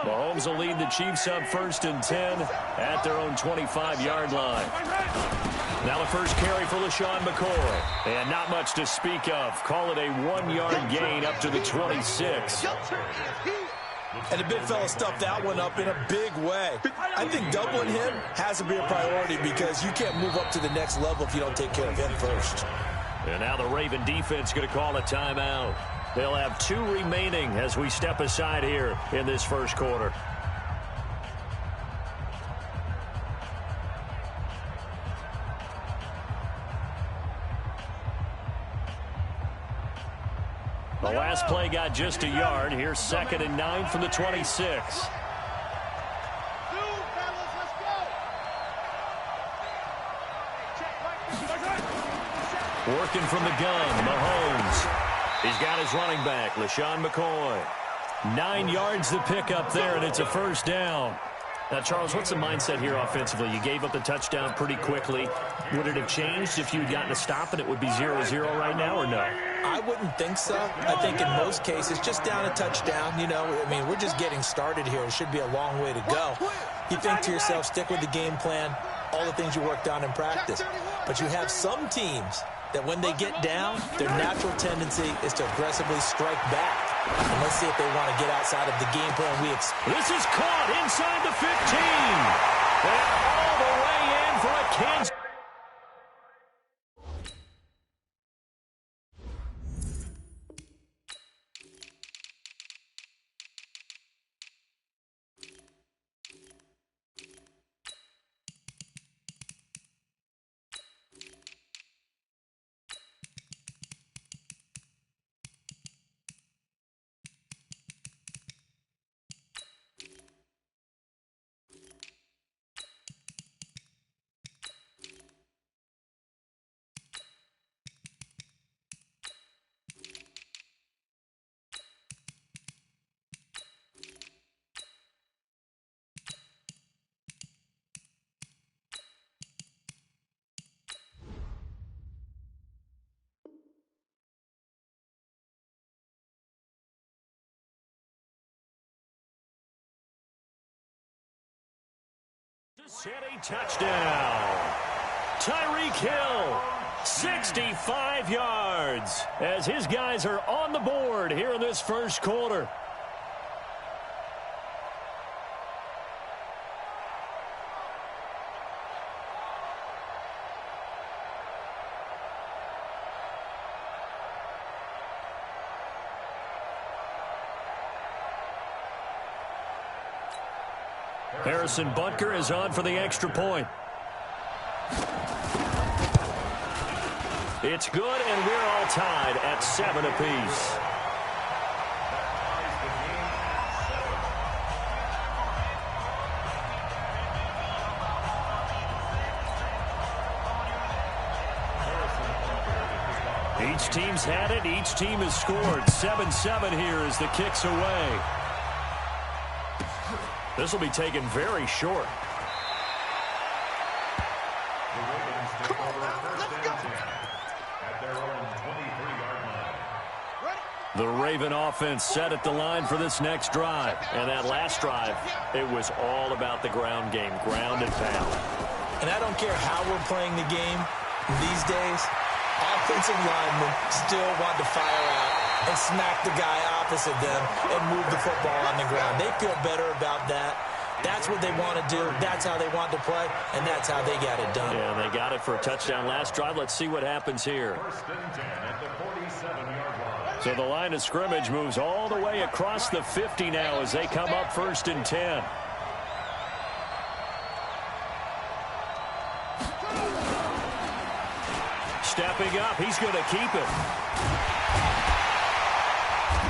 Mahomes will lead the Chiefs up 1st and 10 at their own 25-yard line. Now the first carry for LaShawn McCoy. And not much to speak of. Call it a 1-yard gain up to the 26. And the big fella stuffed that one up in a big way. I think doubling him has to be a priority because you can't move up to the next level if you don't take care of him first. And now the Raven defense going to call a timeout. They'll have 2 remaining as we step aside here in this first quarter. The last play got just a yard. Here's 2nd and 9 from the 26. Working from the gun, Mahomes. He's got his running back, LaShawn McCoy. 9 yards to pick up there, and it's a first down. Now, Charles, what's the mindset here offensively? You gave up the touchdown pretty quickly. Would it have changed if you had gotten a stop and it would be 0-0 right now, or no? I wouldn't think so. I think in most cases, just down a touchdown, you know, I mean, we're just getting started here. It should be a long way to go. You think to yourself, stick with the game plan, all the things you worked on in practice. But you have some teams that when they get down, their natural tendency is to aggressively strike back. And let's see if they want to get outside of the game plan we expect. This is caught inside the 15. And all the way in for a Kansas. Set a touchdown. Tyreek Hill, 65 yards, as his guys are on the board here in this first quarter. Harrison Butker is on for the extra point. It's good, and we're all tied at 7 apiece. Each team's had it. Each team has scored. 7-7 here as the kick's away. This will be taken very short. The Raven offense set at the line for this next drive. And that last drive, it was all about the ground game, ground and pound. And I don't care how we're playing the game these days, offensive linemen still want to fire out and smack the guy opposite them and move the football on the ground. They feel better about that. That's what they want to do. That's how they want to play, and that's how they got it done. Yeah, they got it for a touchdown last drive. Let's see what happens here. So the line of scrimmage moves all the way across the 50 now as they come up 1st and 10. Stepping up, he's going to keep it.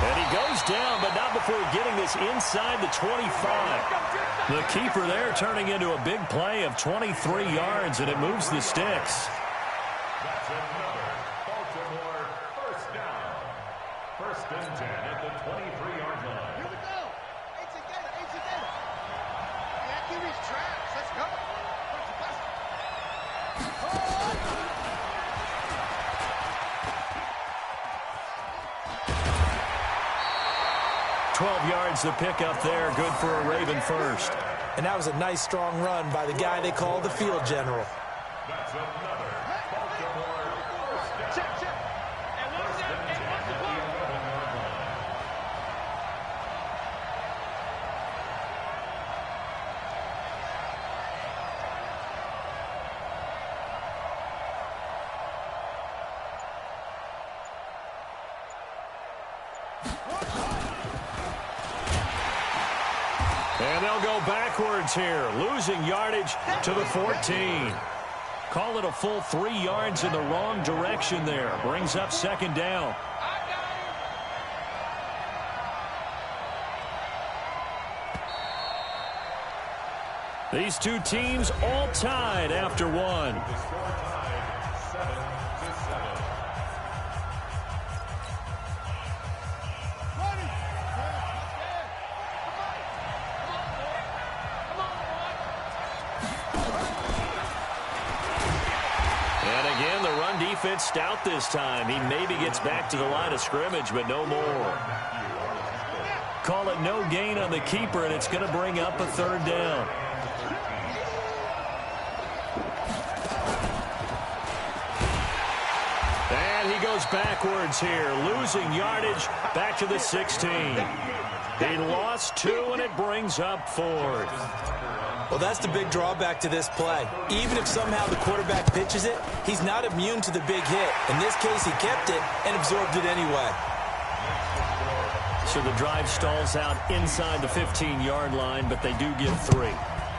And he goes down, but not before getting this inside the 25. The keeper there turning into a big play of 23 yards, and it moves the sticks. That's another Baltimore first down. 1st and 10 at the 23-yard line. Here we go. Eight together. Yeah, give these traps. Let's go. 12 yards to pick up there. Good for a Raven first. And that was a nice, strong run by the guy they call the field general. That's another Baltimore first down. Check, check. And what's that? And what's the ball? And they'll go backwards here, losing yardage to the 14. Call it a full 3 yards in the wrong direction there. Brings up second down. These two teams all tied after one. The score tied 7-7. Again, the run defense stout this time. He maybe gets back to the line of scrimmage, but no more. Call it no gain on the keeper, and it's going to bring up a third down. And he goes backwards here, losing yardage back to the 16. He lost 2, and it brings up 4th. Well, that's the big drawback to this play. Even if somehow the quarterback pitches it, he's not immune to the big hit. In this case, he kept it and absorbed it anyway. So the drive stalls out inside the 15-yard line, but they do get 3.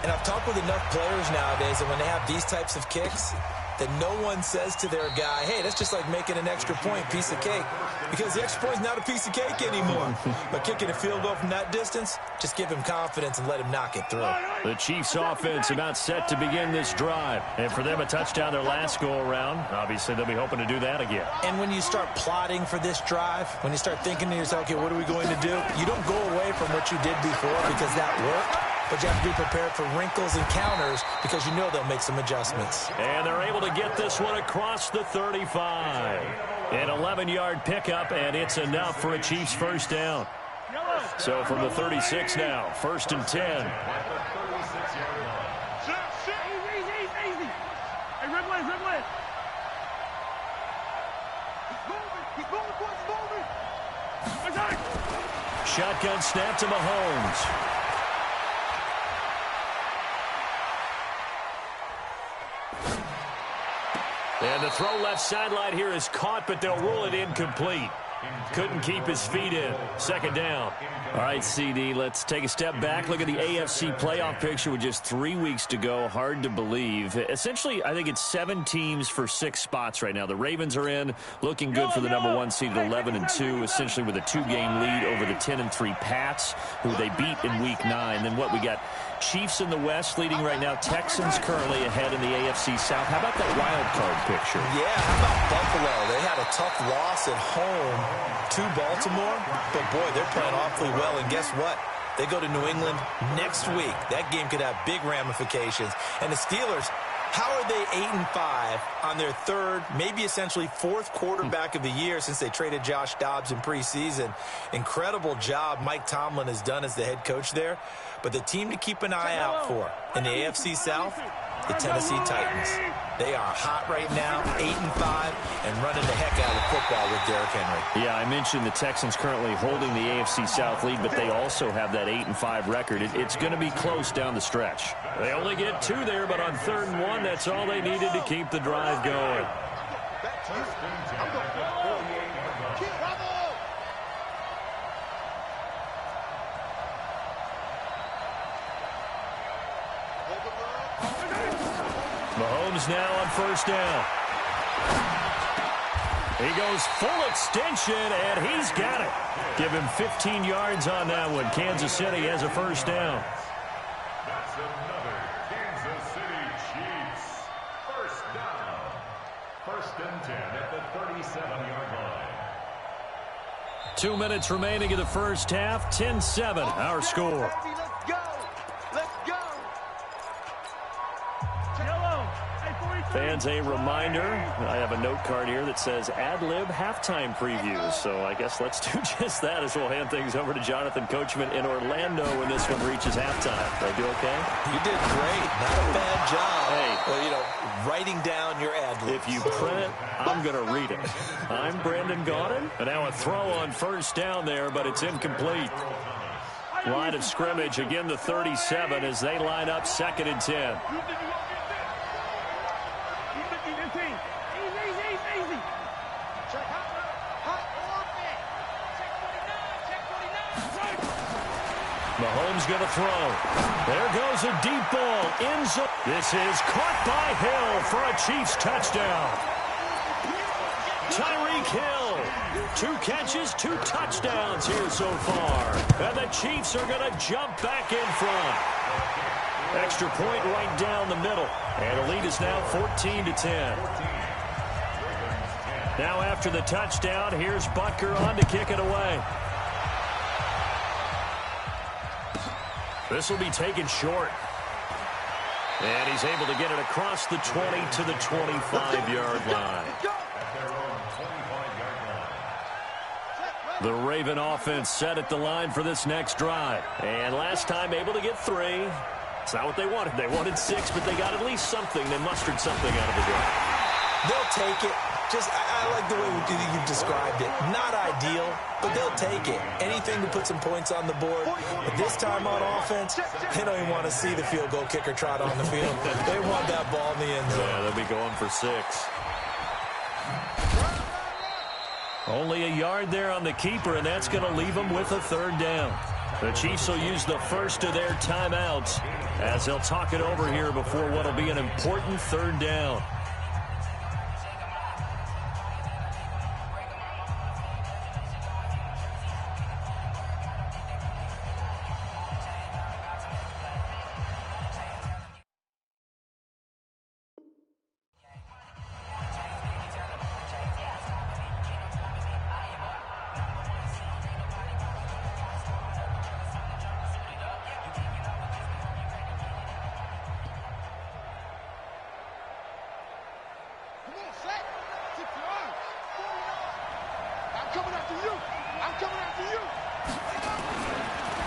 And I've talked with enough players nowadays that when they have these types of kicks, that no one says to their guy, hey, that's just like making an extra point, piece of cake. Because the extra point is not a piece of cake anymore. But kicking a field goal from that distance, just give him confidence and let him knock it through. The Chiefs offense about set to begin this drive. And for them, a touchdown their last go-around. Obviously, they'll be hoping to do that again. And when you start plotting for this drive, when you start thinking to yourself, okay, what are we going to do? You don't go away from what you did before because that worked. But you have to be prepared for wrinkles and counters because you know they'll make some adjustments. And they're able to get this one across the 35. An 11-yard pickup, and it's enough for a Chiefs first down. So from the 36 now, 1st and 10. Easy. Hey, Ridley. He's moving, boys, moving. Shotgun snap to Mahomes. And the throw left sideline here is caught, but they'll rule it incomplete. Couldn't keep his feet in. Second down. All right, CD, let's take a step back. Look at the AFC playoff picture with just 3 weeks to go. Hard to believe. Essentially, I think it's 7 teams for 6 spots right now. The Ravens are in, looking good for the number 1 seed at 11-2, essentially with a 2-game lead over the 10-3 Pats, who they beat in Week 9. Then what we got? Chiefs in the West leading right now. Texans currently ahead in the AFC South. How about that wild card picture? Yeah, how about Buffalo? They had a tough loss at home to Baltimore, but boy, they're playing awfully well, and guess what? They go to New England next week. That game could have big ramifications. And the Steelers, how are they 8-5 on their 3rd, maybe essentially 4th quarterback of the year since they traded Josh Dobbs in preseason? Incredible job Mike Tomlin has done as the head coach there. But the team to keep an eye out for in the AFC South, the Tennessee Titans. They are hot right now, 8-5, and running the heck out of football with Derrick Henry. Yeah, I mentioned the Texans currently holding the AFC South lead, but they also have that 8-5 record. It's going to be close down the stretch. They only get 2 there, but on 3rd and 1, that's all they needed to keep the drive going. Mahomes now on 1st down. He goes full extension, and he's got it. Give him 15 yards on that one. Kansas City has a 1st down. That's another Kansas City Chiefs first down. 1st and 10 at the 37-yard line. 2 minutes remaining in the first half. 10-7, our score. Let's go. Yellow. Hey, 42. Fans, a reminder, I have a note card here that says ad-lib halftime previews. So I guess let's do just that as we'll hand things over to Jonathan Coachman in Orlando when this one reaches halftime. Did I do okay? You did great. Not a bad job. Hey. Well, you know, writing down your ad-libs. If you print it, I'm going to read it. I'm Brandon Gaudin. And now a throw on first down there, but it's incomplete. Line of scrimmage, again the 37 as they line up 2nd and 10. Mahomes going to throw. There goes a deep ball. End zone. This is caught by Hill for a Chiefs touchdown. Tyreek Hill. 2 catches, 2 touchdowns here so far. And the Chiefs are going to jump back in front. Extra point right down the middle. And the lead is now 14-10. Now after the touchdown, here's Butker on to kick it away. This will be taken short. And he's able to get it across the 20 to the 25-yard line. The Raven offense set at the line for this next drive. And last time able to get 3. It's not what they wanted. They wanted 6, but they got at least something. They mustered something out of the drive. They'll take it. I like the way you described it. Not ideal, but they'll take it. Anything to put some points on the board. But this time on offense, they don't even want to see the field goal kicker trot on the field. They want that ball in the end zone. Yeah, they'll be going for 6. Only a yard there on the keeper, and that's going to leave them with a 3rd down. The Chiefs will use the first of their timeouts as they'll talk it over here before what will be an important 3rd down.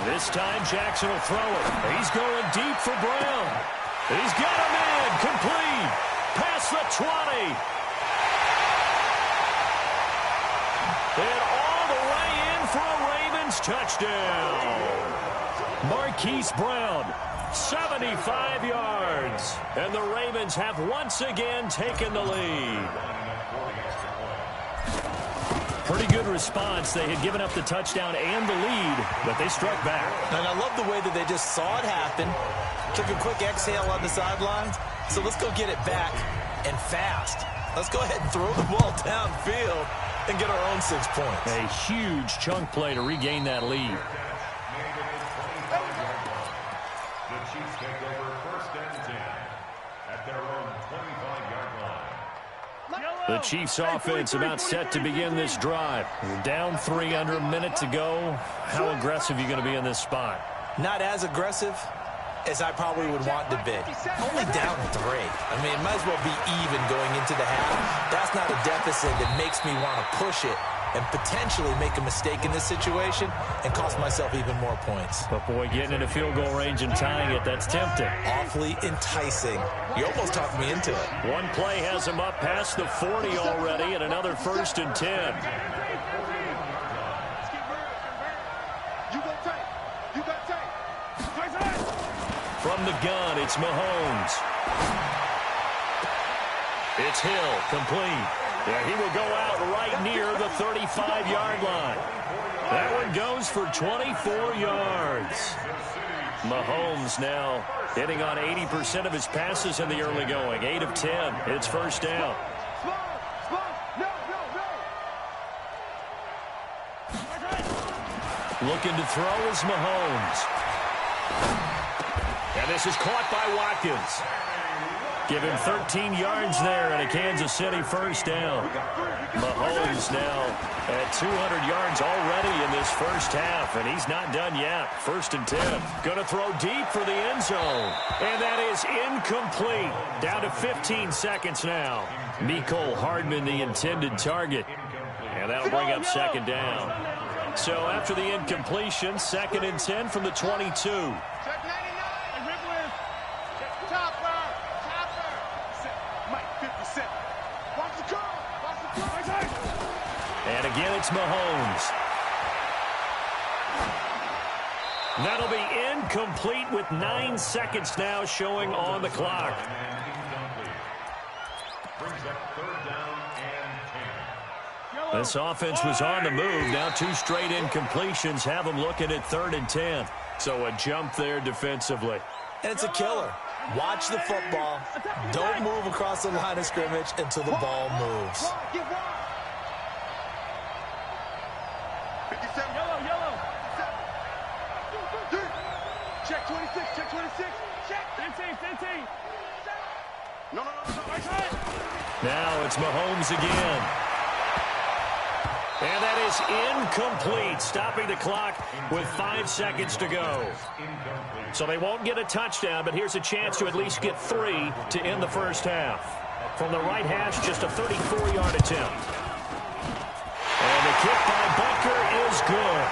This time Jackson will throw it. He's going deep for Brown. He's got him in. Complete. Past the 20. And all the way in for a Ravens touchdown. Marquise Brown, 75 yards. And the Ravens have once again taken the lead. Pretty good response. They had given up the touchdown and the lead, but they struck back. And I love the way that they just saw it happen, took a quick exhale on the sidelines. So let's go get it back, and fast. Let's go ahead and throw the ball downfield and get our own 6 points. A huge chunk play to regain that lead. The Chiefs take over 1st and 10 at their own 25-yard line. The Chiefs offense about set to begin this drive. We're down 3 under a minute to go. How aggressive are you going to be in this spot? Not as aggressive as I probably would want to be. Only down 3. I mean, it might as well be even going into the half. That's not a deficit that makes me want to push it and potentially make a mistake in this situation and cost myself even more points. But boy, getting into field goal range and tying it, that's tempting. Awfully enticing. You almost talked me into it. One play has him up past the 40 already, and another 1st and 10. From the gun, it's Mahomes. It's Hill, complete. Yeah, he will go out right near the 35-yard line. That one goes for 24 yards. Mahomes now hitting on 80% of his passes in the early going. 8 of 10. It's 1st down. Looking to throw is Mahomes. And this is caught by Watkins. Give him 13 yards there and a Kansas City first down. Mahomes now at 200 yards already in this first half, and he's not done yet. 1st and 10. Going to throw deep for the end zone. And that is incomplete. Down to 15 seconds now. Mecole Hardman, the intended target. And that'll bring up 2nd down. So after the incompletion, 2nd and 10 from the 22. Check 99. Ripley. Topper. Mike 57. Watch the curl. Watch the curl. And again, it's Mahomes. That'll be incomplete with 9 seconds now showing on the clock. This offense was on the move. Now 2 straight incompletions have them looking at 3rd and 10. So a jump there defensively. And it's a killer. Watch the football. Don't move across the line of scrimmage until the ball moves. 57. Yellow. Check 26. Check 26. Check 15. No. Now it's Mahomes again. And that is incomplete, stopping the clock with 5 seconds to go. So they won't get a touchdown, but here's a chance to at least get 3 to end the first half. From the right hash, just a 34-yard attempt. And the kick by Butker is good.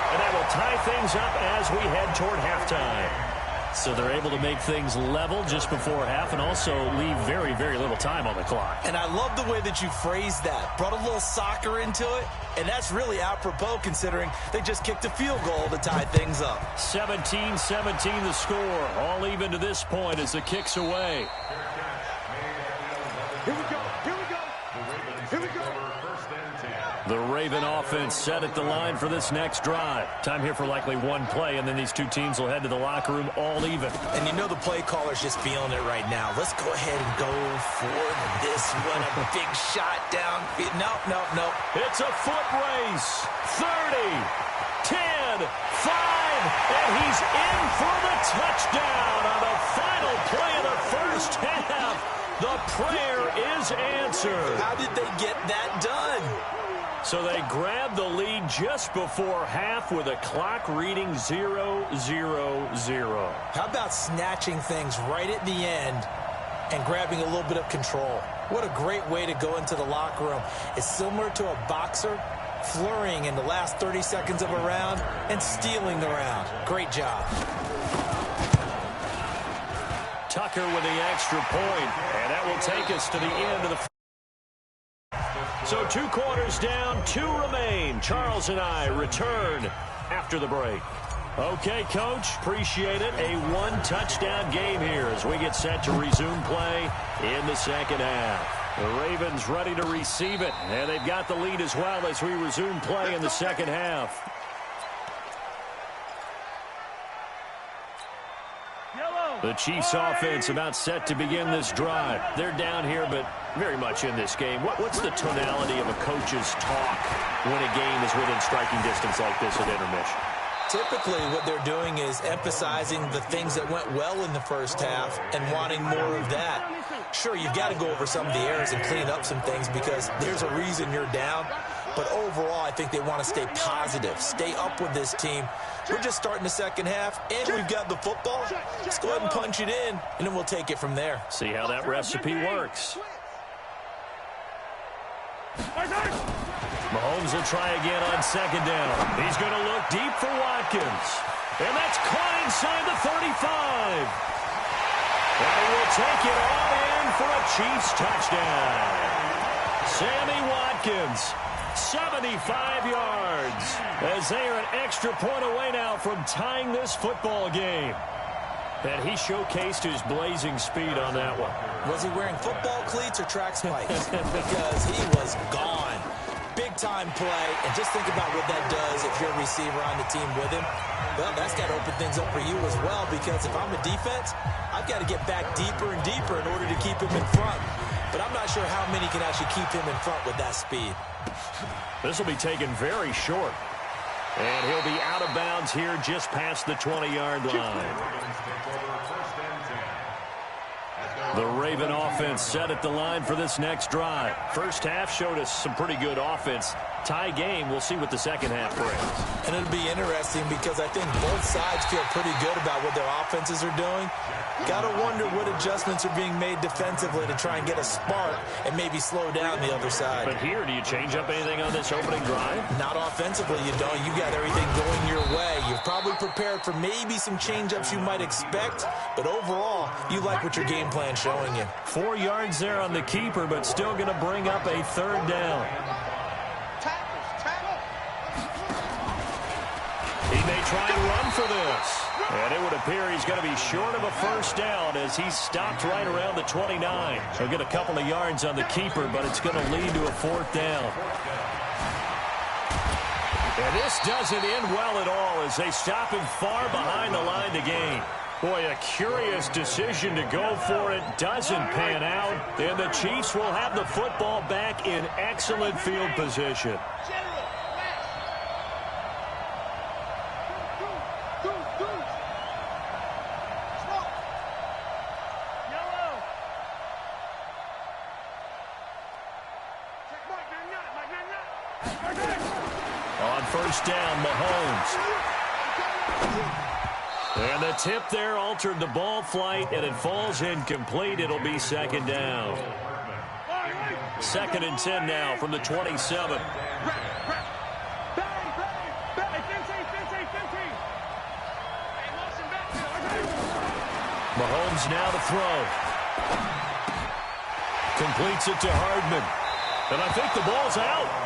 And that will tie things up as we head toward halftime. So they're able to make things level just before half and also leave very, very little time on the clock. And I love the way that you phrased that. Brought a little soccer into it, and that's really apropos considering they just kicked a field goal to tie things up. 17-17 the score. All even to this point as the kick's away. Here we go. The Raven offense set at the line for this next drive. Time here for likely one play, and then these two teams will head to the locker room all even. And you know the play caller's just feeling it right now. Let's go ahead and go for this one. A big shot down. No. It's a foot race. 30, 10, 5, and he's in for the touchdown on the final play of the first half. The prayer is answered. How did they get that done? So they grabbed the lead just before half with a clock reading 0-0-0. How about snatching things right at the end and grabbing a little bit of control? What a great way to go into the locker room. It's similar to a boxer flurrying in the last 30 seconds of a round and stealing the round. Great job. Tucker with the extra point, and that will take us to the end of the. So 2 quarters down, 2 remain. Charles and I return after the break. Okay, Coach, appreciate it. A 1-touchdown game here as we get set to resume play in the second half. The Ravens ready to receive it, and they've got the lead as well as we resume play in the second half. The Chiefs offense about set to begin this drive. They're down here, but very much in this game. What's the tonality of a coach's talk when a game is within striking distance like this at intermission? Typically, what they're doing is emphasizing the things that went well in the first half and wanting more of that. Sure, you've got to go over some of the errors and clean up some things because there's a reason you're down. But overall, I think they want to stay positive, stay up with this team. We're just starting the second half, and we've got the football. Let's go ahead and punch it in, and then we'll take it from there. See how that recipe works. Mahomes will try again on second down. He's going to look deep for Watkins. And that's caught inside the 35. And he will take it all in for a Chiefs touchdown. Sammy Watkins, 75 yards, as they are an extra point away now from tying this football game. And he showcased his blazing speed on that one. Was he wearing football cleats or track spikes? Because he was gone. Big-time play, and just think about what that does if you're a receiver on the team with him. Well, that's got to open things up for you as well, because if I'm a defense, I've got to get back deeper and deeper in order to keep him in front. But I'm not sure how many can actually keep him in front with that speed. This will be taken very short. And he'll be out of bounds here just past the 20-yard line. The Raven offense set at the line for this next drive. First half showed us some pretty good offense. Tie game, we'll see what the second half brings. And it'll be interesting because I think both sides feel pretty good about what their offenses are doing. Got to wonder what adjustments are being made defensively to try and get a spark and maybe slow down the other side. But here, do you change up anything on this opening drive? Not offensively, you don't. You got everything going your way. You've probably prepared for maybe some change-ups you might expect, but overall, you like what your game plan's showing you. 4 yards there on the keeper, but still going to bring up a third down. He may try and run for this. And it would appear he's going to be short of a first down as he's stopped right around the 29. He'll get a couple of yards on the keeper, but it's going to lead to a fourth down. And this doesn't end well at all as they stop him far behind the line to gain. Boy, a curious decision to go for it. Doesn't pan out. And the Chiefs will have the football back in excellent field position. On first down, Mahomes. And the tip there altered the ball flight, and it falls incomplete. It'll be second down. 2nd and 10 now from the 27. Mahomes now to throw. Completes it to Hardman. And I think the ball's out.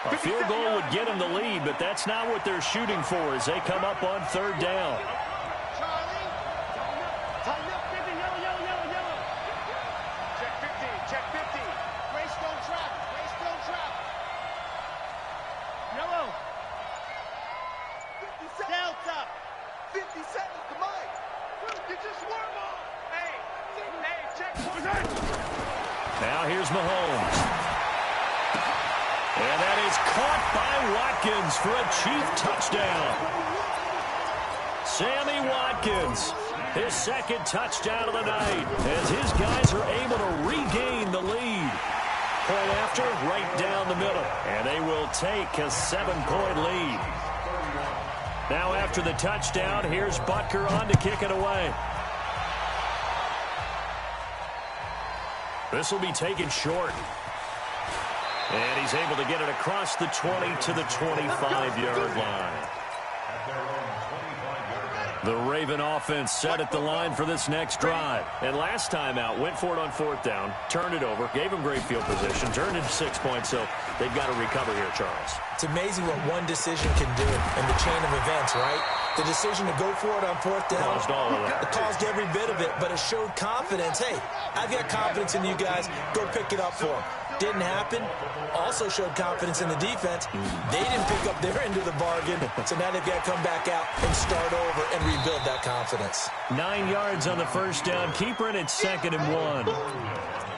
A field goal would get him the lead, but that's not what they're shooting for as they come up on third down. Check 50. Greystone trap. Yellow. Delta. 50 seconds, come on. You just warm up. Hey, check. Now here's Mahomes. And that is caught by Watkins for a Chief touchdown. Sammy Watkins, his second touchdown of the night, as his guys are able to regain the lead. Point after, right down the middle. And they will take a 7-point lead. Now after the touchdown, here's Butker on to kick it away. This will be taken short. And he's able to get it across the 20 to the 25-yard line. The Raven offense set at the line for this next drive. And last time out, went for it on fourth down, turned it over, gave him great field position, turned it to 6 points, so they've got to recover here, Charles. It's amazing what one decision can do in the chain of events, right? The decision to go for it on fourth down. Caused all of that. It caused every bit of it, but it showed confidence. Hey, I've got confidence in you guys. Go pick it up for them. Didn't happen. Also showed confidence in the defense. They didn't pick up their end of the bargain, so now they've got to come back out and start over and rebuild that confidence. 9 yards on the first down. Keeper, and it's 2nd and 1.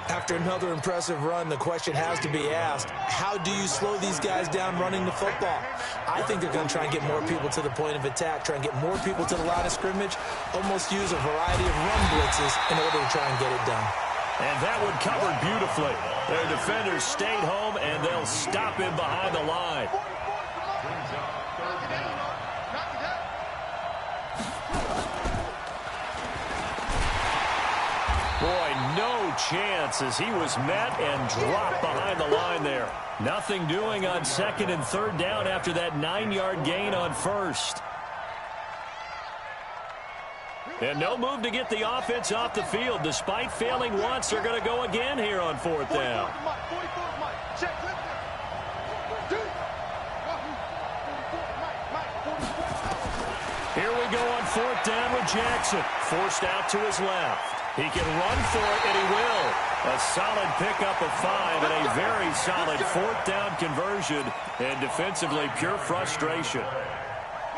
After another impressive run, the question has to be asked, how do you slow these guys down running the football? I think they're going to try and get more people to the point of attack, try and get more people to the line of scrimmage, almost use a variety of run blitzes in order to try and get it done. And that one covered beautifully. Their defenders stayed home, and they'll stop him behind the line. Boy, no chance as he was met and dropped behind the line there. Nothing doing on 2nd and 3rd down after that 9-yard gain on first. And no move to get the offense off the field. Despite failing once, they're going to go again here on 4th down. Here we go on 4th down with Jackson. Forced out to his left. He can run for it, and he will. A solid pickup of 5 and a very solid 4th down conversion. And defensively, pure frustration.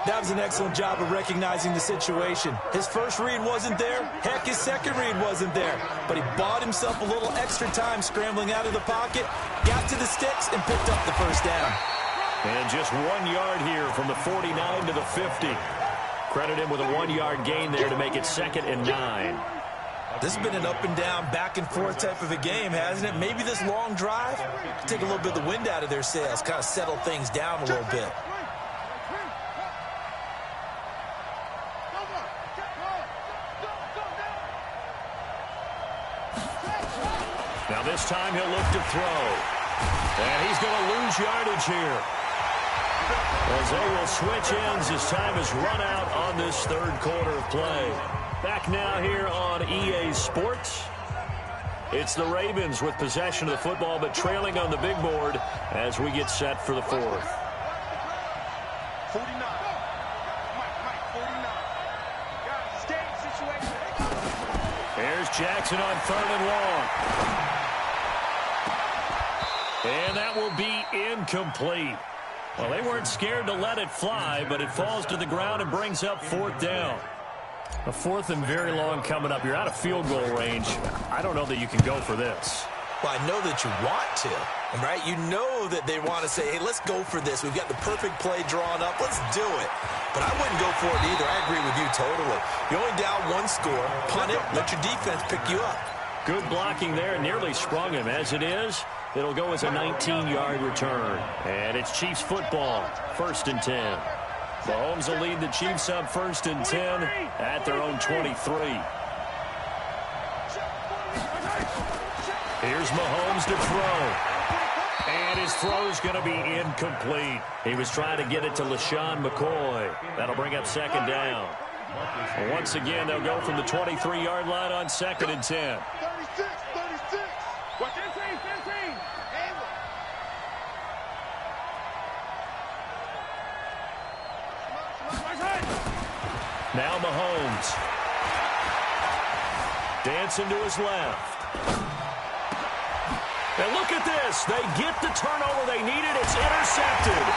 That was an excellent job of recognizing the situation. His first read wasn't there. Heck, his second read wasn't there. But he bought himself a little extra time scrambling out of the pocket, got to the sticks, and picked up the first down. And just 1 yard here from the 49 to the 50. Credit him with a 1-yard gain there to make it 2nd and 9. This has been an up and down, back and forth type of a game, hasn't it? Maybe this long drive can take a little bit of the wind out of their sails, kind of settle things down a little bit. Now this time he'll look to throw. And he's going to lose yardage here, as they will switch ends as time has run out on this 3rd quarter of play. Back now here on EA Sports. It's the Ravens with possession of the football, but trailing on the big board as we get set for the 4th. 49. Mike, 49. Stay situation. Here's Jackson on 3rd and long. And that will be incomplete. Well, they weren't scared to let it fly, but it falls to the ground and brings up 4th down. A 4th and very long coming up. You're out of field goal range. I don't know that you can go for this. Well, I know that you want to, right? You know that they want to say, hey, let's go for this. We've got the perfect play drawn up. Let's do it. But I wouldn't go for it either. I agree with you totally. You're only down 1 score. Punt it. Let your defense pick you up. Good blocking there. Nearly sprung him. As it is, it'll go as a 19-yard return. And it's Chiefs football. 1st and 10. Mahomes will lead the Chiefs up 1st and 10 at their own 23. Here's Mahomes to throw. And his throw's going to be incomplete. He was trying to get it to LaShawn McCoy. That'll bring up 2nd down. Well, once again, they'll go from the 23-yard line on 2nd and 10. 36. What? 15. Now Mahomes. Dancing to his left. And look at this. They get the turnover they needed. It's intercepted.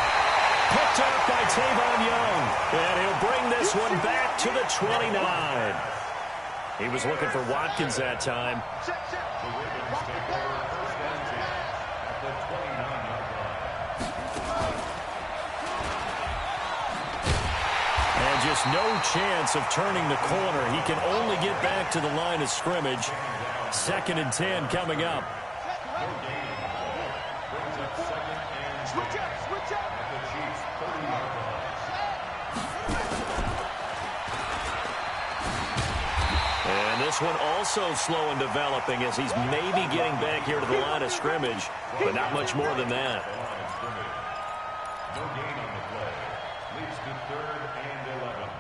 Picked up by Tavon Young. And he'll bring this one back to the 29. He was looking for Watkins that time. The Ravens take over 1st and 10 at the 29-yard line. And just no chance of turning the corner. He can only get back to the line of scrimmage. 2nd and 10 coming up. Brings up 2nd and 10 at the Chiefs' 30-yard line. And this one also slow in developing as he's maybe getting back here to the line of scrimmage, but not much more than that. No gain on the play. Leads to 3rd and 11.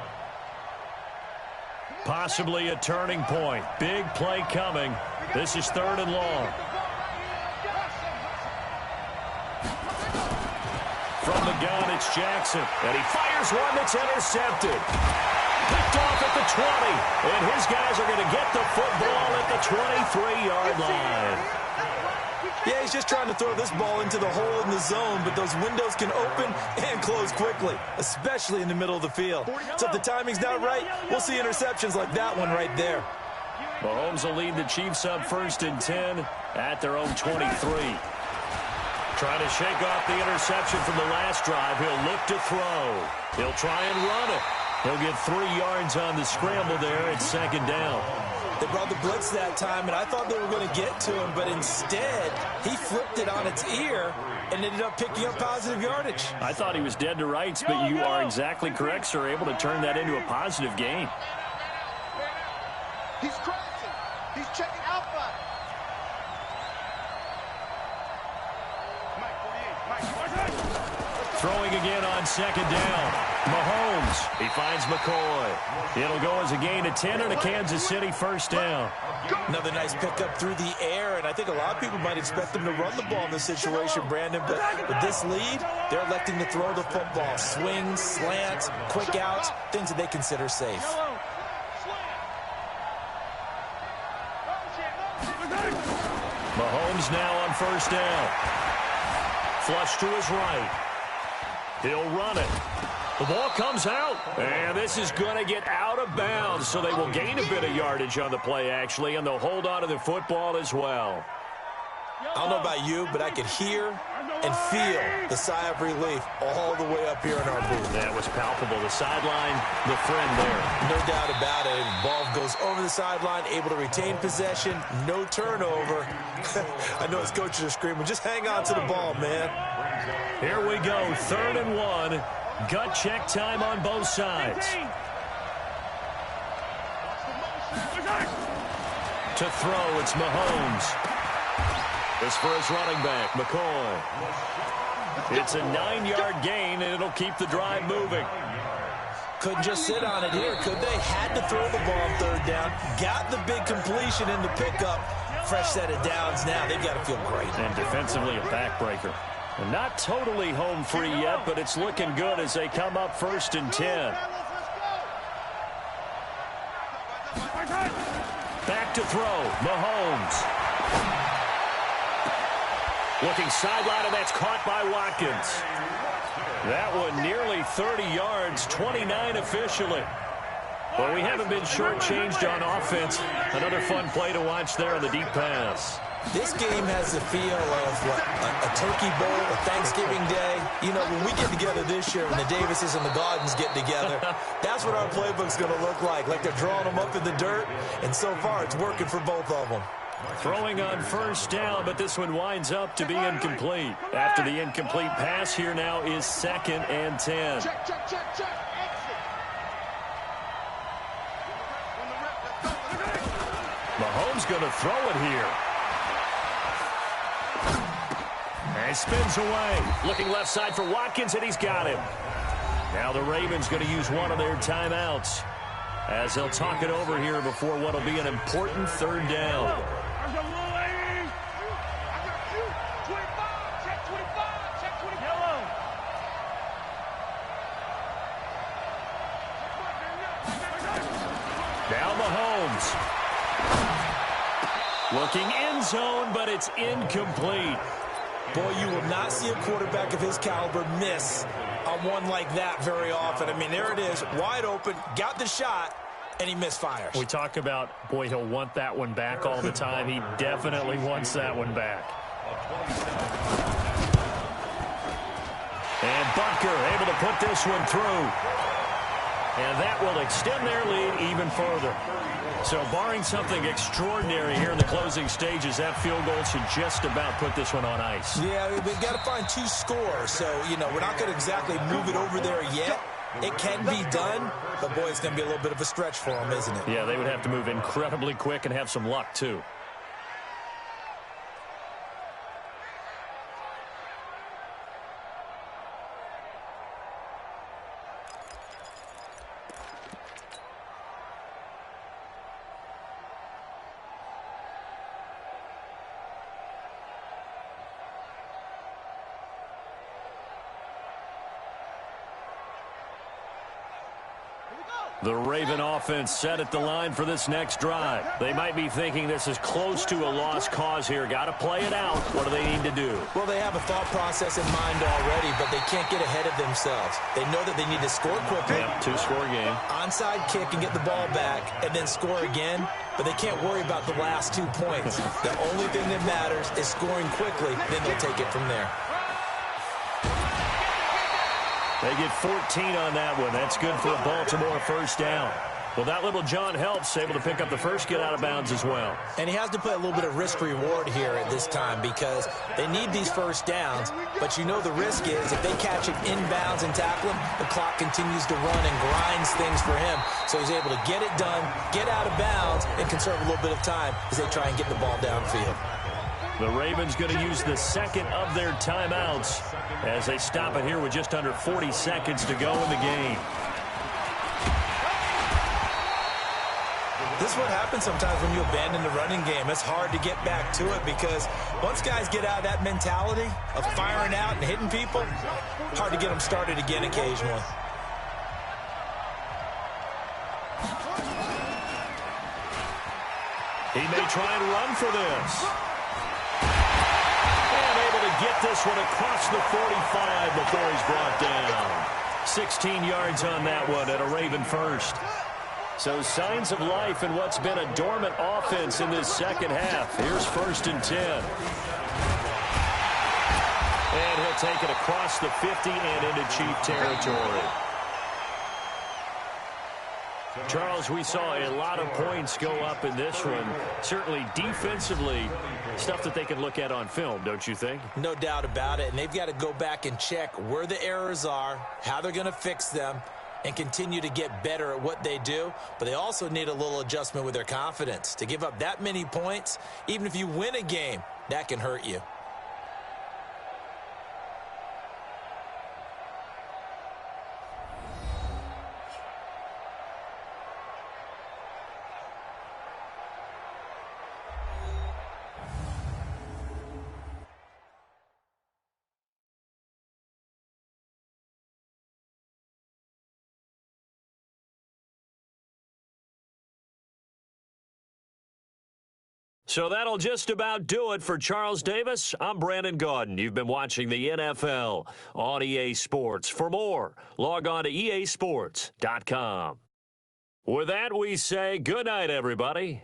Possibly a turning point. Big play coming. This is 3rd and long. From the gun, it's Jackson. And he fires one that's intercepted. Picked off at the 20. And his guys are going to get the football at the 23-yard line. Yeah, he's just trying to throw this ball into the hole in the zone, but those windows can open and close quickly, especially in the middle of the field. So if the timing's not right, we'll see interceptions like that one right there. Mahomes will lead the Chiefs up 1st and 10 at their own 23. Trying to shake off the interception from the last drive. He'll look to throw. He'll try and run it. He'll get 3 yards on the scramble there at 2nd down. They brought the blitz that time, and I thought they were going to get to him, but instead, he flipped it on its ear and ended up picking up positive yardage. I thought he was dead to rights, but you are exactly correct, sir, able to turn that into a positive gain. He's crossing. He's checking outside. Throwing again on 2nd down. Mahomes, he finds McCoy. It'll go as a gain of 10 and a Kansas City 1st down. Another nice pickup through the air, and I think a lot of people might expect them to run the ball in this situation, Brandon, but with this lead, they're electing to throw the football. Swings, slants, quick outs, things that they consider safe. Mahomes now on 1st down. Flush to his right. He'll run it. The ball comes out, and this is going to get out of bounds, so they will gain a bit of yardage on the play, actually, and they'll hold on to the football as well. I don't know about you, but I could hear and feel the sigh of relief all the way up here in our booth. That was palpable. The sideline, the friend there. No doubt about it. Ball goes over the sideline, able to retain possession, no turnover. I know his coaches are screaming, just hang on to the ball, man. Here we go, 3rd and 1. Gut check time on both sides. To throw, it's Mahomes. This for his running back, McCoy. It's a 9-yard gain, and it'll keep the drive moving. Couldn't just sit on it here, could they? Had to throw the ball on 3rd down. Got the big completion in the pickup. Fresh set of downs now. They've got to feel great. And defensively, a backbreaker. And not totally home free yet, but it's looking good as they come up 1st and 10. Back to throw, Mahomes. Looking sideline, and that's caught by Watkins. That one nearly 30 yards, 29 officially. Well, we haven't been shortchanged on offense. Another fun play to watch there on the deep pass. This game has the feel of what, a turkey bowl, a Thanksgiving day. You know, when we get together this year, when the Davises and the Gardens get together, that's what our playbook's going to look like they're drawing them up in the dirt, and so far it's working for both of them. Throwing on 1st down, but this one winds up to be incomplete. After the incomplete pass, here now is 2nd and 10. Check, check, check, check. Exit. Mahomes going to throw it here. And he spins away. Looking left side for Watkins, and he's got him. Now the Ravens going to use one of their timeouts as they'll talk it over here before what will be an important 3rd down. Now Mahomes. Looking end zone, but it's incomplete. Boy, you will not see a quarterback of his caliber miss on one like that very often. I mean, there it is, wide open, got the shot, and he misfires. We talk about, boy, he'll want that one back all the time. He definitely wants that one back. And Butker able to put this one through. And that will extend their lead even further. So barring something extraordinary here in the closing stages, that field goal should just about put this one on ice. Yeah, we've got to find 2 scores. So, you know, we're not going to exactly move it over there yet. It can be done, but, boy, it's going to be a little bit of a stretch for them, isn't it? Yeah, they would have to move incredibly quick and have some luck, too. The Raven offense set at the line for this next drive. They might be thinking this is close to a lost cause here. Got to play it out. What do they need to do? Well, they have a thought process in mind already, but they can't get ahead of themselves. They know that they need to score quickly. Yep, 2-score game. Onside kick and get the ball back and then score again, but they can't worry about the last 2 points. The only thing that matters is scoring quickly, then they'll take it from there. They get 14 on that one. That's good for a Baltimore 1st down. Well, that little John helps, able to pick up the first, get out of bounds as well. And he has to play a little bit of risk-reward here at this time because they need these 1st downs, but you know the risk is if they catch it inbounds and tackle him, the clock continues to run and grinds things for him. So he's able to get it done, get out of bounds, and conserve a little bit of time as they try and get the ball downfield. The Ravens going to use the 2nd of their timeouts as they stop it here with just under 40 seconds to go in the game. This is what happens sometimes when you abandon the running game. It's hard to get back to it because once guys get out of that mentality of firing out and hitting people, hard to get them started again occasionally. He may try and run for this. And able to get this one across the 45 before he's brought down. 16 yards on that one at a Raven first. So signs of life in what's been a dormant offense in this second half. Here's 1st and 10. And he'll take it across the 50 and into Chief territory. Charles, we saw a lot of points go up in this one. Certainly defensively, stuff that they can look at on film, don't you think? No doubt about it. And they've got to go back and check where the errors are, how they're going to fix them, and continue to get better at what they do. But they also need a little adjustment with their confidence. To give up that many points, even if you win a game, that can hurt you. So that'll just about do it for Charles Davis. I'm Brandon Gaudin. You've been watching the NFL on EA Sports. For more, log on to easports.com. With that, we say good night, everybody.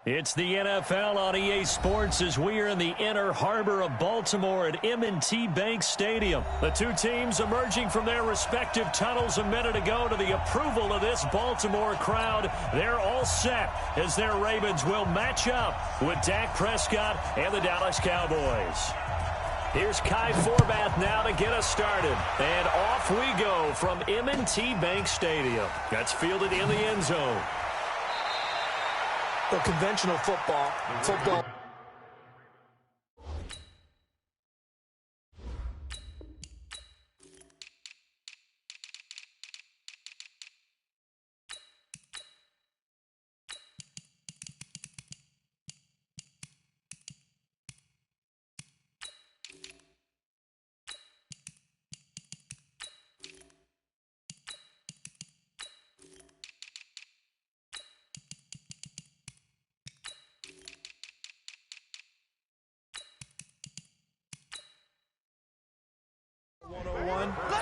It's the NFL on EA Sports as we are in the inner harbor of Baltimore at M&T Bank Stadium. The two teams emerging from their respective tunnels a minute ago to the approval of this Baltimore crowd. They're all set as their Ravens will match up with Dak Prescott and the Dallas Cowboys. Here's Kai Forbath now to get us started. And off we go from M&T Bank Stadium. That's fielded in the end zone. Well, conventional football.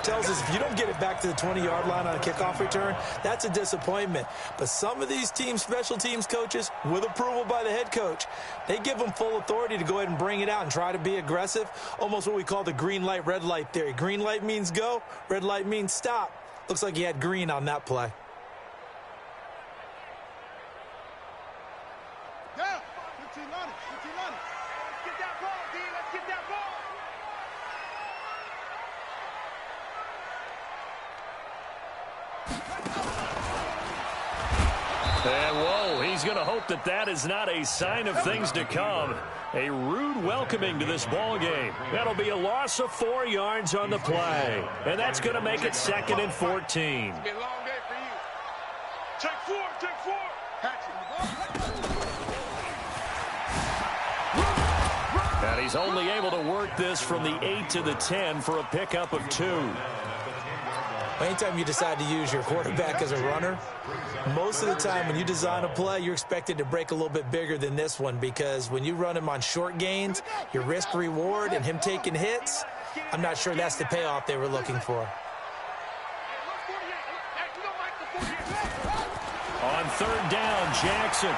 Tells us if you don't get it back to the 20-yard line on a kickoff return, that's a disappointment. But some of these teams, special teams coaches, with approval by the head coach, they give them full authority to go ahead and bring it out and try to be aggressive, almost what we call the green light, red light theory. Green light means go, red light means stop. Looks like he had green on that play. Yeah, 15 on it, 15 on it. Let's get that ball, D. Let's get that ball. And whoa, he's going to hope that that is not a sign of things to come. A rude welcoming to this ball game. That'll be a loss of 4 yards on the play. And that's going to make it 2nd and 14. It's been a long day for you. Check 4, check 4. And he's only able to work this from the 8 to the 10 for a pickup of 2. Anytime you decide to use your quarterback as a runner, most of the time when you design a play, you're expected to break a little bit bigger than this one, because when you run him on short gains, your risk-reward and him taking hits, I'm not sure that's the payoff they were looking for. On 3rd down, Jackson.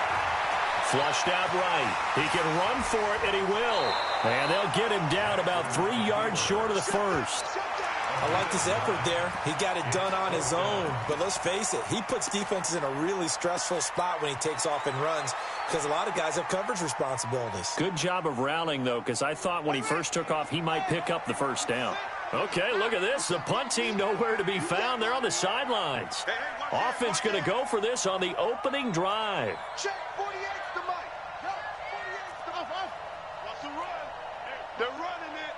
Flushed out right. He can run for it, and he will. And they'll get him down about 3 yards short of the first. I like his effort there. He got it done on his own. But let's face it, he puts defenses in a really stressful spot when he takes off and runs, because a lot of guys have coverage responsibilities. Good job of rallying, though, because I thought when he first took off, he might pick up the first down. Okay, look at this. The punt team nowhere to be found. They're on the sidelines. Offense going to go for this on the opening drive. Check 48's the mic. 48's the mic. What's the run? They're running it.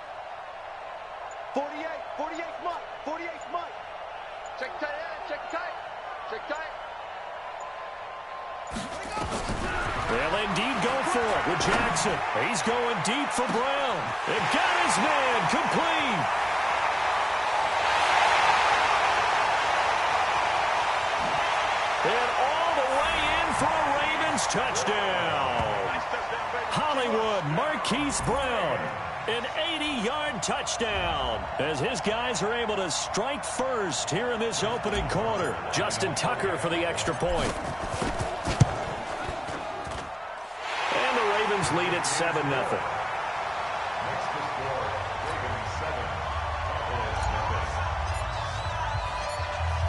48's Mike. 48's Mike. Check tight end. Check tight. Check tight. They'll indeed go for it with Jackson. He's going deep for Brown. And got his man complete. And all the way in for a Ravens touchdown. Hollywood Marquise Brown. An 80-yard touchdown as his guys are able to strike first here in this opening quarter. Justin Tucker for the extra point. And the Ravens lead at 7-0.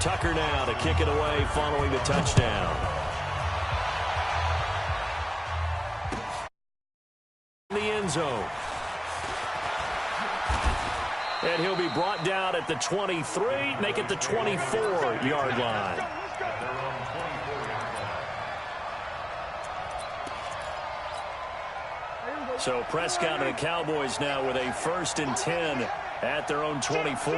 Tucker now to kick it away following the touchdown. In the end zone. And he'll be brought down at the 23, make it the 24-yard line. So Prescott and the Cowboys now with a 1st and 10 at their own 24.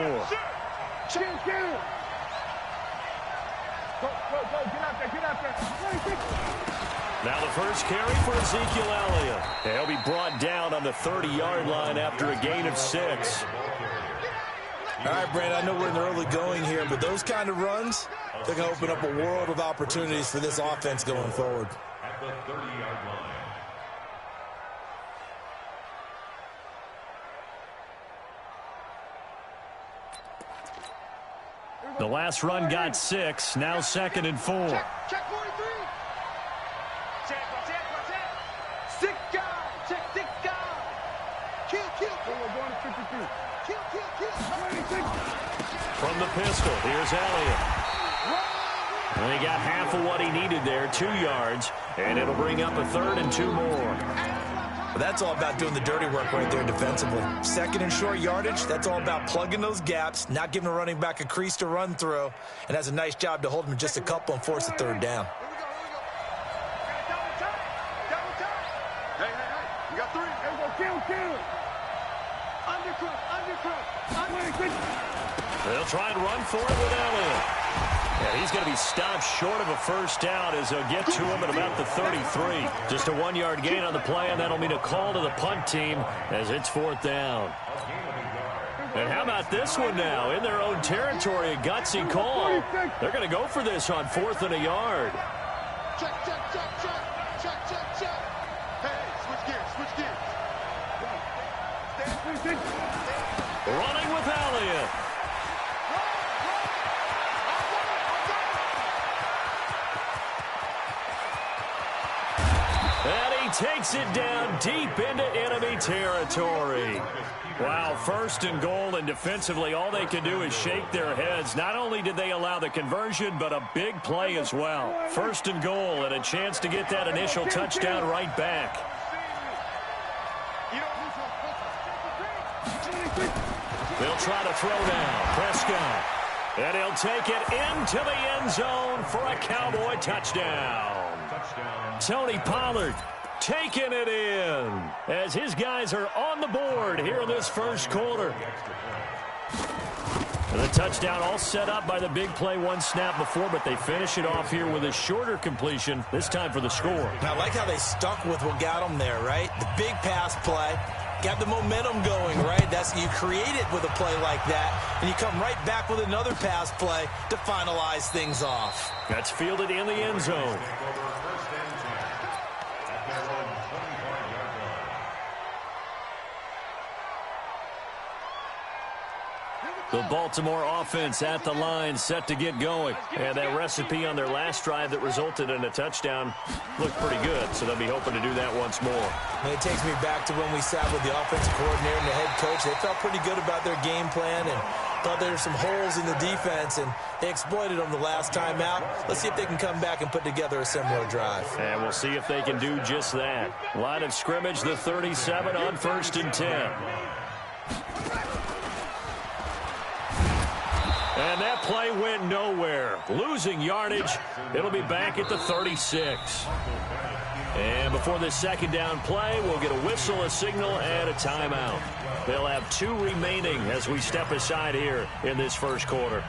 Now the first carry for Ezekiel Elliott. He'll be brought down on the 30-yard line after a gain of 6. All right, Brad, I know we're in the early going here, but those kind of runs, they're going to open up a world of opportunities for this offense going forward. At the 30-yard line. The last run got 6, now 2nd and 4. Check 43. Check. From the pistol, here's Elliott. And he got half of what he needed there, 2 yards, and it'll bring up a 3rd and 2 more. That's all about doing the dirty work right there defensively. 2nd and short yardage, that's all about plugging those gaps, not giving a running back a crease to run through, and has a nice job to hold him just a couple and force a 3rd down. They'll try and run for it with Elliott. Yeah, he's going to be stopped short of a 1st down as they'll get to him at about the 33. Just a 1-yard gain on the play, and that'll mean a call to the punt team as it's 4th down. And how about this one now? In their own territory, a gutsy call. They're going to go for this on 4th and a yard. Check. Hey, switch gears. Running with Elliott. And he takes it down deep into enemy territory. Wow, 1st and goal, and defensively all they can do is shake their heads. Not only did they allow the conversion, but a big play as well. 1st and goal, and a chance to get that initial touchdown right back. They'll try to throw down. Prescott. And he'll take it into the end zone for a Cowboy touchdown. Tony Pollard taking it in as his guys are on the board here in this 1st quarter. And the touchdown all set up by the big play 1 snap before, but they finish it off here with a shorter completion, this time for the score. I like how they stuck with what got them there, right? The big pass play. Got the momentum going, right? That's you create it with a play like that, and you come right back with another pass play to finalize things off. That's fielded in the end zone. The Baltimore offense at the line, set to get going. And that recipe on their last drive that resulted in a touchdown looked pretty good, so they'll be hoping to do that once more. And it takes me back to when we sat with the offensive coordinator and the head coach. They felt pretty good about their game plan and thought there were some holes in the defense, and they exploited them the last time out. Let's see if they can come back and put together a similar drive. And we'll see if they can do just that. Line of scrimmage, the 37 on 1st and 10. And that play went nowhere. Losing yardage. It'll be back at the 36. And before this 2nd down play, we'll get a whistle, a signal, and a timeout. They'll have 2 remaining as we step aside here in this 1st quarter.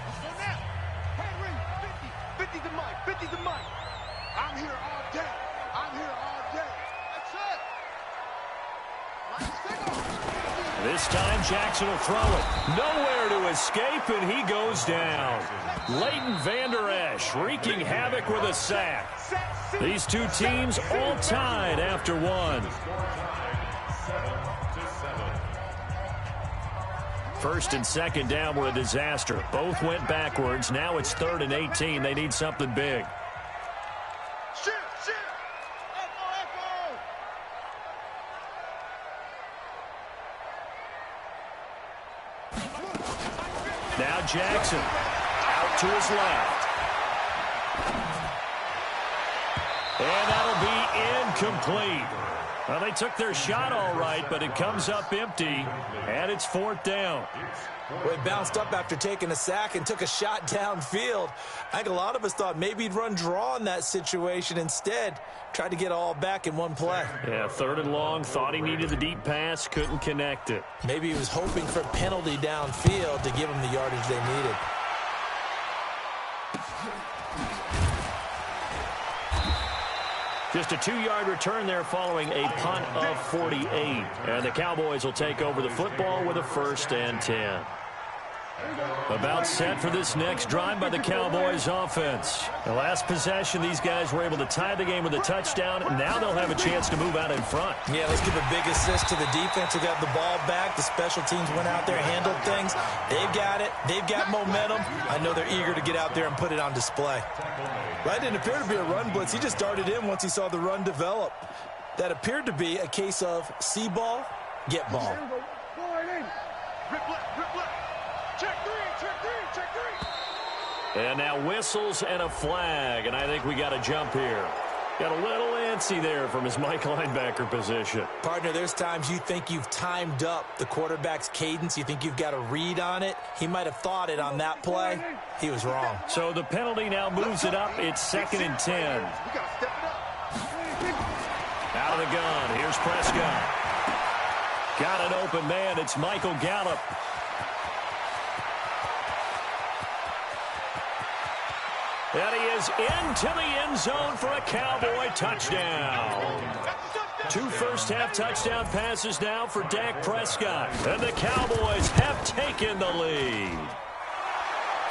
Let's go now. Hand ring, 50 to Mike, 50 to Mike. I'm here all day. That's it. This time Jackson will throw it. Nowhere to escape, and he goes down. Leighton Vander Esch wreaking havoc with a sack. These 2 teams all tied after 1. 1st and 2nd down were a disaster. Both went backwards. Now it's 3rd and 18. They need something big. Now Jackson out to his left. And that'll be incomplete. Well, they took their shot all right, but it comes up empty, and it's 4th down. Well, he bounced up after taking a sack and took a shot downfield. I think a lot of us thought maybe he'd run draw in that situation. Instead, tried to get all back in one play. Yeah, 3rd and long, thought he needed the deep pass, couldn't connect it. Maybe he was hoping for a penalty downfield to give him the yardage they needed. Just a 2-yard return there following a punt of 48. And the Cowboys will take over the football with a 1st and 10. About set for this next drive by the Cowboys offense. The last possession, these guys were able to tie the game with a touchdown, and now they'll have a chance to move out in front. Yeah, let's give a big assist to the defense who got the ball back. The special teams went out there, handled things. They've got it. They've got momentum. I know they're eager to get out there and put it on display. That didn't appear to be a run blitz. He just darted in once he saw the run develop. That appeared to be a case of see ball, get ball. Rip left. Check three. And now whistles and a flag, and I think we got a jump here. Got a little antsy there from his Mike linebacker position. Partner, there's times you think you've timed up the quarterback's cadence. You think you've got a read on it. He might have thought it on that play. He was wrong. So the penalty now moves it up. It's 2nd and 10. We gotta step it up. Out of the gun. Here's Prescott. Got an open man. It's Michael Gallup. And he is into the end zone for a Cowboy touchdown. 2 first-half touchdown passes now for Dak Prescott. And the Cowboys have taken the lead.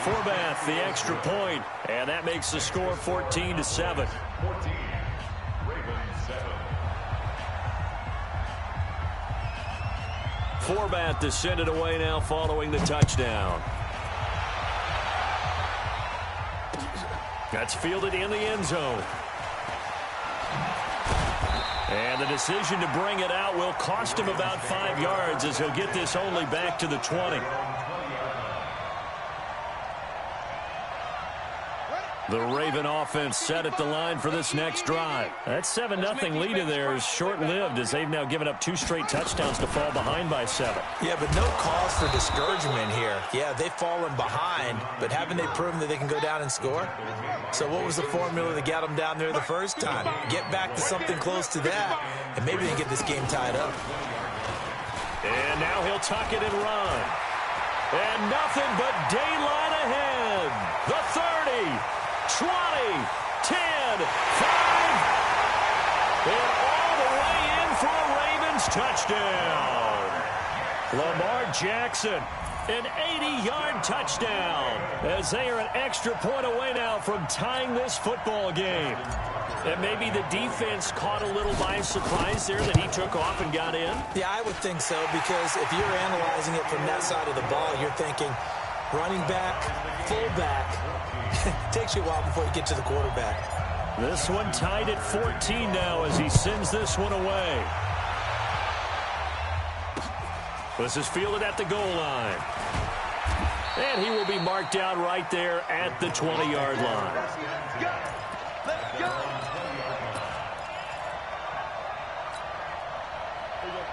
Forbath, the extra point, and that makes the score 14-7. 14, Ravens 7. Forbath to send it away now following the touchdown. That's fielded in the end zone. And the decision to bring it out will cost him about 5 yards as he'll get this only back to the 20. The Raven offense set at the line for this next drive. That 7-0 lead in there is short-lived as they've now given up 2 straight touchdowns to fall behind by 7. Yeah, but no cause for discouragement here. Yeah, they've fallen behind, but haven't they proven that they can go down and score? So what was the formula that got them down there the first time? Get back to something close to that, and maybe they can get this game tied up. And now he'll tuck it and run. And nothing but daylight ahead. The 30. 20, 10, 5, and all the way in for a Ravens touchdown. Lamar Jackson, an 80-yard touchdown, as they are an extra point away now from tying this football game. And maybe the defense caught a little by surprise there that he took off and got in? Yeah, I would think so, because if you're analyzing it from that side of the ball, you're thinking running back, fullback. Takes you a while before you get to the quarterback. This one tied at 14 now as he sends this one away. This is fielded at the goal line. And he will be marked out right there at the 20-yard line. Let's go.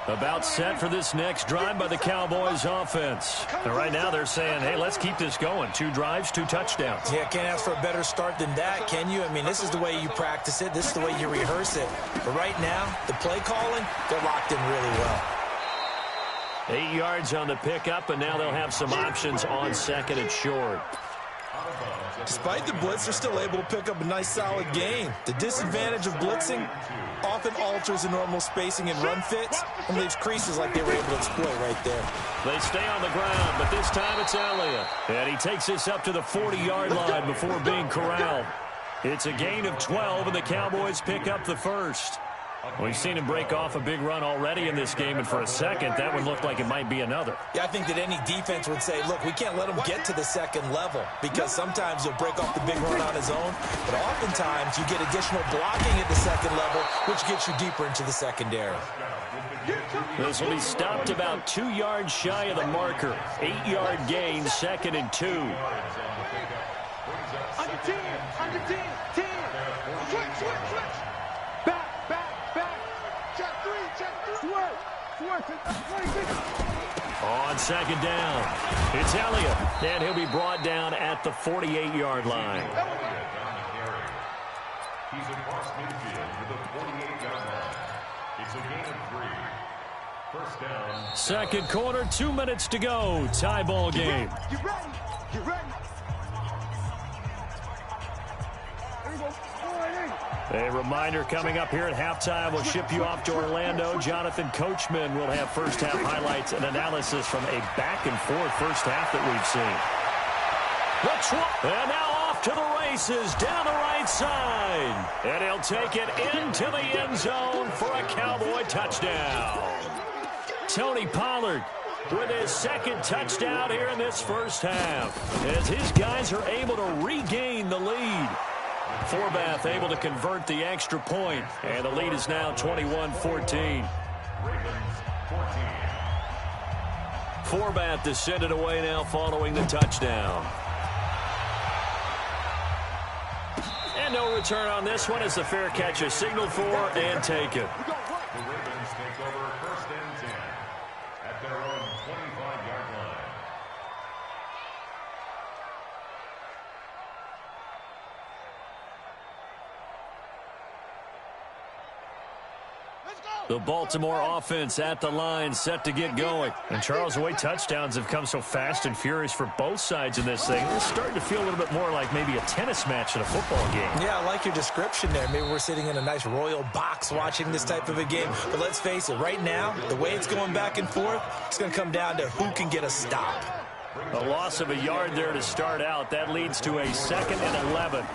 About set for this next drive by the Cowboys offense. And right now they're saying, hey, let's keep this going. 2 drives, 2 touchdowns. Yeah, can't ask for a better start than that, can you? I mean, this is the way you practice it. This is the way you rehearse it. But right now, the play calling, they're locked in really well. 8 yards on the pickup, and now they'll have some options on 2nd and short. Despite the blitz, they're still able to pick up a nice, solid gain. The disadvantage of blitzing often alters the normal spacing and run fits and leaves creases like they were able to exploit right there. They stay on the ground, but this time it's Elliott. And he takes this up to the 40-yard line before being corralled. It's a gain of 12, and the Cowboys pick up the first. We've seen him break off a big run already in this game, and for a second, that one looked like it might be another. Yeah, I think that any defense would say, look, we can't let him get to the second level, because sometimes he'll break off the big run on his own, but oftentimes you get additional blocking at the second level, which gets you deeper into the secondary. This will be stopped about 2 yards shy of the marker. 8-yard gain, 2nd and 2. Under 10, under 10, 10. Switch. Back. Check 3. On 2nd down, it's Elliott, and he'll be brought down at the 48-yard line. He's across midfield to the 48-yard line. It's a gain of 3. First down. Second quarter, 2 minutes to go. Tie ball game. You ready? Here we go. A reminder coming up here at halftime. We'll ship you off to Orlando. Jonathan Coachman will have first-half highlights and analysis from a back-and-forth first half that we've seen. And now off to the races down the right side. And he'll take it into the end zone for a Cowboy touchdown. Tony Pollard with his second touchdown here in this first half, as his guys are able to regain the lead. Forbath able to convert the extra point, and the lead is now 21-14. Forbath descended away now following the touchdown. And no return on this one as the fair catch is signaled for and taken. The Ravens take over first and 10 at their own 25-yard line. The Baltimore offense at the line, set to get going. And Charles, the way touchdowns have come so fast and furious for both sides in this thing, it's starting to feel a little bit more like maybe a tennis match in a football game. Yeah, I like your description there. Maybe we're sitting in a nice royal box watching this type of a game. But let's face it, right now, the way it's going back and forth, it's going to come down to who can get a stop. A loss of a yard there to start out. That leads to a 2nd and 11.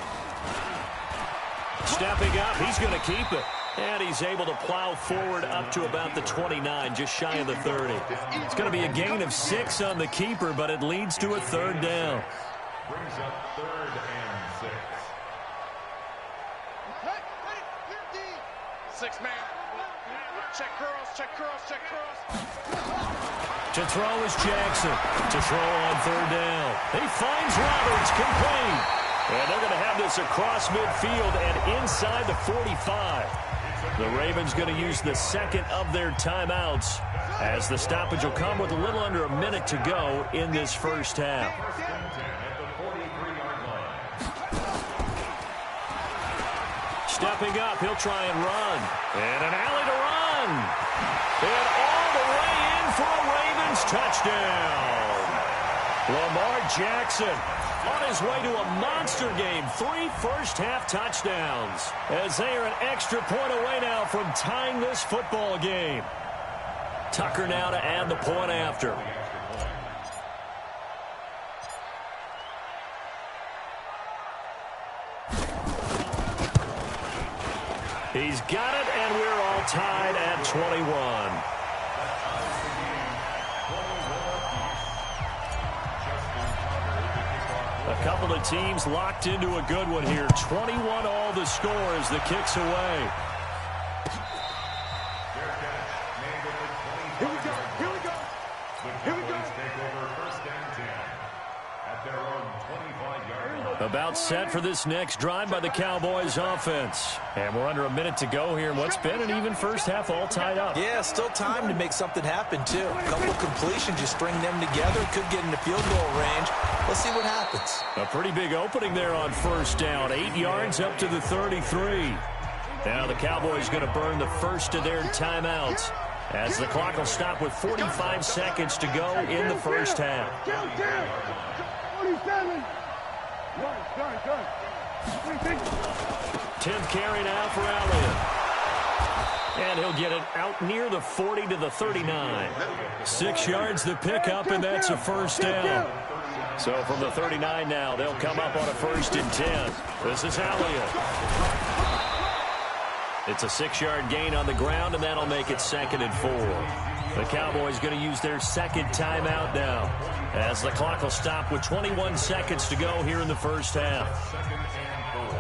Stepping up, he's going to keep it. And he's able to plow forward up to about the 29, just shy of the 30. It's going to be a gain of 6 on the keeper, but it leads to a 3rd down. Brings up 3rd and 6. 6-man. Check curls, check curls, check curls. To throw is Jackson. To throw on 3rd down. He finds Roberts, complete. And they're going to have this across midfield and inside the 45. The Ravens going to use the second of their timeouts as the stoppage will come with a little under a minute to go in this first half. First and 10 at the 43-yard line. Stepping up, he'll try and run. And an alley to run. And all the way in for a Ravens touchdown. Lamar Jackson on his way to a monster game. 3 first-half touchdowns as they are an extra point away now from tying this football game. Tucker now to add the point after. He's got it, and we're all tied at 21. A couple of teams locked into a good one here. 21 all the score as the kick's away. Here we go, here we go. Here we go. Take over first and 10 at their own 25-yard line. About set for this next drive by the Cowboys offense. And we're under a minute to go here in what's been an even first half, all tied up. Yeah, still time to make something happen, too. A couple of completions, you string them together, could get into field goal range. Let's see what happens. A pretty big opening there on first down. 8 yards up to the 33. Now the Cowboys going to burn the first of their timeouts as the clock will stop with 45 seconds to go in the first half. 47. 10th carry now for Elliott. And he'll get it out near the 40 to the 39. 6 yards the pickup, and that's a first down. So from the 39 now, they'll come up on a 1st and 10. This is Elliott. It's a 6-yard gain on the ground, and that'll make it 2nd and 4. The Cowboys going to use their second timeout now as the clock will stop with 21 seconds to go here in the first half. 2nd and 4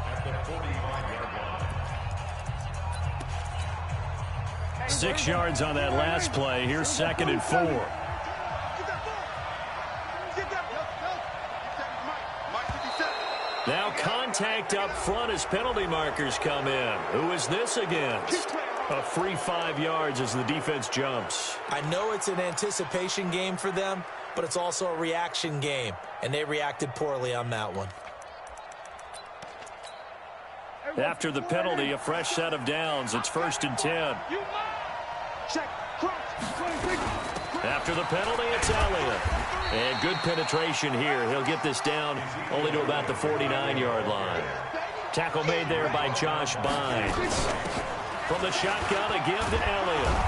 at the 45-yard line. 6 yards on that last play. Here's 2nd and 4. Now contact up front as penalty markers come in. Who is this against? A free 5 yards as the defense jumps. I know it's an anticipation game for them, but it's also a reaction game, and they reacted poorly on that one. After the penalty, a fresh set of downs. It's 1st and 10. After the penalty, it's Elliott. And good penetration here. He'll get this down only to about the 49-yard line. Tackle made there by Josh Bynes. From the shotgun, a give to Elliott.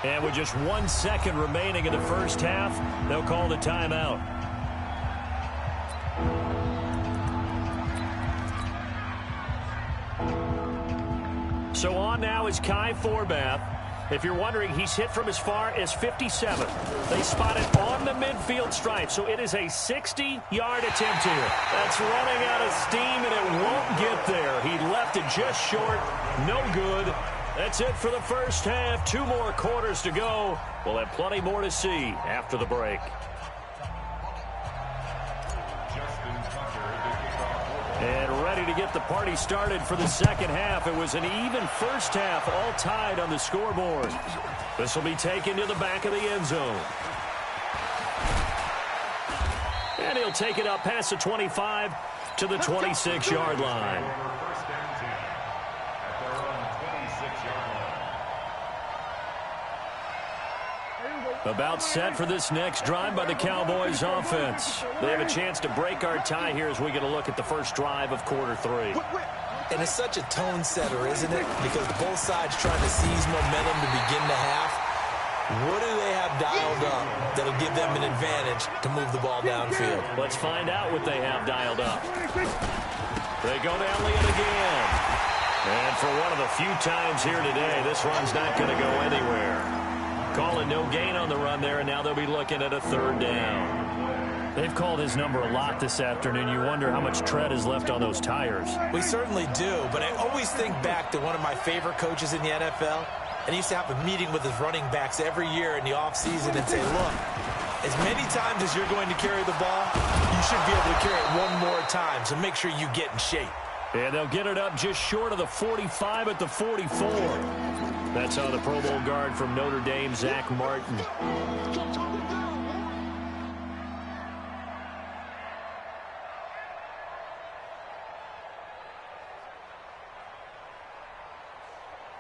And with just 1 second remaining in the first half, they'll call the timeout. So on now is Kai Forbath. If you're wondering, he's hit from as far as 57. They spot it on the midfield stripe, so it is a 60-yard attempt here. That's running out of steam, and it won't get there. He left it just short. No good. That's it for the first half. 2 more quarters to go. We'll have plenty more to see after the break. And ready to get the party started for the second half. It was an even first half, all tied on the scoreboard. This will be taken to the back of the end zone. And he'll take it up past the 25 to the 26-yard line. About set for this next drive by the Cowboys offense. They have a chance to break our tie here as we get a look at the first drive of quarter 3. And it's such a tone setter, isn't it? Because both sides trying to seize momentum to begin the half. What do they have dialed up that'll give them an advantage to move the ball downfield? Let's find out what they have dialed up. They go to Elliott again. And for one of the few times here today, this run's not going to go anywhere. Calling no gain on the run there, and now they'll be looking at a 3rd down. They've called his number a lot this afternoon. You wonder how much tread is left on those tires. We certainly do, but I always think back to one of my favorite coaches in the NFL, and he used to have a meeting with his running backs every year in the offseason and say, look, as many times as you're going to carry the ball, you should be able to carry it one more time, so make sure you get in shape. And they'll get it up just short of the 45 at the 44. That's how the Pro Bowl guard from Notre Dame, Zach Martin.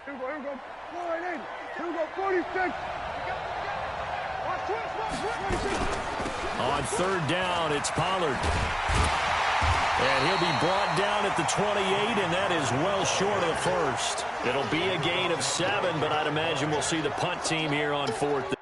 Here we go. 480. Here we go. 46. On 3rd down, it's Pollard. And he'll be brought down at the 28, and that is well short of the first. It'll be a gain of 7, but I'd imagine we'll see the punt team here on 4th.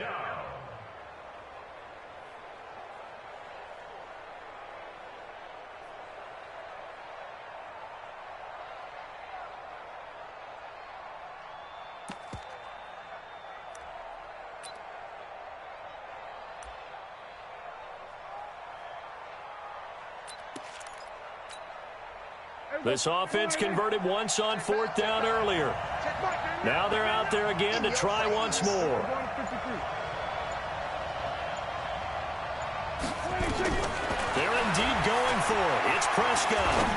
down. This offense converted once on 4th down earlier. Now they're out there again to try once more. They're indeed going for it. It's Prescott.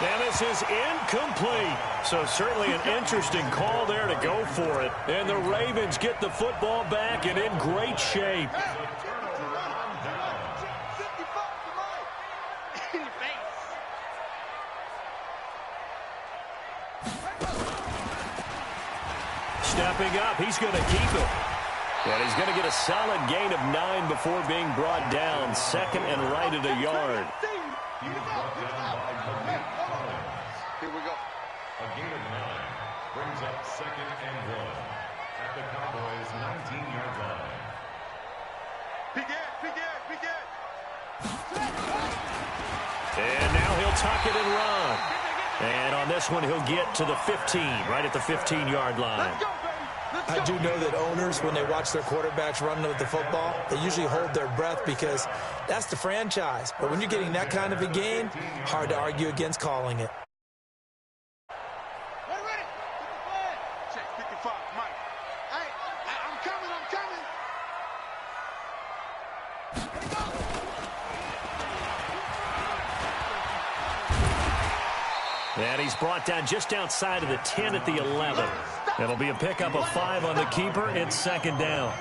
And this is incomplete. So certainly an interesting call there to go for it. And the Ravens get the football back and in great shape. Stepping up, he's going to keep it. And he's going to get a solid gain of 9 before being brought down. 2nd and right at a yard. He was brought down by Malik Collins. Here we go. A gain of 9 brings up 2nd and 1 at the Cowboys' 19-yard line. Pick it. And now he'll tuck it and run. And on this one, he'll get to the 15, right at the 15-yard line. I do know that owners, when they watch their quarterbacks run with the football, they usually hold their breath because that's the franchise. But when you're getting that kind of a gain, hard to argue against calling it. Ready. Check 55, Mike. Hey, I'm coming. And he's brought down just outside of the 10 at the 11. It'll be a pickup of 5 on the keeper. It's 2nd down.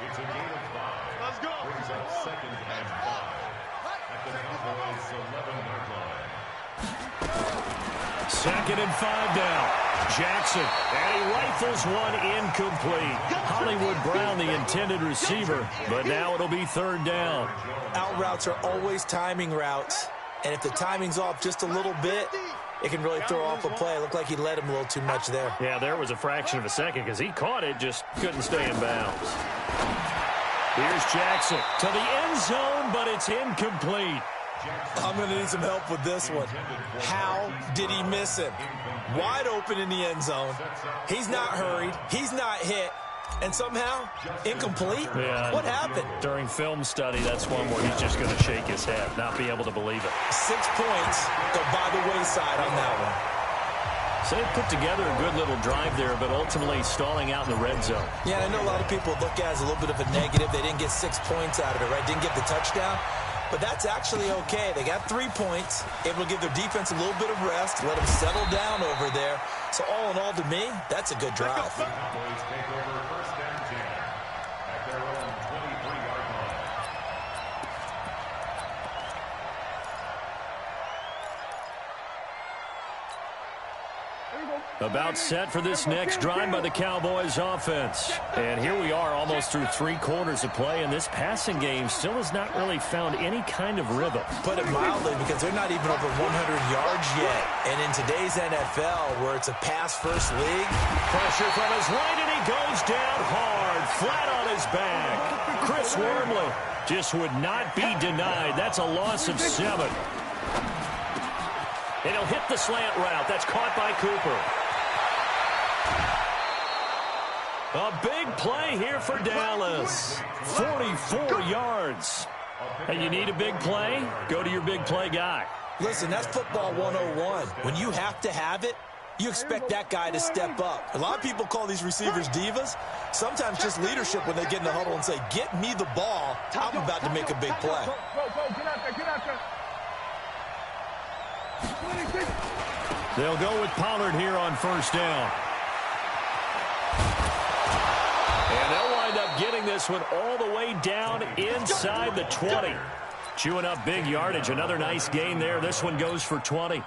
It's a gain of 5. Let's go. Brings up 2nd and 5 at the Cowboys' 11-yard line. 2nd and 5 now. Jackson, and he rifles one incomplete. Hollywood Brown, the intended receiver, but now it'll be 3rd down. Out routes are always timing routes. And if the timing's off just a little bit, it can really throw off a play. It looked like he led him a little too much there. Yeah, there was a fraction of a second because he caught it, just couldn't stay in bounds. Here's Jackson to the end zone, but it's incomplete. I'm going to need some help with this one. How did he miss him? Wide open in the end zone. He's not hurried. He's not hit. And somehow, incomplete? Yeah, what happened? During film study, that's one where he's just going to shake his head, not be able to believe it. 6 points go by the wayside on that one. So they put together a good little drive there, but ultimately stalling out in the red zone. Yeah, I know a lot of people look at it as a little bit of a negative. They didn't get 6 points out of it, right? Didn't get the touchdown. But that's actually okay. They got 3 points, able to give their defense a little bit of rest, let them settle down over there. So all in all, to me, that's a good drive. The Cowboys take over 1st and 10 at their own 23-yard line. About set for this next drive by the Cowboys offense. And here we are almost through 3 quarters of play, and this passing game still has not really found any kind of rhythm. Put it mildly, because they're not even over 100 yards yet. And in today's NFL, where it's a pass-first league, Pressure from his right, and he goes down hard, flat on his back. Chris Wormley just would not be denied. That's a loss of 7. And he'll hit the slant route. That's caught by Cooper. A big play here for Dallas. 44 yards. Hey, you need a big play? Go to your big play guy. listen, that's football 101. When you have to have it, you expect that guy to step up. A lot of people call these receivers divas. Sometimes just leadership when they get in the huddle and say, get me the ball. I'm about to make a big play. They'll go with Pollard here on first down. And they'll wind up getting this one all the way down inside the 20. Chewing up big yardage. Another nice gain there. This one goes for 20.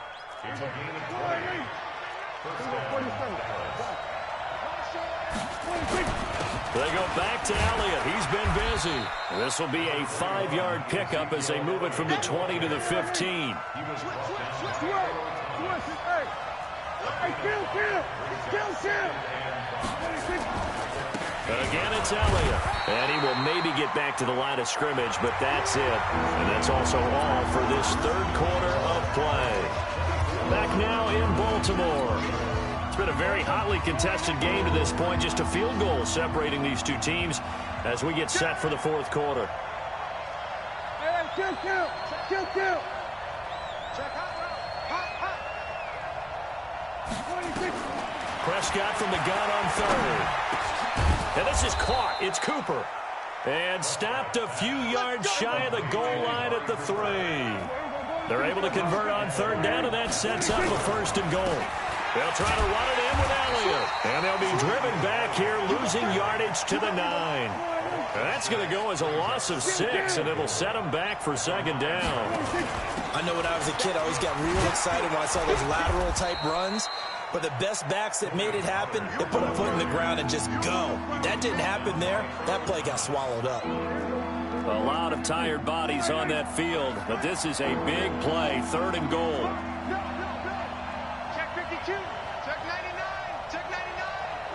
They go back to Elliott. He's been busy. This will be a 5-yard pickup as they move it from the 20 to the 15. Again, it's Elliott. And he will maybe get back to the line of scrimmage, but that's it. And that's also all for this third quarter of play. Back now in Baltimore. It's been a very hotly contested game to this point. Just a field goal separating these two teams as we get set for the fourth quarter. Kill. Check hot. Prescott from the gun on third. And this is caught. It's Cooper. And stopped a few yards shy of the goal line at the 3. They're able to convert on third down, and that sets up a first and goal. They'll try to run it in with Elliott. And they'll be driven back here, losing yardage to the 9. That's going to go as a loss of 6, and it'll set them back for second down. I know when I was a kid, I always got real excited when I saw those lateral-type runs. But the best backs that made it happen, they put a foot in the ground and just go. That didn't happen there. That play got swallowed up. A lot of tired bodies on that field, but this is a big play, third and goal. Check 52. Check 99. Check 99.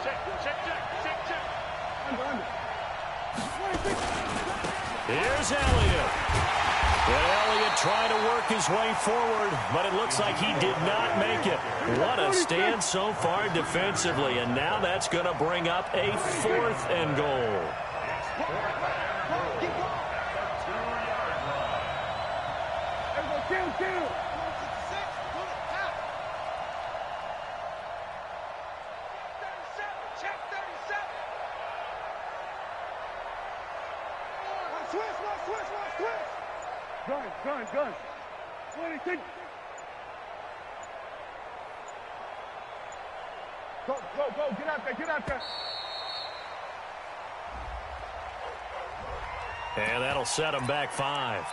Check. Here's Elliott. And Elliott trying to work his way forward, but it looks like he did not make it. What a stand so far defensively, and now that's going to bring up a fourth and goal. Gun. 26. Go. Get out there. And that'll set him back 5.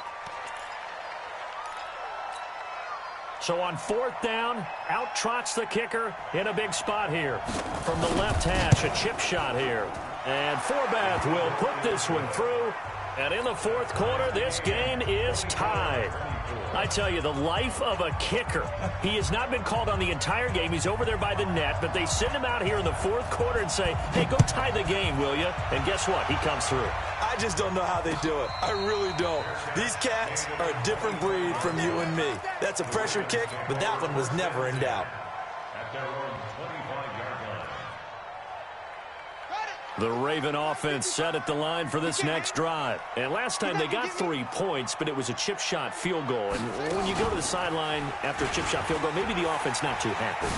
So on fourth down, out trots the kicker in a big spot here. From the left hash, a chip shot here. And Forbath will put this one through. And in the fourth quarter, this game is tied. I tell you, the life of a kicker. He has not been called on the entire game. He's over there by the net, but they send him out here in the fourth quarter and say, hey, go tie the game, will you? And guess what? He comes through. I just don't know how they do it. I really don't. These cats are a different breed from you and me. That's a pressure kick, but that one was never in doubt. At their own 25-yard line. The Raven offense set at the line for this next drive. And last time they got 3 points, but it was a chip shot field goal. And when you go to the sideline after a chip shot field goal, maybe the offense not too happy.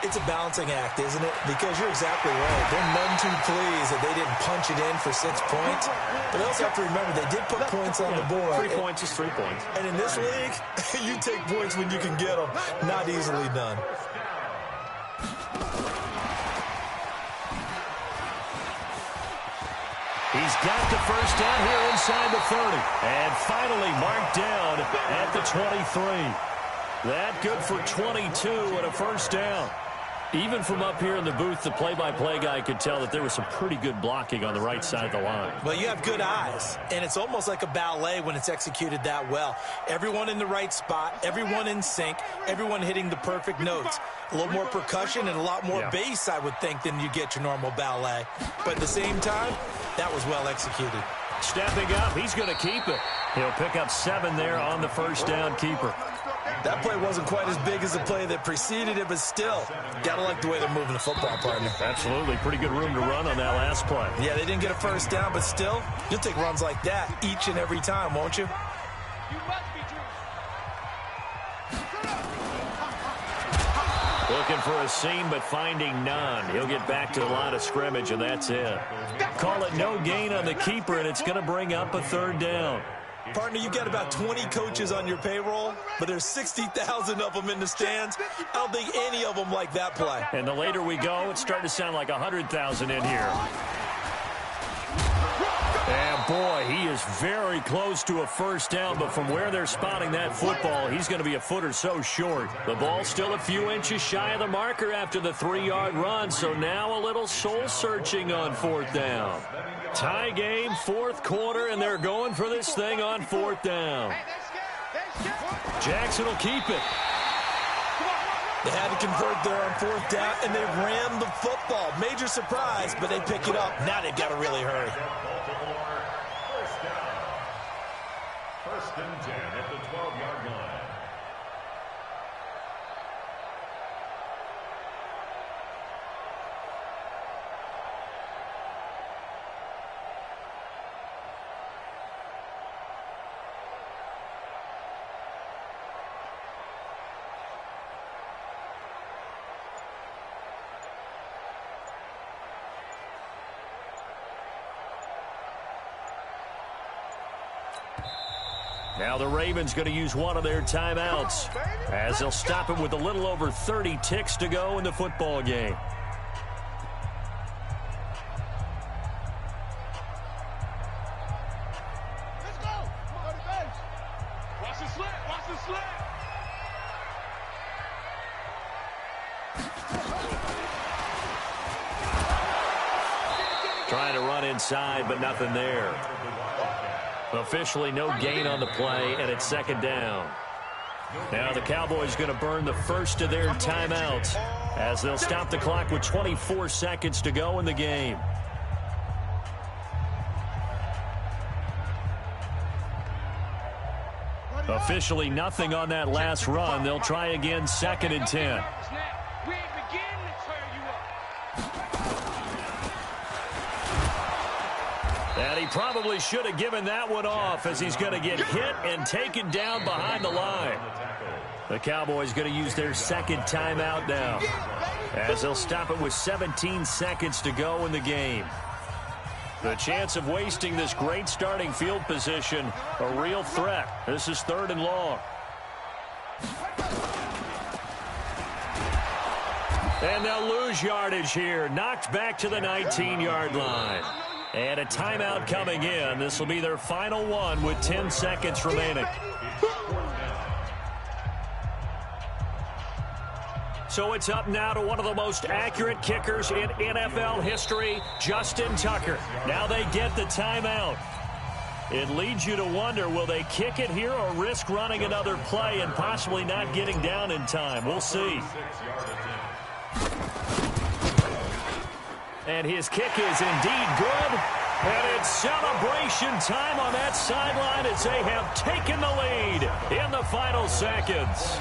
It's a balancing act, isn't it? Because you're exactly right. They're none too pleased that they didn't punch it in for 6 points. But they also have to remember they did put points on the board. 3 points is 3 points. And in this league, you take points when you can get them. Not easily done. He's got the first down here inside the 30. And finally marked down at the 23. That good for 22 and a first down. Even from up here in the booth, the play-by-play guy could tell that there was some pretty good blocking on the right side of the line. Well, you have good eyes, and it's almost like a ballet when it's executed that well. Everyone in the right spot, everyone in sync, everyone hitting the perfect notes. A little more percussion and a lot more bass, I would think, than you get your normal ballet. But at the same time, that was well executed. Stepping up, he's going to keep it. He'll pick up 7 there on the first down keeper. That play wasn't quite as big as the play that preceded it, but still, gotta like the way they're moving the football, partner. Absolutely. Pretty good room to run on that last play. Yeah, they didn't get a first down, but still, you'll take runs like that each and every time, won't you? Looking for a seam, but finding none. He'll get back to the line of scrimmage, and that's it. Call it no gain on the keeper, and it's going to bring up a third down. Partner, you've got about 20 coaches on your payroll, but there's 60,000 of them in the stands. I don't think any of them like that play. And the later we go, it's starting to sound like 100,000 in here. And boy, he is very close to a first down, but from where they're spotting that football, he's going to be a foot or so short. The ball's still a few inches shy of the marker after the 3-yard run, so now a little soul-searching on fourth down. Tie game, fourth quarter, and they're going for this thing on fourth down. Jackson will keep it. They had to convert there on 4th down, and they ran the football. Major surprise, but they pick it up. Now they've got to really hurry. First down. First and 10 at the 12-yard line. Now the Ravens going to use one of their timeouts as they'll stop it with a little over 30 ticks to go in the football game. Let's go. Watch the slant. Watch the slant. Trying to run inside, but nothing there. Officially no gain on the play, and it's 2nd down. Now the Cowboys going to burn the first of their timeouts as they'll stop the clock with 24 seconds to go in the game. Officially nothing on that last run. They'll try again 2nd and 10. And he probably should have given that one off as he's going to get hit and taken down behind the line. The Cowboys going to use their 2nd timeout now as they'll stop it with 17 seconds to go in the game. The chance of wasting this great starting field position, a real threat. This is 3rd and long. And they'll lose yardage here. Knocked back to the 19-yard line. And a timeout coming in. This will be their final one with 10 seconds remaining. So it's up now to one of the most accurate kickers in NFL history, Justin Tucker. Now they get the timeout. It leads you to wonder, will they kick it here or risk running another play and possibly not getting down in time? We'll see. And his kick is indeed good. And it's celebration time on that sideline as they have taken the lead in the final seconds.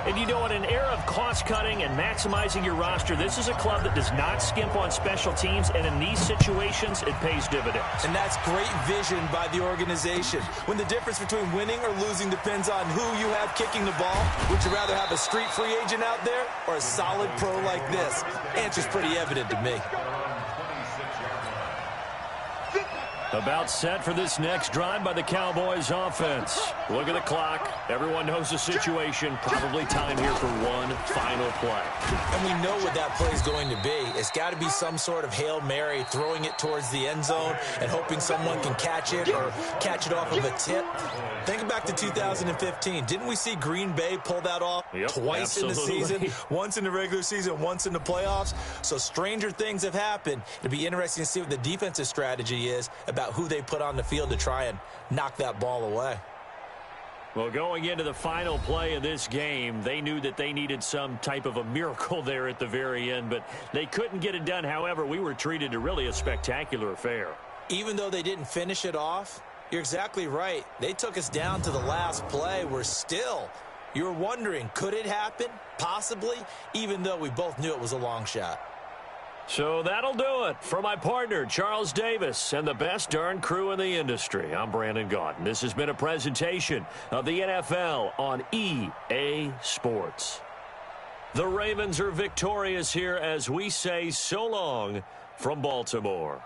And you know, in an era of cost-cutting and maximizing your roster, this is a club that does not skimp on special teams, and in these situations, it pays dividends. And that's great vision by the organization. When the difference between winning or losing depends on who you have kicking the ball, would you rather have a street free agent out there or a solid pro like this? Answer's pretty evident to me. About set for this next drive by the Cowboys offense. Look at the clock. Everyone knows the situation. Probably time here for one final play. And we know what that play is going to be. It's got to be some sort of Hail Mary, throwing it towards the end zone and hoping someone can catch it or catch it off of a tip. Think back to 2015. Didn't we see Green Bay pull that off twice in the season? Once in the regular season, once in the playoffs. So stranger things have happened. It'll be interesting to see what the defensive strategy is about who they put on the field to try and knock that ball away. Well, going into the final play of this game, they knew that they needed some type of a miracle there at the very end, but they couldn't get it done. However, we were treated to really a spectacular affair. Even though they didn't finish it off, you're exactly right. They took us down to the last play. You're wondering, could it happen? Possibly, even though we both knew it was a long shot. So that'll do it for my partner, Charles Davis, and the best darn crew in the industry. I'm Brandon Gaudin. This has been a presentation of the NFL on EA Sports. The Ravens are victorious here as we say so long from Baltimore.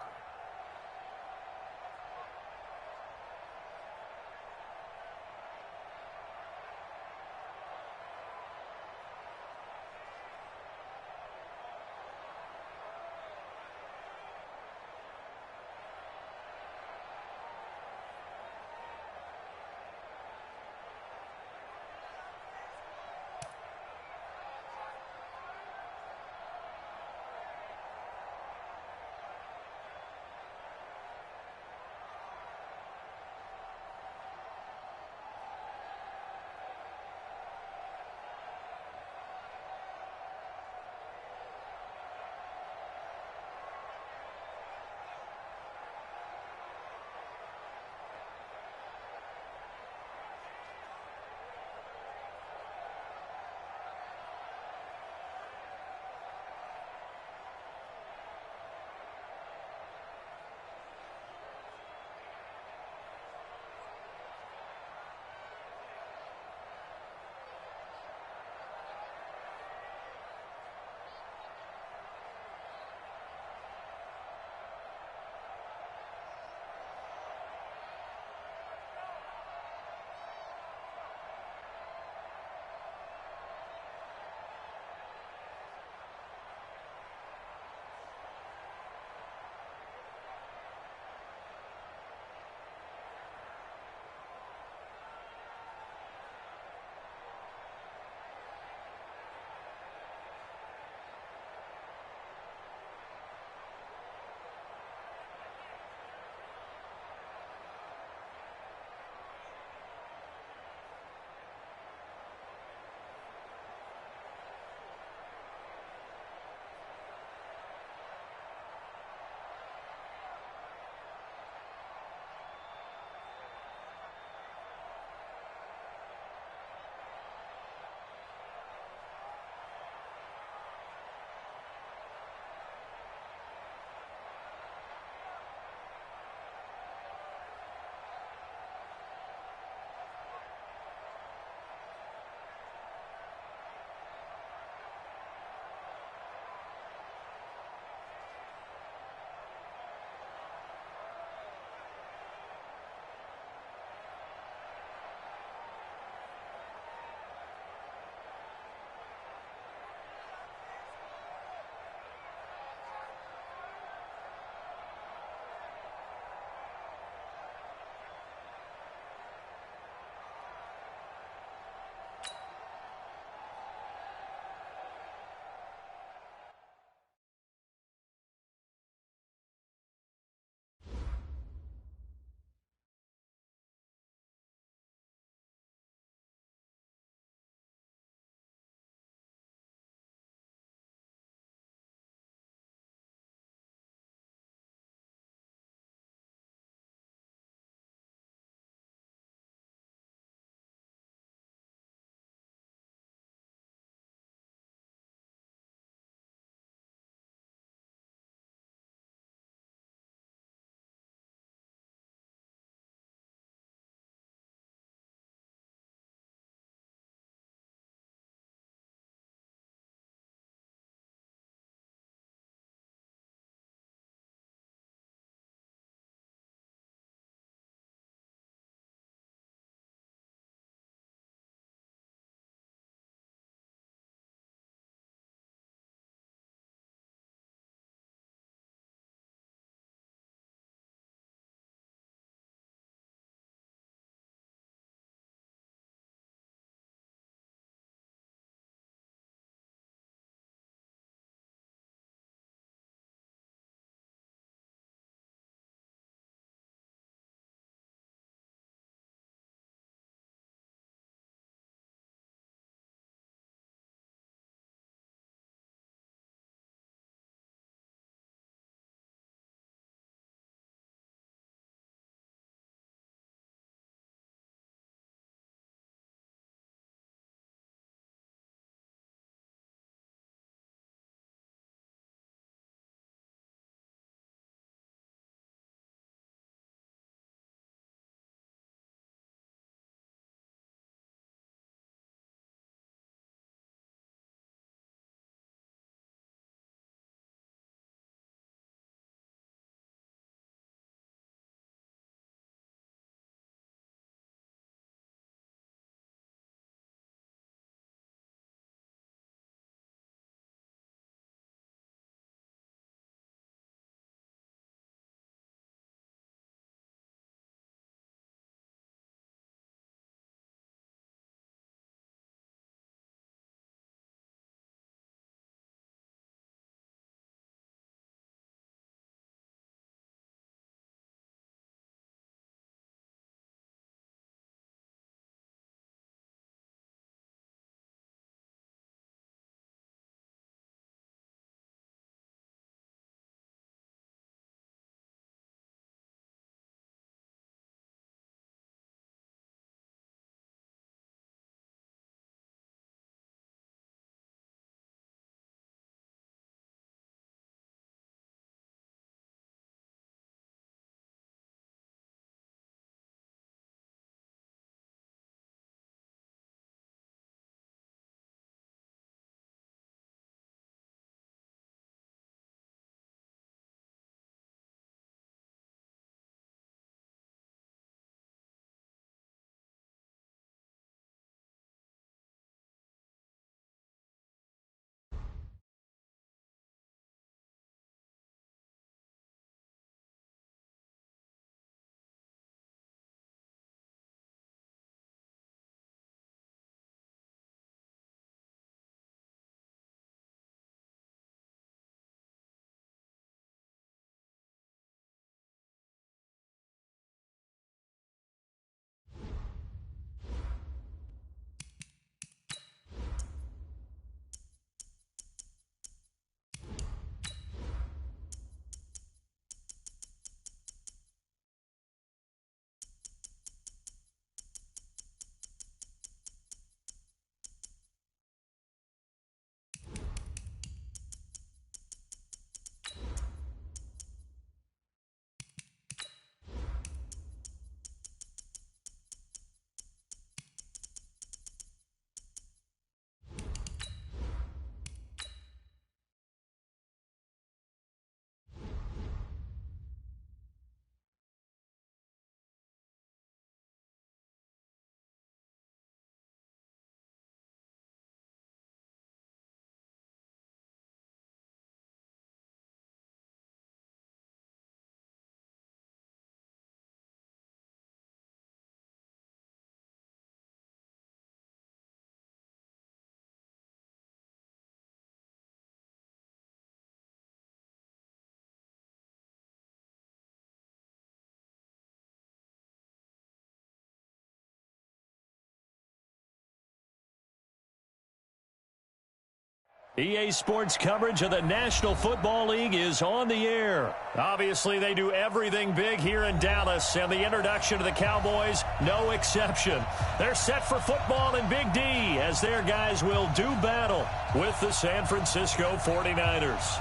EA Sports coverage of the National Football League is on the air. Obviously, they do everything big here in Dallas, and the introduction to the Cowboys, no exception. They're set for football in Big D as their guys will do battle with the San Francisco 49ers.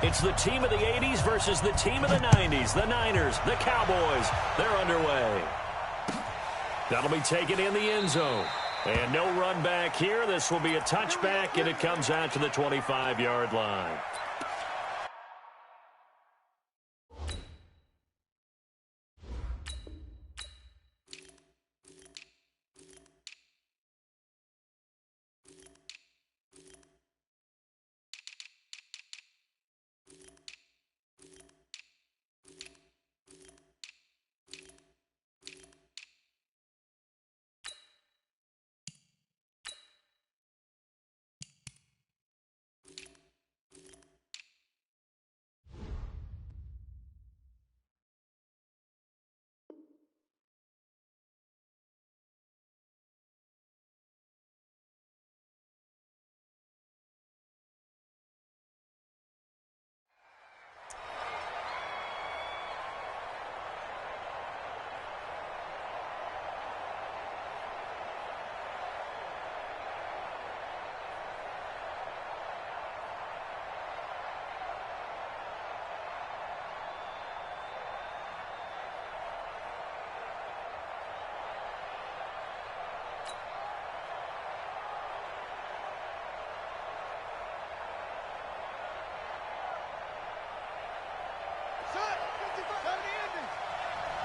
It's the team of the 80s versus the team of the 90s. The Niners, the Cowboys, they're underway. That'll be taken in the end zone. And no run back here. This will be a touchback, and it comes out to the 25-yard line.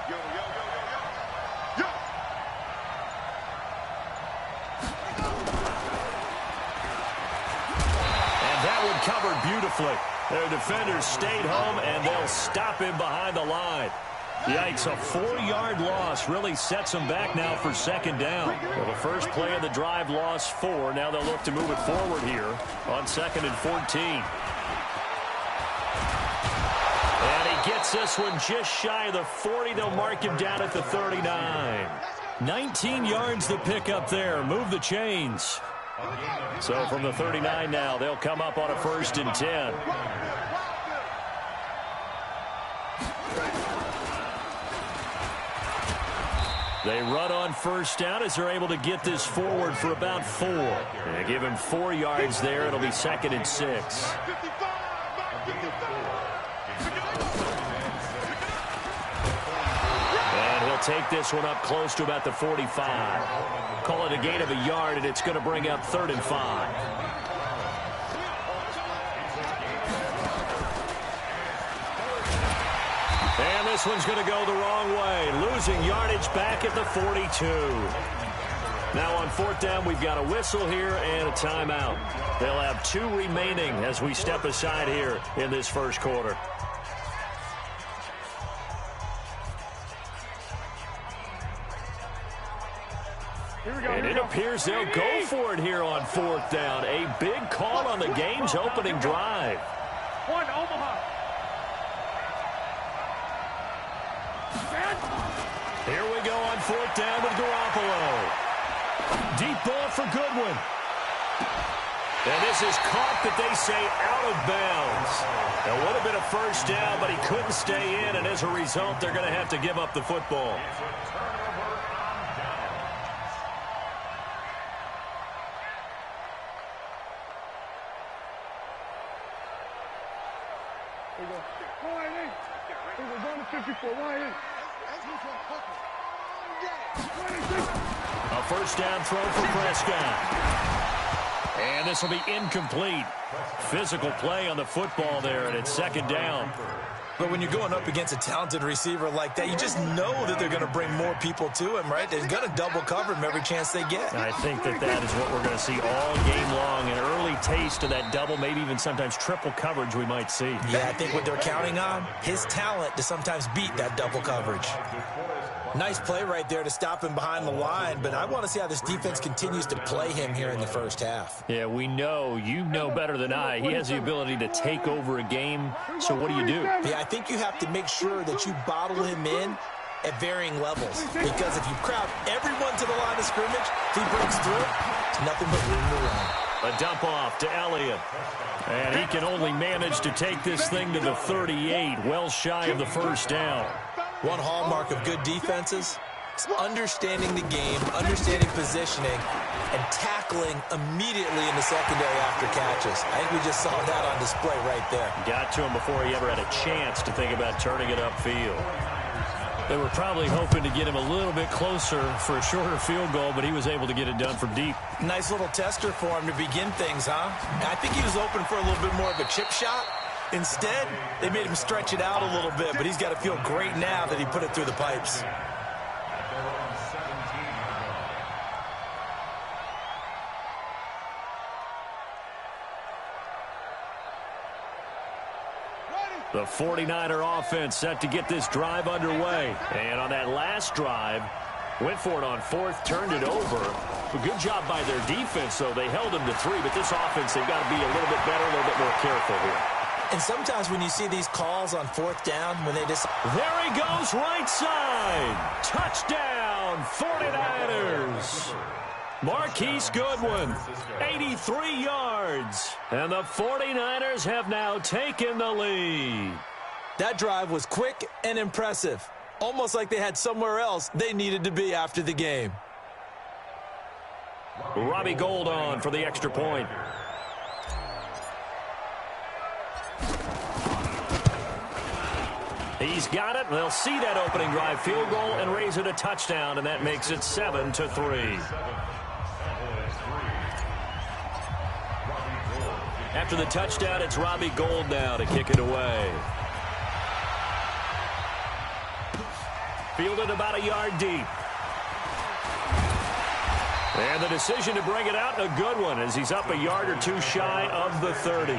Yo, yo, yo, yo, yo. Yo! And that one covered beautifully. Their defenders stayed home, and they'll stop him behind the line. Yikes, a 4-yard loss really sets them back now for second down. Well, the first play of the drive lost 4. Now they'll look to move it forward here on 2nd and 14. And he gets this one just shy of the 40. They'll mark him down at the 39. 19 yards to pick up there. Move the chains. So from the 39 now, they'll come up on a 1st and 10. They run on 1st down as they're able to get this forward for about 4. And give him 4 yards there. It'll be 2nd and 6. And he'll take this one up close to about the 45. Call it a gain of a yard, and it's going to bring up 3rd and 5. And this one's going to go the wrong way. Losing yardage back at the 42. Now on 4th down, we've got a whistle here and a timeout. They'll have 2 remaining as we step aside here in this first quarter. And it appears they'll go for it here on 4th down. A big call on the game's opening drive. One, Omaha. Here we go on 4th down with Garoppolo. Deep ball for Goodwin. And this is caught, but they say out of bounds. It would have been a 1st down, but he couldn't stay in, and as a result, they're going to have to give up the football. A 1st down throw for Prescott. And this will be incomplete. Physical play on the football there, and it's 2nd down. But when you're going up against a talented receiver like that, you just know that they're going to bring more people to him, right? They're going to double cover him every chance they get. I think that is what we're going to see all game long. An early taste of that double, maybe even sometimes triple coverage we might see. Yeah, I think what they're counting on, his talent to sometimes beat that double coverage. Nice play right there to stop him behind the line, but I want to see how this defense continues to play him here in the first half. Yeah, we know. You know better than I. He has the ability to take over a game, so what do? Yeah, I think you have to make sure that you bottle him in at varying levels, because if you crowd everyone to the line of scrimmage, if he breaks through, it's nothing but room to run. A dump off to Elliott. And he can only manage to take this thing to the 38, well shy of the first down. One hallmark of good defenses is understanding the game, understanding positioning, and tackling immediately in the secondary after catches. I think we just saw that on display right there. Got to him before he ever had a chance to think about turning it upfield. They were probably hoping to get him a little bit closer for a shorter field goal, but he was able to get it done from deep. Nice little tester for him to begin things, huh? I think he was open for a little bit more of a chip shot. Instead, they made him stretch it out a little bit, but he's got to feel great now that he put it through the pipes. The 49er offense set to get this drive underway. And on that last drive, went for it on fourth, turned it over. A good job by their defense, though. They held them to 3, but this offense, they've got to be a little bit better, a little bit more careful here. And sometimes when you see these calls on fourth down, when they just... There he goes, right side. Touchdown, 49ers. Marquise Goodwin, 83 yards. And the 49ers have now taken the lead. That drive was quick and impressive. Almost like they had somewhere else they needed to be after the game. Robbie Gould on for the extra point. He's got it. They'll see that opening drive field goal and raise it a touchdown, and that makes it 7-3. After the touchdown, it's Robbie Gould now to kick it away. Fielded about a yard deep. And the decision to bring it out, a good one, as he's up a yard or two shy of the 30.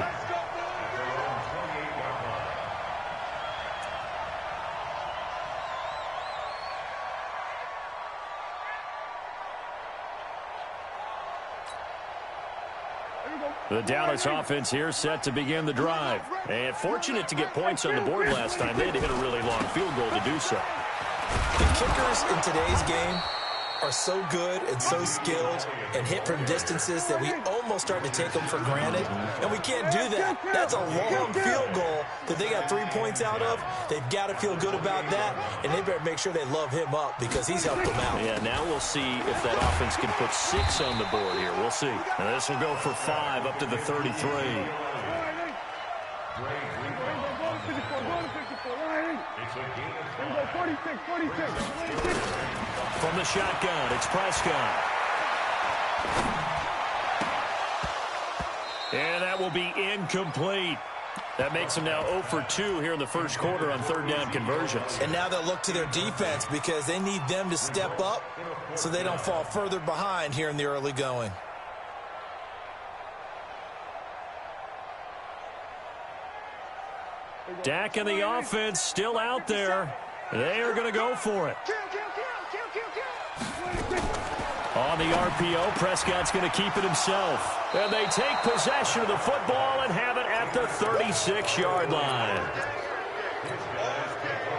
The Dallas offense here set to begin the drive. And fortunate to get points on the board last time. They had to hit a really long field goal to do so. The kickers in today's game are so good and so skilled and hit from distances that we almost start to take them for granted. And we can't do that. That's a long field goal that they got 3 points out of. They've got to feel good about that, and they better make sure they love him up because he's helped them out. Yeah, now we'll see if that offense can put 6 on the board here. We'll see. And this will go for 5 up to the 33. From the shotgun, it's Prescott. And that will be incomplete. That makes them now 0 for 2 here in the first quarter on third down conversions. And now they'll look to their defense because they need them to step up so they don't fall further behind here in the early going. Dak and the offense still out there. They are going to go for it. On the RPO, Prescott's going to keep it himself. And they take possession of the football and have it at the 36-yard line.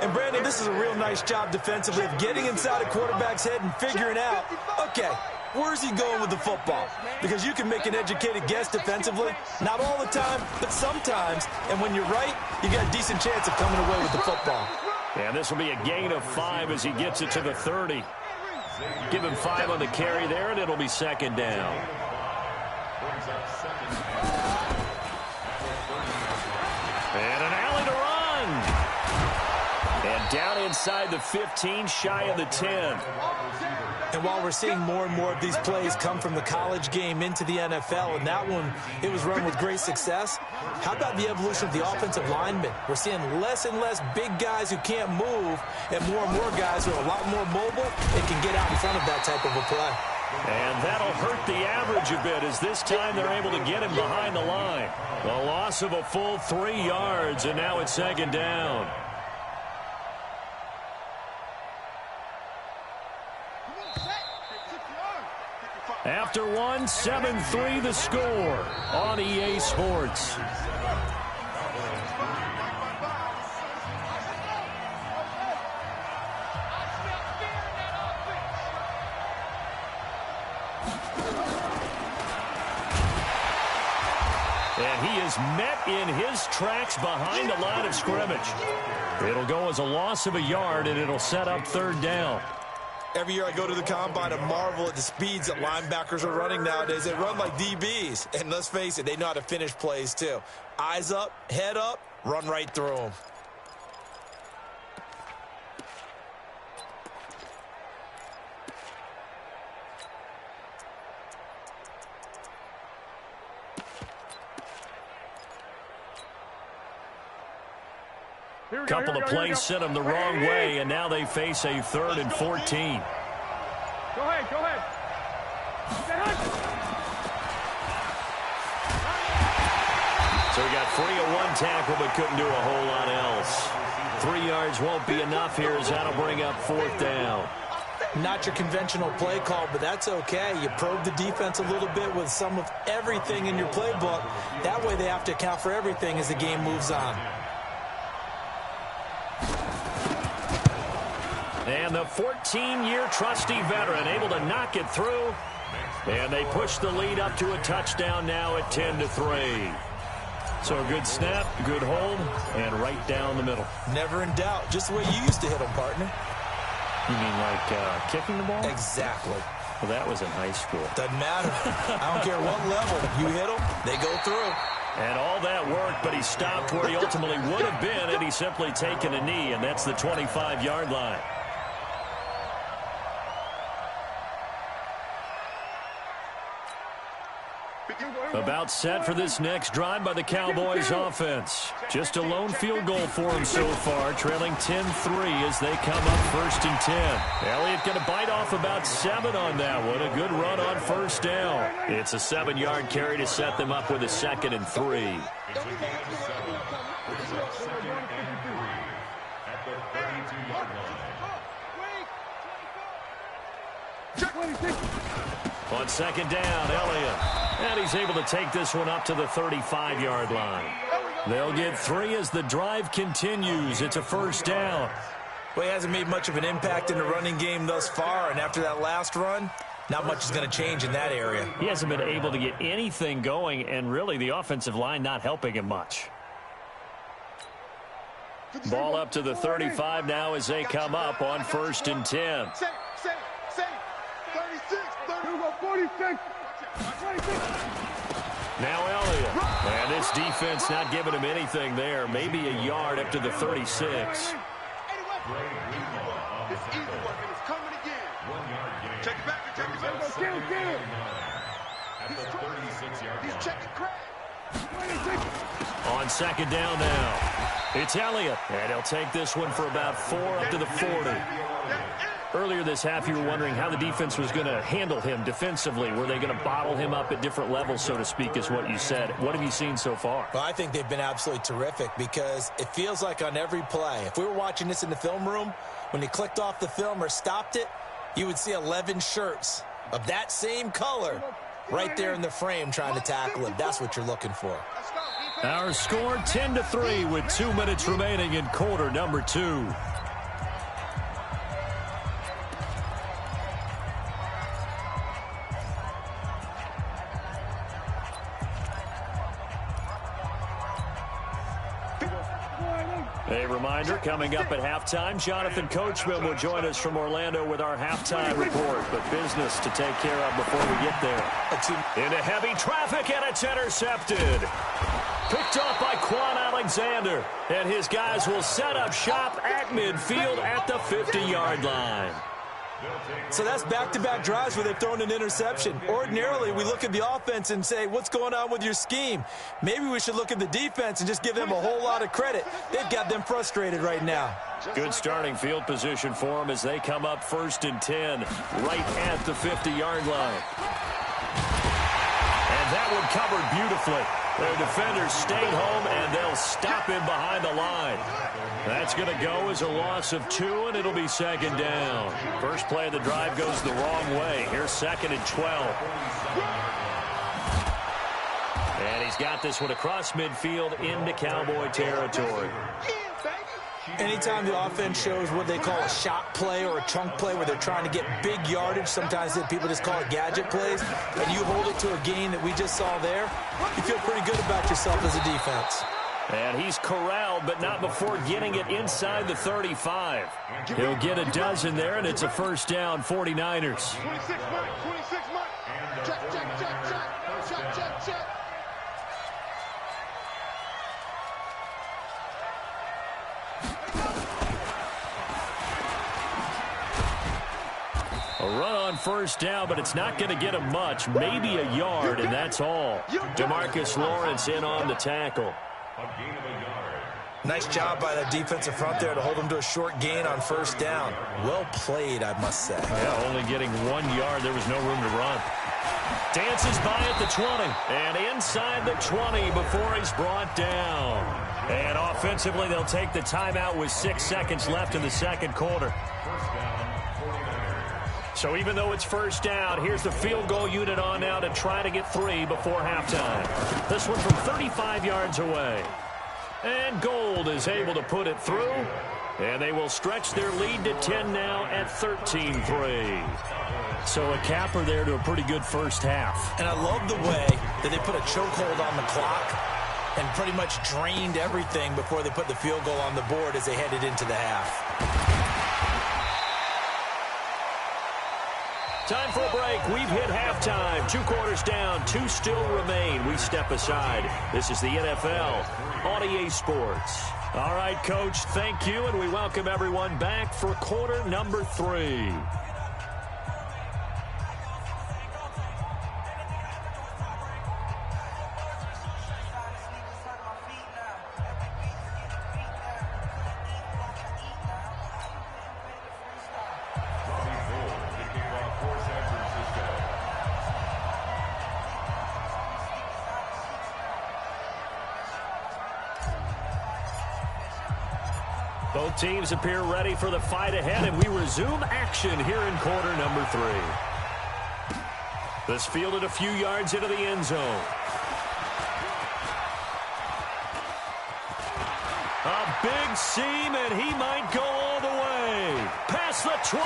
And, Brandon, this is a real nice job defensively of getting inside a quarterback's head and figuring out, okay, where's he going with the football? Because you can make an educated guess defensively. Not all the time, but sometimes. And when you're right, you got a decent chance of coming away with the football. And this will be a gain of 5 as he gets it to the 30. Give him 5 on the carry there, and it'll be second down. And an alley to run. And down inside the 15, shy of the 10. And while we're seeing more and more of these plays come from the college game into the NFL, and that one, it was run with great success, how about the evolution of the offensive linemen? We're seeing less and less big guys who can't move and more guys who are a lot more mobile and can get out in front of that type of a play. And that'll hurt the average a bit as this time they're able to get him behind the line. A loss of a full 3 yards, and now it's second down. After one, 7-3 the score on EA Sports. And he is met in his tracks behind the line of scrimmage. It'll go as a loss of a yard, and it'll set up third down. Every year I go to the combine and marvel at the speeds that linebackers are running nowadays. They run like DBs. And let's face it, they know how to finish plays too. Eyes up, head up, run right through them. Couple of plays sent them the wrong way, and now they face a 3rd and 14. Go ahead, go ahead. So he got free of one tackle, but couldn't do a whole lot else. 3 yards won't be enough here, as that'll bring up 4th down. Not your conventional play call, but that's okay. You probe the defense a little bit with some of everything in your playbook. That way they have to account for everything as the game moves on. And the 14-year trusty veteran able to knock it through. And they push the lead up to a touchdown now at 10-3. So a good snap, good hold, and right down the middle. Never in doubt. Just the way you used to hit them, partner. You mean like kicking the ball? Exactly. Well, that was in high school. Doesn't matter. I don't care what level. You hit them, they go through. And all that worked, but he stopped where he ultimately would have been had he simply taken a knee, and that's the 25-yard line. About set for this next drive by the Cowboys offense. Just a lone field goal for him so far, trailing 10-3 as they come up 1st and 10. Elliott going to bite off about 7 on that one. A good run on 1st down. It's a 7-yard carry to set them up with a 2nd and 3. It's a gain of 7. It's a 2nd and 3 at the 32-yard line. On 2nd down, Elliott. And he's able to take this one up to the 35-yard line. They'll get 3 as the drive continues. It's a 1st down. Well, he hasn't made much of an impact in the running game thus far, and after that last run, not much is going to change in that area. He hasn't been able to get anything going, and really the offensive line not helping him much. Ball up to the 35 now as they come up on 1st and 10. 46. Now Elliott. And this defense not giving him anything there. Maybe a yard up to the 36. It's easy working. It's coming again. 1 yard gain. Check it back. Check it back. Get him. At the 36-yard line. He's checking crack. On 2nd down now. It's Elliott. And he'll take this one for about 4 up to the 40. Earlier this half, you were wondering how the defense was going to handle him defensively. Were they going to bottle him up at different levels, so to speak, is what you said. What have you seen so far? Well, I think they've been absolutely terrific because it feels like on every play, if we were watching this in the film room, when he clicked off the film or stopped it, you would see 11 shirts of that same color right there in the frame trying to tackle him. That's what you're looking for. Our score 10-3 with 2 minutes remaining in quarter number 2. A reminder, coming up at halftime, Jonathan Coachman will join us from Orlando with our halftime report, but business to take care of before we get there. Into heavy traffic, and it's intercepted. Picked off by Quan Alexander, and his guys will set up shop at midfield at the 50-yard line. So that's back-to-back drives where they've thrown an interception. Ordinarily, we look at the offense and say, what's going on with your scheme? Maybe we should look at the defense and just give them a whole lot of credit. They've got them frustrated right now. Good starting field position for them as they come up 1st and 10, right at the 50-yard line. And that one covered beautifully. Their defenders stayed home, and they'll stop him behind the line. That's going to go as a loss of 2, and it'll be second down. First play of the drive goes the wrong way. Here's 2nd and 12. And he's got this one across midfield into Cowboy territory. Anytime the offense shows what they call a shot play or a chunk play where they're trying to get big yardage, sometimes people just call it gadget plays, and you hold it to a gain that we just saw there, you feel pretty good about yourself as a defense. And he's corralled, but not before getting it inside the 35. He'll get a dozen there, and it's a first down, 49ers. 26 months, 26 months. Check, check, check, check. Check, check, check. A run on first down, but it's not going to get him much, maybe a yard, and that's all. DeMarcus Lawrence in on the tackle. Nice job by that defensive front there to hold him to a short gain on first down. Well played, I must say. Yeah, only getting 1 yard. There was no room to run. Dances by at the 20, and inside the 20 before he's brought down. And offensively, they'll take the timeout with 6 seconds left in the second quarter. So even though it's first down, here's the field goal unit on now to try to get 3 before halftime. This one from 35 yards away. And Gold is able to put it through. And they will stretch their lead to 10 now at 13-3. So a capper there to a pretty good first half. And I love the way that they put a chokehold on the clock and pretty much drained everything before they put the field goal on the board as they headed into the half. Time for a break. We've hit halftime. 2 quarters down. 2 still remain. We step aside. This is the NFL on EA Sports. All right, Coach, thank you, and we welcome everyone back for quarter number 3. Both teams appear ready for the fight ahead, and we resume action here in quarter number 3. This fielded a few yards into the end zone. A big seam, and he might go all the way. Past the 20.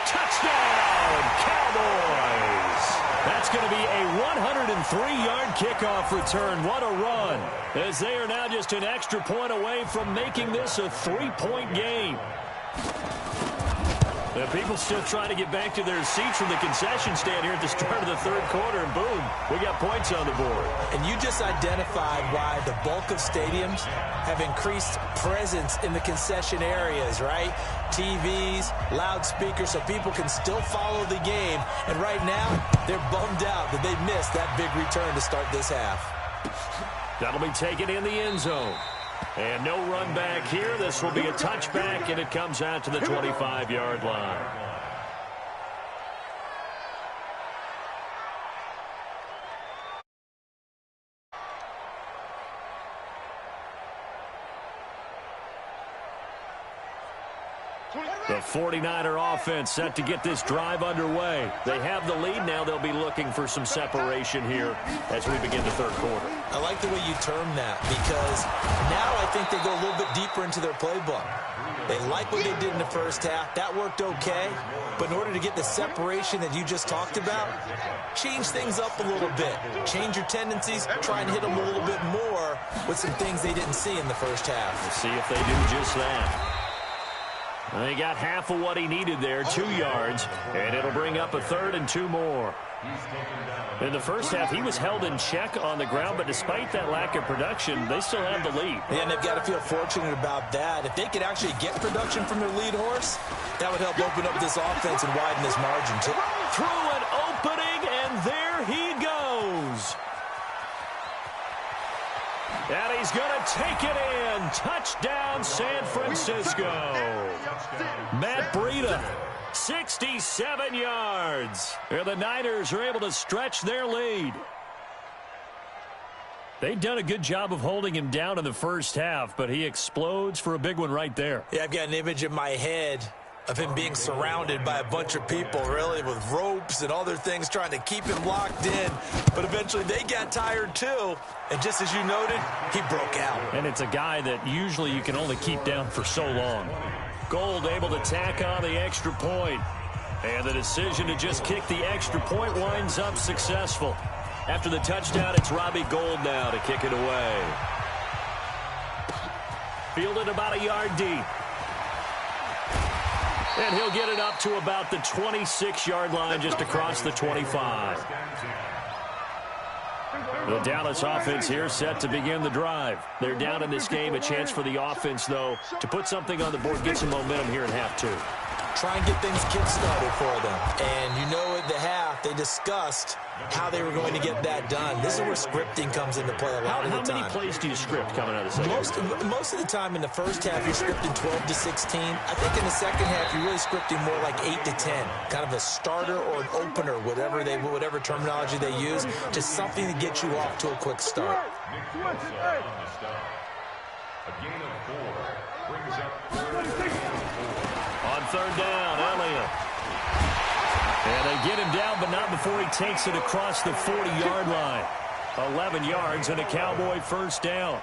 Touchdown, Cowboys. That's going to be a 103-yard kickoff return. What a run, as they are now just an extra point away from making this a 3-point game. The people still trying to get back to their seats from the concession stand here at the start of the third quarter, and boom, we got points on the board. And you just identified why the bulk of stadiums have increased presence in the concession areas, right? TVs, loudspeakers, so people can still follow the game. And right now, they're bummed out that they missed that big return to start this half. That'll be taken in the end zone. And no run back here. This will be a touchback, and it comes out to the 25-yard line. The 49er offense set to get this drive underway. They have the lead now. They'll be looking for some separation here as we begin the third quarter. I like the way you term that, because now I think they go a little bit deeper into their playbook. They like what they did in the first half. That worked okay. But in order to get the separation that you just talked about, change things up a little bit. Change your tendencies. Try and hit them a little bit more with some things they didn't see in the first half. Let's see if they do just that. They got half of what he needed there, 2 yards, and it'll bring up a 3rd and 2 more. In the first half, he was held in check on the ground, but despite that lack of production, they still have the lead. And they've got to feel fortunate about that. If they could actually get production from their lead horse, that would help open up this offense and widen this margin too. Through an opening, and there he goes. And he's going to take it in. Touchdown, San Francisco. Matt Breida, 67 yards. And the Niners are able to stretch their lead. They've done a good job of holding him down in the first half, but he explodes for a big one right there. Yeah, I've got an image in my head of him being surrounded by a bunch of people, really, with ropes and other things trying to keep him locked in. But eventually they got tired too. And just as you noted, he broke out. And it's a guy that usually you can only keep down for so long. Gold able to tack on the extra point. And the decision to just kick the extra point winds up successful. After the touchdown, it's Robbie Gould now to kick it away. Fielded about a yard deep. And he'll get it up to about the 26-yard line just across the 25. The Dallas offense here set to begin the drive. They're down in this game. A chance for the offense, though, to put something on the board, get some momentum here in half two. Try and get things kick-started for them. And you know at the half, they discussed how they were going to get that done. This is where scripting comes into play a lot of the time. How many plays do you script coming out of the second? Most of the time in the first half, you're scripting 12 to 16. I think in the second half, you're really scripting more like 8 to 10. Kind of a starter or an opener, whatever terminology they use, just something to get you off to a quick start. A gain of 4 brings up On third down, Elliott. And they get him down, but not before he takes it across the 40-yard line. 11 yards and a Cowboy first down.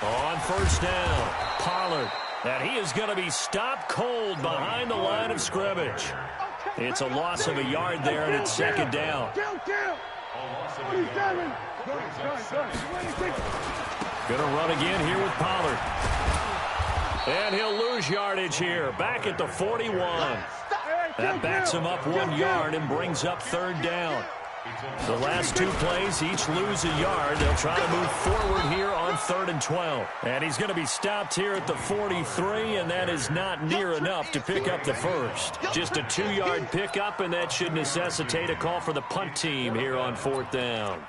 On first down, Pollard. And he is going to be stopped cold behind the line of scrimmage. It's a loss of a yard there, and it's second down. Going to run again here with Pollard. And he'll lose yardage here, back at the 41. That backs him up 1 yard and brings up third down. The last 2 plays, each lose a yard. They'll try to move forward here on 3rd and 12. And he's going to be stopped here at the 43, and that is not near enough to pick up the first. Just a 2-yard pickup, and that should necessitate a call for the punt team here on 4th down.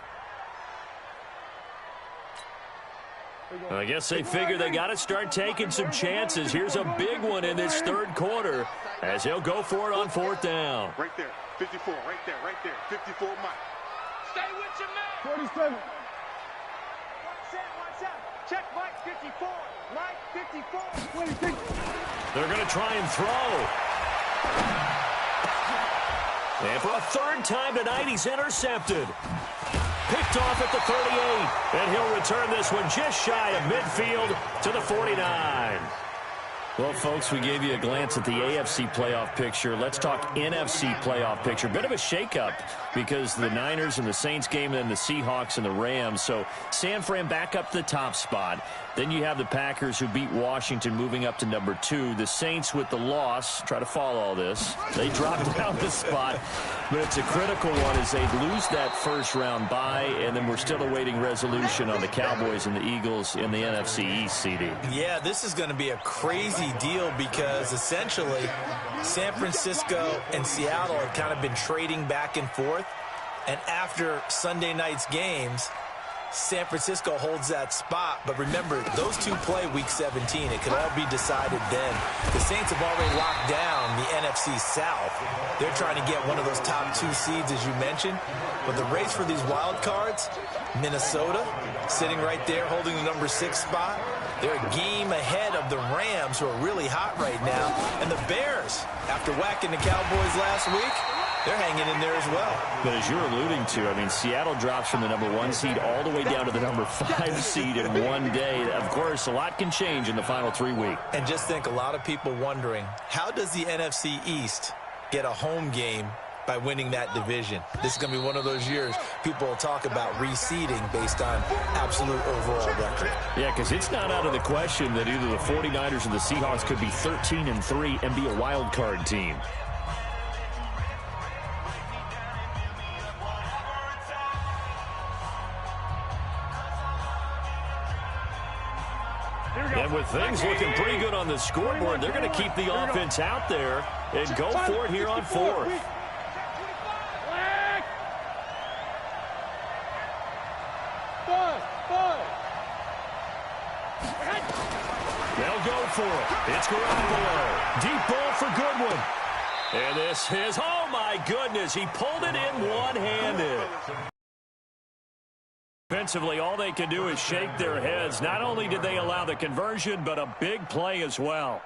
I guess they figure they got to start taking some chances. Here's a big one in this third quarter as he'll go for it on 4th down. Right there, 54, right there, 54, Mike. Stay with your man. 47. Watch out. Check Mike 54. Mike 54. 26. They're going to try and throw. And for a third time tonight, he's intercepted. Picked off at the 38. And he'll return this one just shy of midfield to the 49. Well, folks, we gave you a glance at the AFC playoff picture. Let's talk NFC playoff picture. Bit of a shakeup because the Niners and the Saints game and then the Seahawks and the Rams. So San Fran back up to the top spot. Then you have the Packers who beat Washington moving up to number 2. The Saints with the loss, try to follow all this. They dropped down the spot, but it's a critical one as they lose that first round bye, and then we're still awaiting resolution on the Cowboys and the Eagles in the NFC East, CD. Yeah, this is going to be a crazy deal because essentially San Francisco and Seattle have kind of been trading back and forth, and after Sunday night's games, San Francisco holds that spot. But remember, those two play Week 17. It could all be decided then. The Saints have already locked down the NFC South. They're trying to get one of those top 2 seeds, as you mentioned. But the race for these wild cards, Minnesota sitting right there holding the number 6 spot. They're a game ahead of the Rams, who are really hot right now. And the Bears, after whacking the Cowboys last week, they're hanging in there as well. But as you're alluding to, I mean, Seattle drops from the number 1 seed all the way down to the number 5 seed in one day. Of course, a lot can change in the final 3 weeks. And just think, a lot of people wondering, how does the NFC East get a home game by winning that division? This is going to be one of those years people will talk about reseeding based on absolute overall record. Yeah, because it's not out of the question that either the 49ers or the Seahawks could be 13-3 and be a wild card team. And with things looking pretty good on the scoreboard, they're going to keep the offense out there and go for it here on 4th. They'll go for it. It's Garoppolo. Deep ball for Goodwin. And this is, oh my goodness, he pulled it in one-handed. Defensively, all they can do is shake their heads. Not only did they allow the conversion, but a big play as well.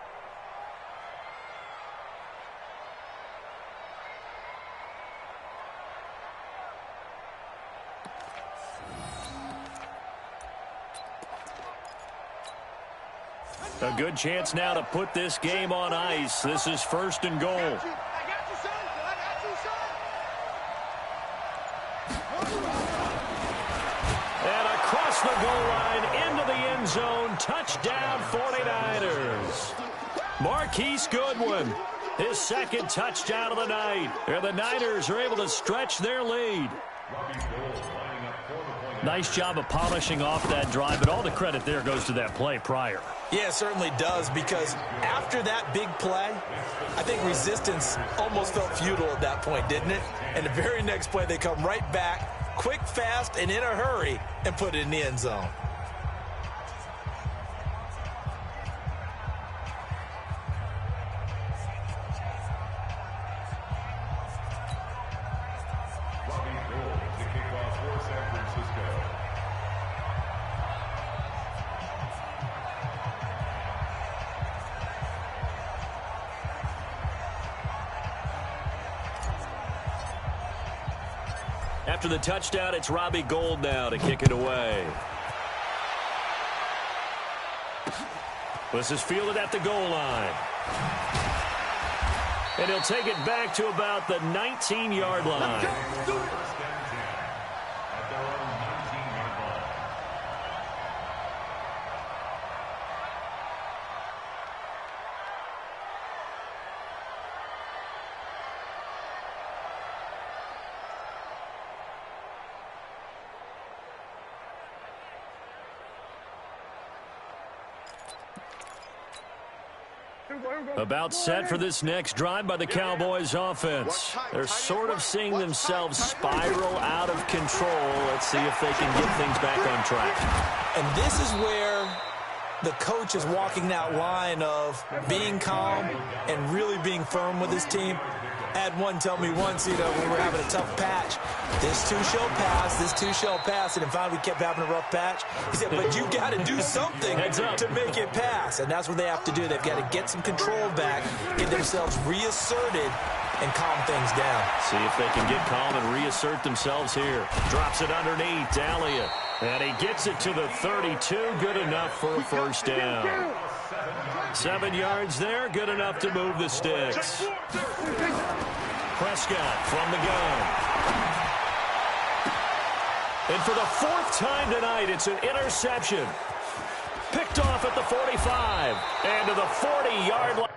A good chance now to put this game on ice. This is 1st and goal. I got you, son. I got you, son. And across the goal line into the end zone. Touchdown 49ers. Marquise Goodwin, his 2nd touchdown of the night. And the Niners are able to stretch their lead. Nice job of polishing off that drive, but all the credit there goes to that play prior. Yeah, it certainly does, because after that big play, I think resistance almost felt futile at that point, didn't it? And the very next play, they come right back, quick, fast, and in a hurry, and put it in the end zone. After the touchdown, it's Robbie Gould now to kick it away. This is fielded at the goal line. And he'll take it back to about the 19-yard line. About set for this next drive by the Cowboys offense. They're sort of seeing themselves spiral out of control. Let's see if they can get things back on track. And this is where the coach is walking that line of being calm and really being firm with his team. I had one tell me once, when we were having a tough patch, this too shall pass, this too shall pass, and finally we kept having a rough patch. He said, but you got to do something to make it pass, and that's what they have to do. They've got to get some control back, get themselves reasserted, and calm things down. See if they can get calm and reassert themselves here. Drops it underneath, Elliott, and he gets it to the 32, good enough for a 1st down. 7 yards there, good enough to move the sticks. Prescott from the gun. And for the 4th time tonight, it's an interception. Picked off at the 45 and to the 40-yard line.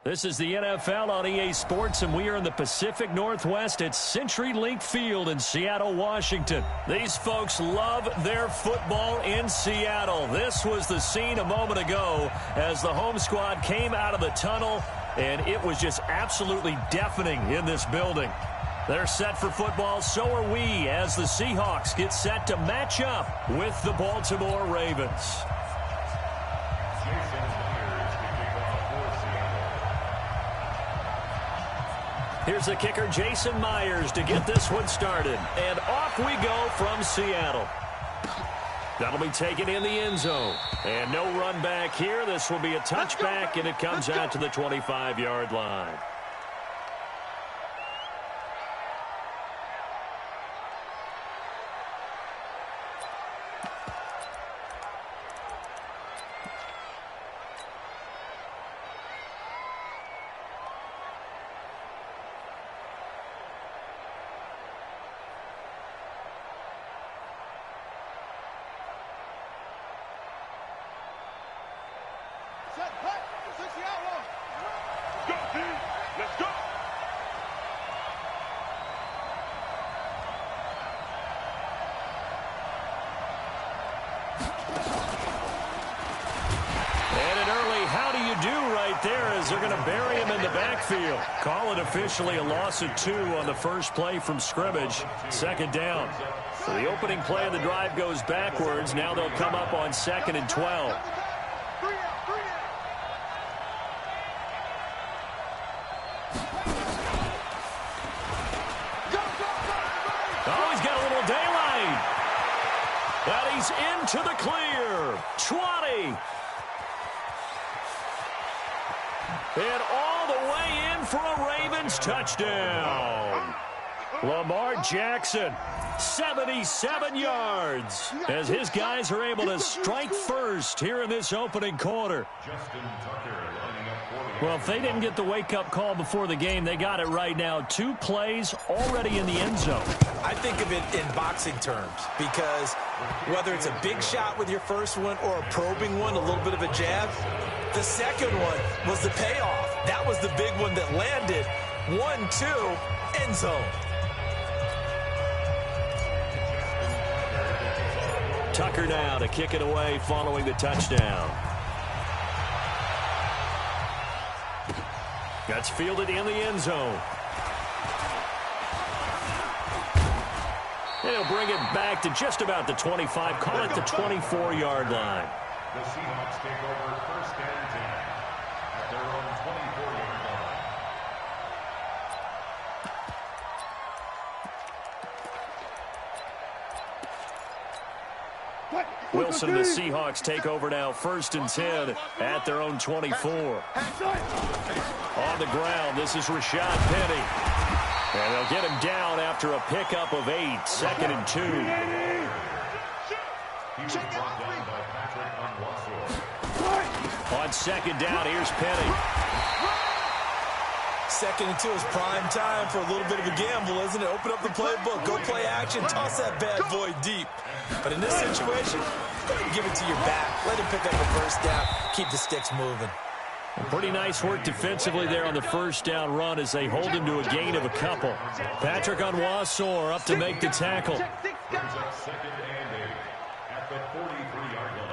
This is the NFL on EA Sports, and we are in the Pacific Northwest at CenturyLink Field in Seattle, Washington. These folks love their football in Seattle. This was the scene a moment ago as the home squad came out of the tunnel, and it was just absolutely deafening in this building. They're set for football, so are we, as the Seahawks get set to match up with the Baltimore Ravens. Here's the kicker, Jason Myers, to get this one started. And off we go from Seattle. That'll be taken in the end zone. And no run back here. This will be a touchback, and it comes out to the 25-yard line. They're going to bury him in the backfield. Call it officially a loss of 2 on the first play from scrimmage. Second down. So the opening play of the drive goes backwards. Now they'll come up on 2nd and 12. Oh, he's got a little daylight. And he's into the clear. 20. And all the way in for a Ravens touchdown. Lamar Jackson, 77 yards, as his guys are able to strike first here in this opening quarter. Well, if they didn't get the wake-up call before the game, they got it right now. 2 plays already in the end zone. I think of it in boxing terms, because whether it's a big shot with your first one or a probing one, a little bit of a jab, the second one was the payoff. That was the big one that landed. 1-2, end zone. Tucker now to kick it away following the touchdown. That's fielded in the end zone. And he'll bring it back to just about the 25, call it the 24-yard line. The Seahawks take over 1st and 10 at their own 24-yard line. Wilson and the Seahawks take over now 1st and 10 at their own 24. On the ground, this is Rashad Penny. And they'll get him down after a pickup of 8, 2nd and 2. He was brought down by Patrick On 2nd down, here's Penny. 2nd and 2 is prime time for a little bit of a gamble, isn't it? Open up the playbook, go play action, toss that bad boy deep. But in this situation, go ahead and give it to your back. Let him pick up a first down, keep the sticks moving. Pretty nice work defensively there on the first down run as they hold him to a gain of a couple. Patrick Onwuasor up to make the tackle. Brings up 2nd and 8 at the 43-yard line.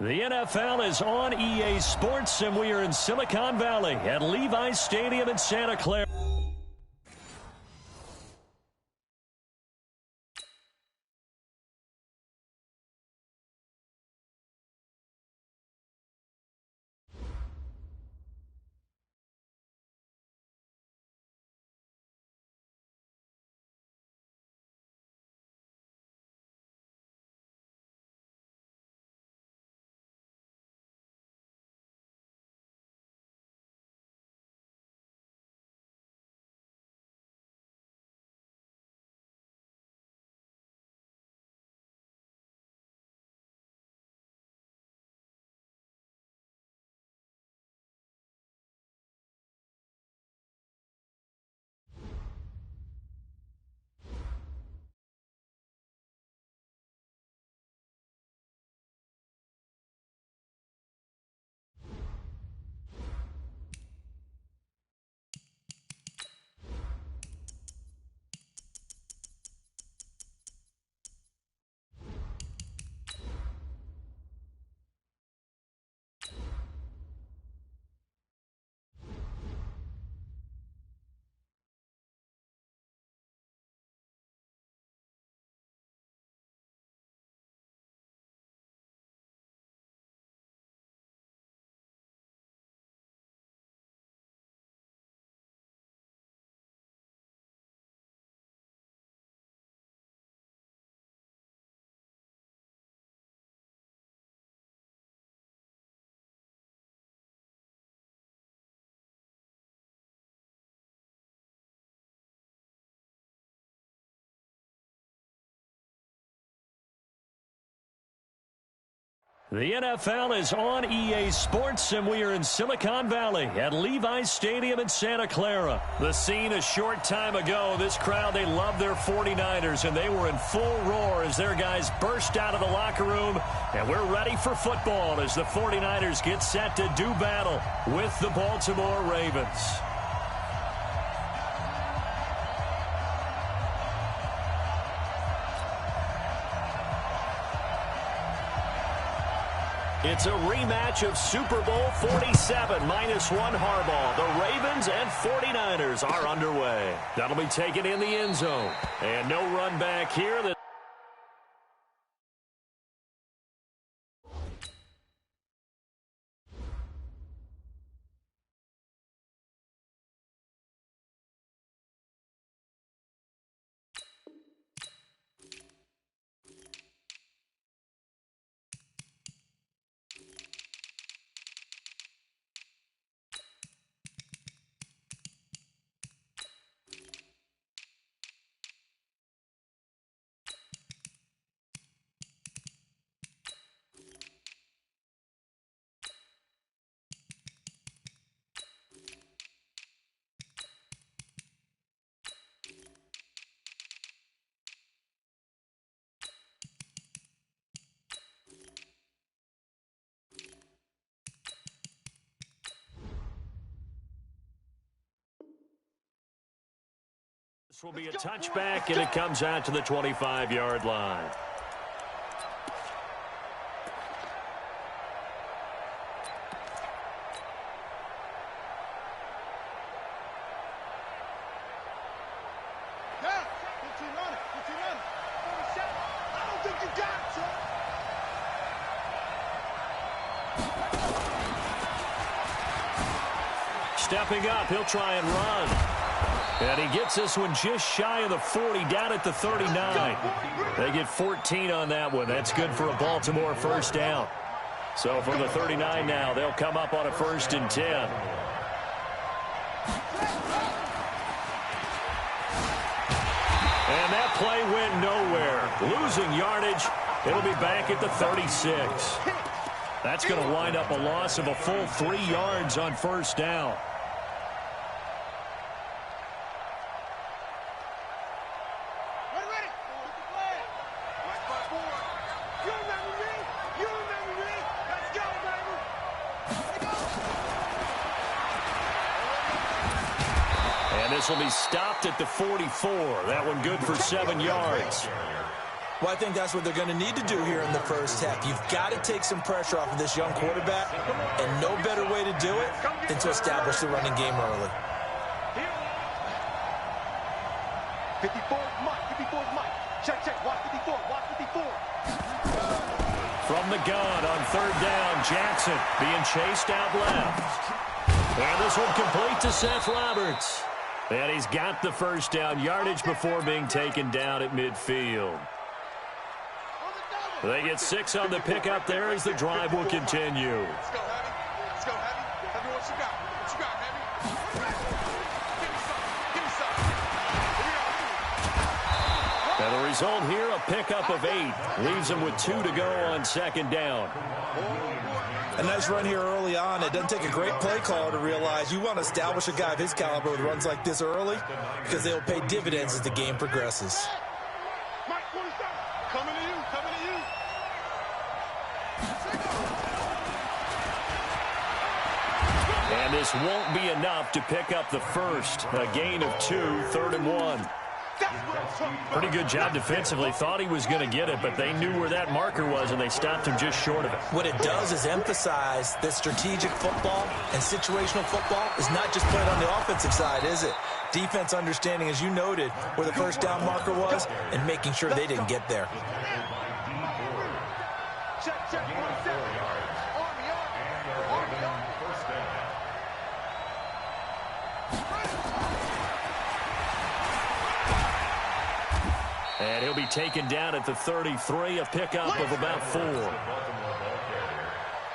The NFL is on EA Sports, and we are in Silicon Valley at Levi's Stadium in Santa Clara. The NFL is on EA Sports, and we are in Silicon Valley at Levi's Stadium in Santa Clara. The scene a short time ago, this crowd, they love their 49ers, and they were in full roar as their guys burst out of the locker room. And we're ready for football as the 49ers get set to do battle with the Baltimore Ravens. It's a rematch of Super Bowl 47, -1 Harbaugh. The Ravens and 49ers are underway. That'll be taken in the end zone. And no run back here. This will be a touchback, and it comes out to the 25-yard line. Stepping up, he'll try and run. And he gets this one just shy of the 40, down at the 39. They get 14 on that one. That's good for a Baltimore first down. So from the 39 now, they'll come up on a 1st and 10. And that play went nowhere. Losing yardage. It'll be back at the 36. That's going to wind up a loss of a full 3 yards on 1st down. This will be stopped at the 44. That one good for 7 yards. Well, I think that's what they're going to need to do here in the first half. You've got to take some pressure off of this young quarterback, and no better way to do it than to establish the running game early. 54 is Mike. 54 is Mike. Check, check. Watch 54. Watch 54. From the gun on third down, Jackson being chased out left. And this one complete to Seth Roberts. And he's got the first down yardage before being taken down at midfield. They get 6 on the pickup there as the drive will continue. Let's go, Heavy. Let's go, Heavy. Heavy, what you got? What you got, Heavy? Give me some. Give me some. Here we go. And the result here, a pickup of 8. Leaves them with 2 to go on second down. A nice run here early on. It doesn't take a great play caller to realize you want to establish a guy of his caliber with runs like this early because they'll pay dividends as the game progresses. Mike, 47. Coming to you. Coming to you. And this won't be enough to pick up the first. A gain of 2, 3rd and 1. Pretty good job defensively. Thought he was going to get it, but they knew where that marker was, and they stopped him just short of it. What it does is emphasize that strategic football and situational football is not just played on the offensive side, is it? Defense understanding, as you noted, where the first down marker was and making sure they didn't get there. Check, check. 47. Army, Army. First down. And he'll be taken down at the 33, a pickup of about 4.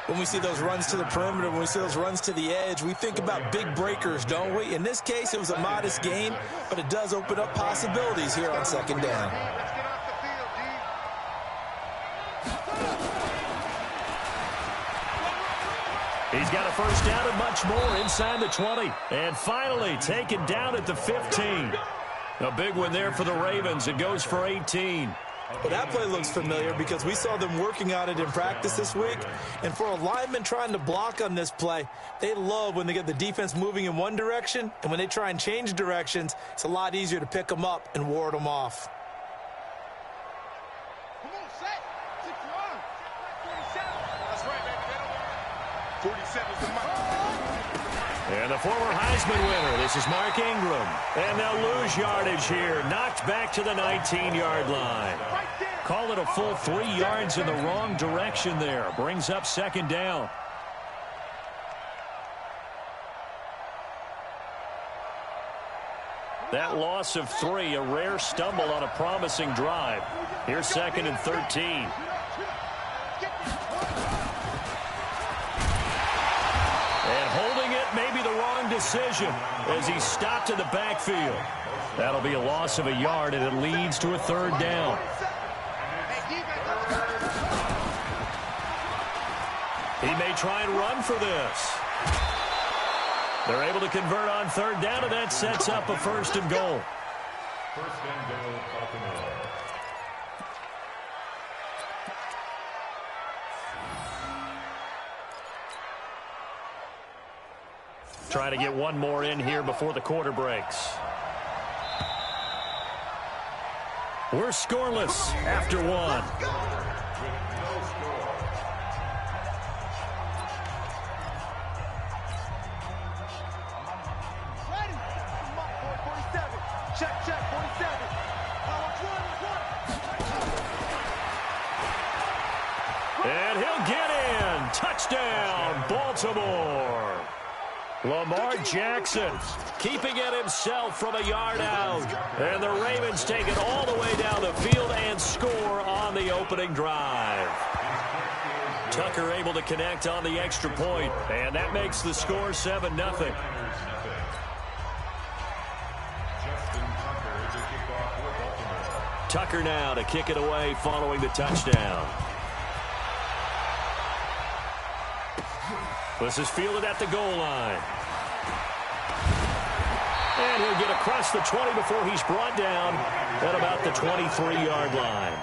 When we see those runs to the perimeter, when we see those runs to the edge, we think about big breakers, don't we? In this case, it was a modest gain, but it does open up possibilities here on second down. Let's get off the field, D. He's got a first down and much more inside the 20. And finally taken down at the 15. A big one there for the Ravens. It goes for 18. Well, that play looks familiar because we saw them working on it in practice this week. And for a lineman trying to block on this play, they love when they get the defense moving in one direction. And when they try and change directions, it's a lot easier to pick them up and ward them off. Come on, set. 61. 47. That's right, baby. They don't 47 is the Mike. And the former Heisman winner, this is Mark Ingram. And they'll lose yardage here. Knocked back to the 19-yard line. Call it a full 3 yards in the wrong direction there. Brings up second down. That loss of 3, a rare stumble on a promising drive. Here's 2nd and 13. Maybe the wrong decision as he stopped in the backfield. That'll be a loss of a yard, and it leads to a 3rd down. He may try and run for this. They're able to convert on 3rd down, and that sets up a 1st and goal. First and goal, Baltimore. Trying to get one more in here before the quarter breaks. We're scoreless after 1. With no score. Ready. Mike, 47. Check, check. 47. And he'll get in. Touchdown, Baltimore. Lamar Jackson keeping it himself from a yard out. And the Ravens take it all the way down the field and score on the opening drive. Tucker able to connect on the extra point, and that makes the score 7-0. Tucker now to kick it away following the touchdown. This is fielded at the goal line. And he'll get across the 20 before he's brought down at about the 23-yard line.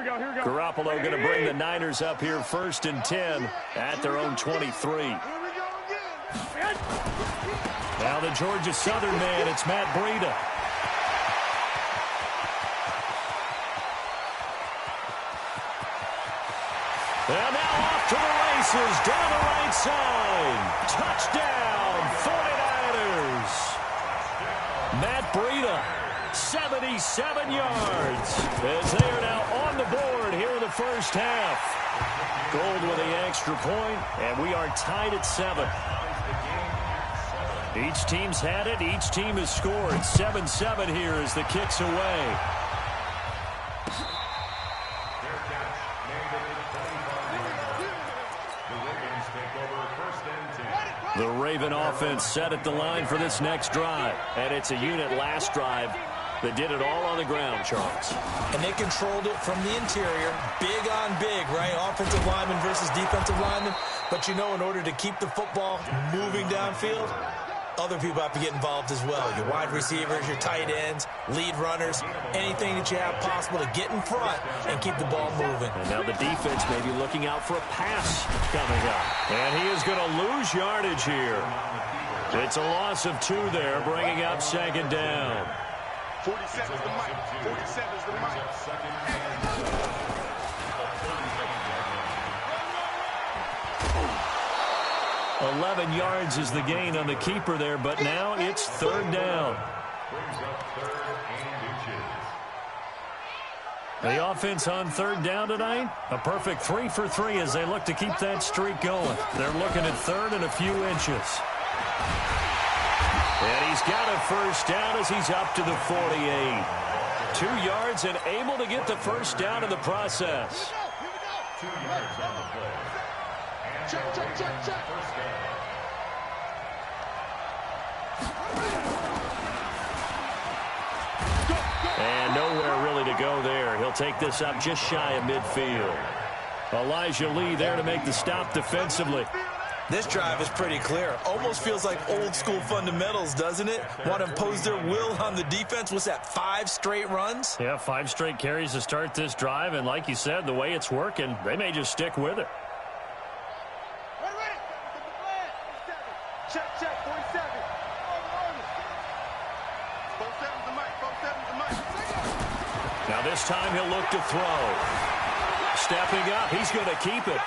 Garoppolo going to bring the Niners up here 1st and 10 at their own 23. Now the Georgia Southern man, it's Matt Breida. And now off to the races, down the right side. Touchdown, 49ers. Matt Breida, 77 yards. As they are now on the board here in the first half. Gold with the extra point, and we are tied at 7. Each team's had it. Each team has scored. 7-7 here as the kick's away. The Raven offense set at the line for this next drive. And it's a unit last drive that did it all on the ground, Charles. And they controlled it from the interior. Big on big, right? Offensive lineman versus defensive lineman. But you know, in order to keep the football moving downfield, other people have to get involved as well. Your wide receivers, your tight ends, lead runners, anything that you have possible to get in front and keep the ball moving. And now the defense may be looking out for a pass coming up. And he is going to lose yardage here. It's a loss of 2 there, bringing up 2nd down. 47 is the mic. 47 is the mic. 11 yards is the gain on the keeper there, but now it's 3rd down. The offense on 3rd down tonight, a perfect 3 for 3 as they look to keep that streak going. They're looking at 3rd and a few inches. And he's got a first down as he's up to the 48. 2 yards and able to get the first down in the process. 2 yards on the play. Check, check, check, check. And nowhere really to go there. He'll take this up just shy of midfield. Elijah Lee there to make the stop defensively. This drive is pretty clear. Almost feels like old school fundamentals, doesn't it? Want to impose their will on the defense. What's that, 5 straight runs? Yeah, 5 straight carries to start this drive. And like you said, the way it's working, they may just stick with it. Check, check, 47. 47's the mic. 47's the mic. Now this time he'll look to throw. Stepping up, he's going to keep it.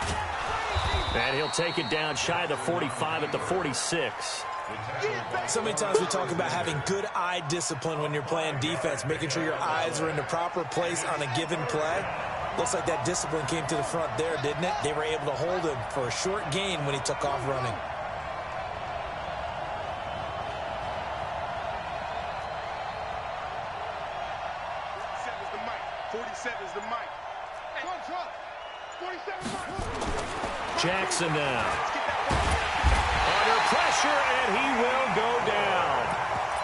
And he'll take it down shy of the 45 at the 46. So many times we talk about having good eye discipline when you're playing defense, making sure your eyes are in the proper place on a given play. Looks like that discipline came to the front there, didn't it? They were able to hold him for a short gain when he took off running. 47's the mic. Jackson now. Under pressure, and he will go down.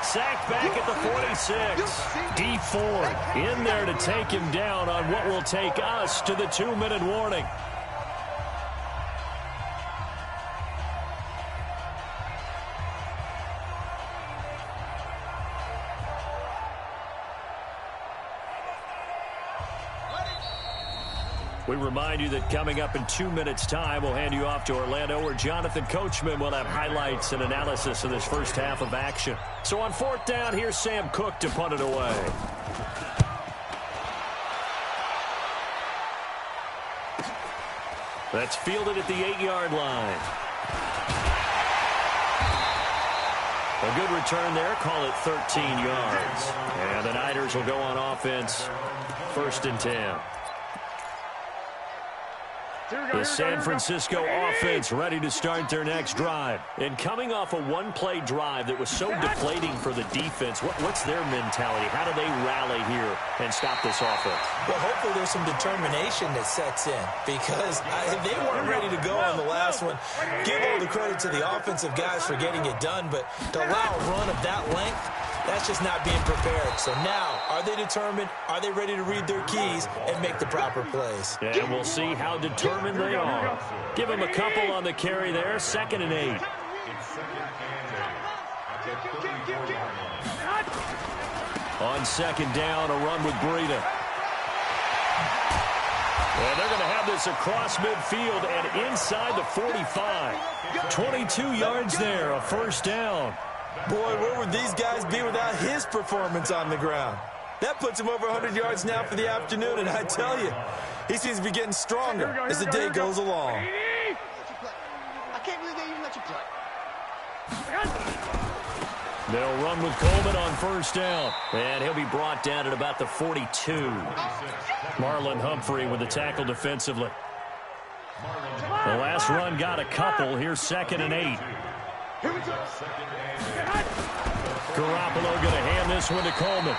Sacked back at the 46. D Ford in there to take him down on what will take us to the 2-minute warning. We remind you that coming up in 2 minutes' time, we'll hand you off to Orlando, where Jonathan Coachman will have highlights and analysis of this first half of action. So on 4th down, here's Sam Cook to punt it away. That's fielded at the 8-yard line. A good return there. Call it 13 yards. And the Niners will go on offense. 1st and 10. The San Francisco offense ready to start their next drive. And coming off a one-play drive that was so deflating for the defense, what's their mentality? How do they rally here and stop this offense? Well, hopefully there's some determination that sets in, because they weren't ready to go on the last one. Give all the credit to the offensive guys for getting it done, but to allow a run of that length, that's just not being prepared. So now, are they determined? Are they ready to read their keys and make the proper plays? And we'll see how determined they are. Give them a couple on the carry there. 2nd and 8. On 2nd down, a run with Breida. And they're going to have this across midfield and inside the 45. 22 yards there, a first down. Boy, where would these guys be without his performance on the ground? That puts him over 100 yards now for the afternoon, and I tell you, he seems to be getting stronger as the day goes along. I can't believe they even let you play. They'll run with Coleman on first down, and he'll be brought down at about the 42. Marlon Humphrey with the tackle defensively. The last run got a couple. Here's 2nd and 8. Garoppolo going to hand this one to Coleman.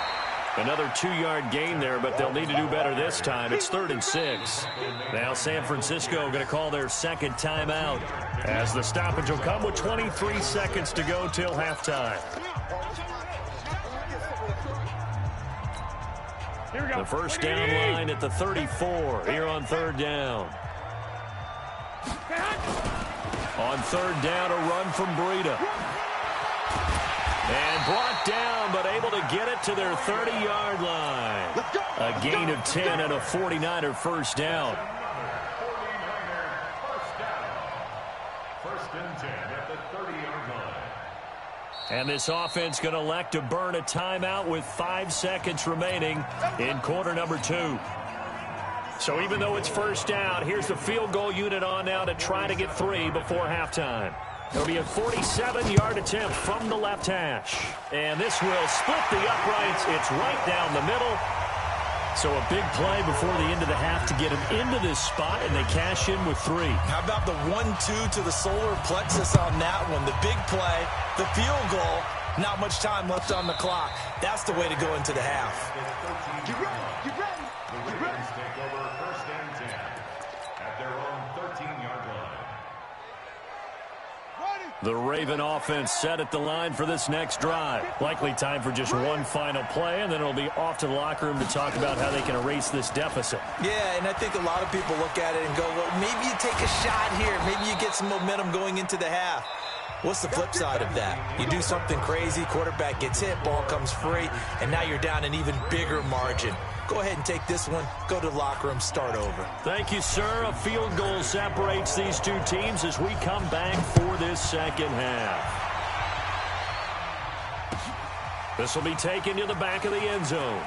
Another 2-yard gain there, but they'll need to do better this time. It's 3rd and 6. Now San Francisco going to call their second timeout as the stoppage will come with 23 seconds to go till halftime. The first down line at the 34 here on 3rd down. On 3rd down, a run from Breida. And brought down, but able to get it to their 30-yard line. A gain of 10 and a 49er first down. 1st and 10 at the 30-yard line. And this offense going to elect to burn a timeout with 5 seconds remaining in quarter number 2. So even though it's first down, here's the field goal unit on now to try to get 3 before halftime. It'll be a 47-yard attempt from the left hash. And this will split the uprights. It's right down the middle. So a big play before the end of the half to get him into this spot, and they cash in with 3. How about the 1-2 to the solar plexus on that one? The big play, the field goal, not much time left on the clock. That's the way to go into the half. Get ready, get ready, get ready. Take over 1st and 10 at their own 13-yard line. The Raven offense set at the line for this next drive. Likely time for just one final play, and then it'll be off to the locker room to talk about how they can erase this deficit. Yeah, and I think a lot of people look at it and go, well, maybe you take a shot here. Maybe you get some momentum going into the half. What's the flip side of that? You do something crazy, quarterback gets hit, ball comes free, and now you're down an even bigger margin. Go ahead and take this one, go to the locker room, start over. Thank you, sir. A field goal separates these two teams as we come back for this second half. This will be taken to the back of the end zone.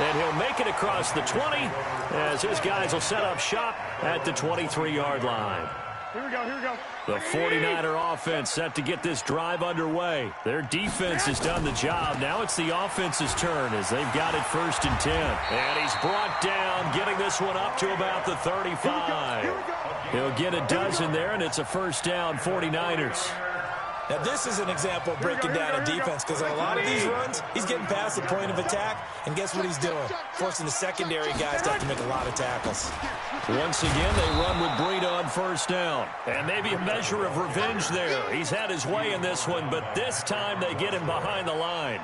And he'll make it across the 20 as his guys will set up shop at the 23-yard line. Here we go, here we go. The 49er offense set to get this drive underway. Their defense has done the job. Now it's the offense's turn as they've got it 1st and 10. And he's brought down, getting this one up to about the 35. He'll get a dozen there, and it's a first down, 49ers. Now, this is an example of breaking down a defense because on a lot of these runs, he's getting past the point of attack, and guess what he's doing? Forcing the secondary guys to have to make a lot of tackles. Once again, they run with Breida on first down. And maybe a measure of revenge there. He's had his way in this one, but this time they get him behind the line.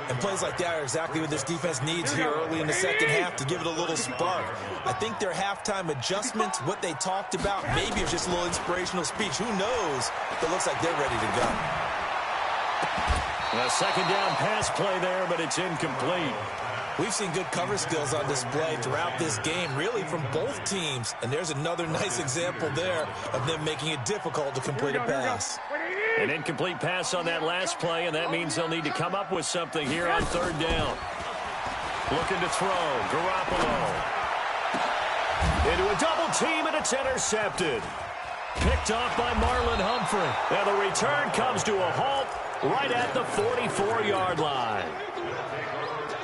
And plays like that are exactly what this defense needs here early in the second half to give it a little spark. I think their halftime adjustments, what they talked about, maybe it's just a little inspirational speech. Who knows? It looks like they're ready to go. A second down pass play there, but it's incomplete. We've seen good cover skills on display throughout this game, really from both teams. And there's another nice example there of them making it difficult to complete a pass. An incomplete pass on that last play, and that means they'll need to come up with something here on third down. Looking to throw. Garoppolo. Into a double team, and it's intercepted. Picked off by Marlon Humphrey. Now the return comes to a halt right at the 44-yard line.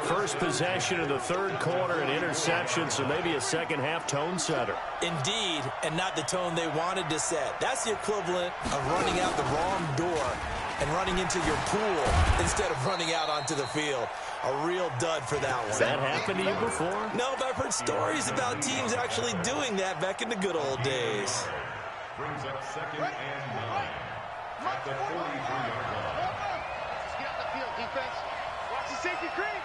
First possession of the third quarter, an interception, so maybe a second-half tone setter. Indeed, and not the tone they wanted to set. That's the equivalent of running out the wrong door and running into your pool instead of running out onto the field. A real dud for that one. Has that happened to you before? No, but I've heard stories about teams actually doing that back in the good old days. Brings up 2nd and 9 at the 43-yard line. Let's get off the field, defense. Watch the safety creep.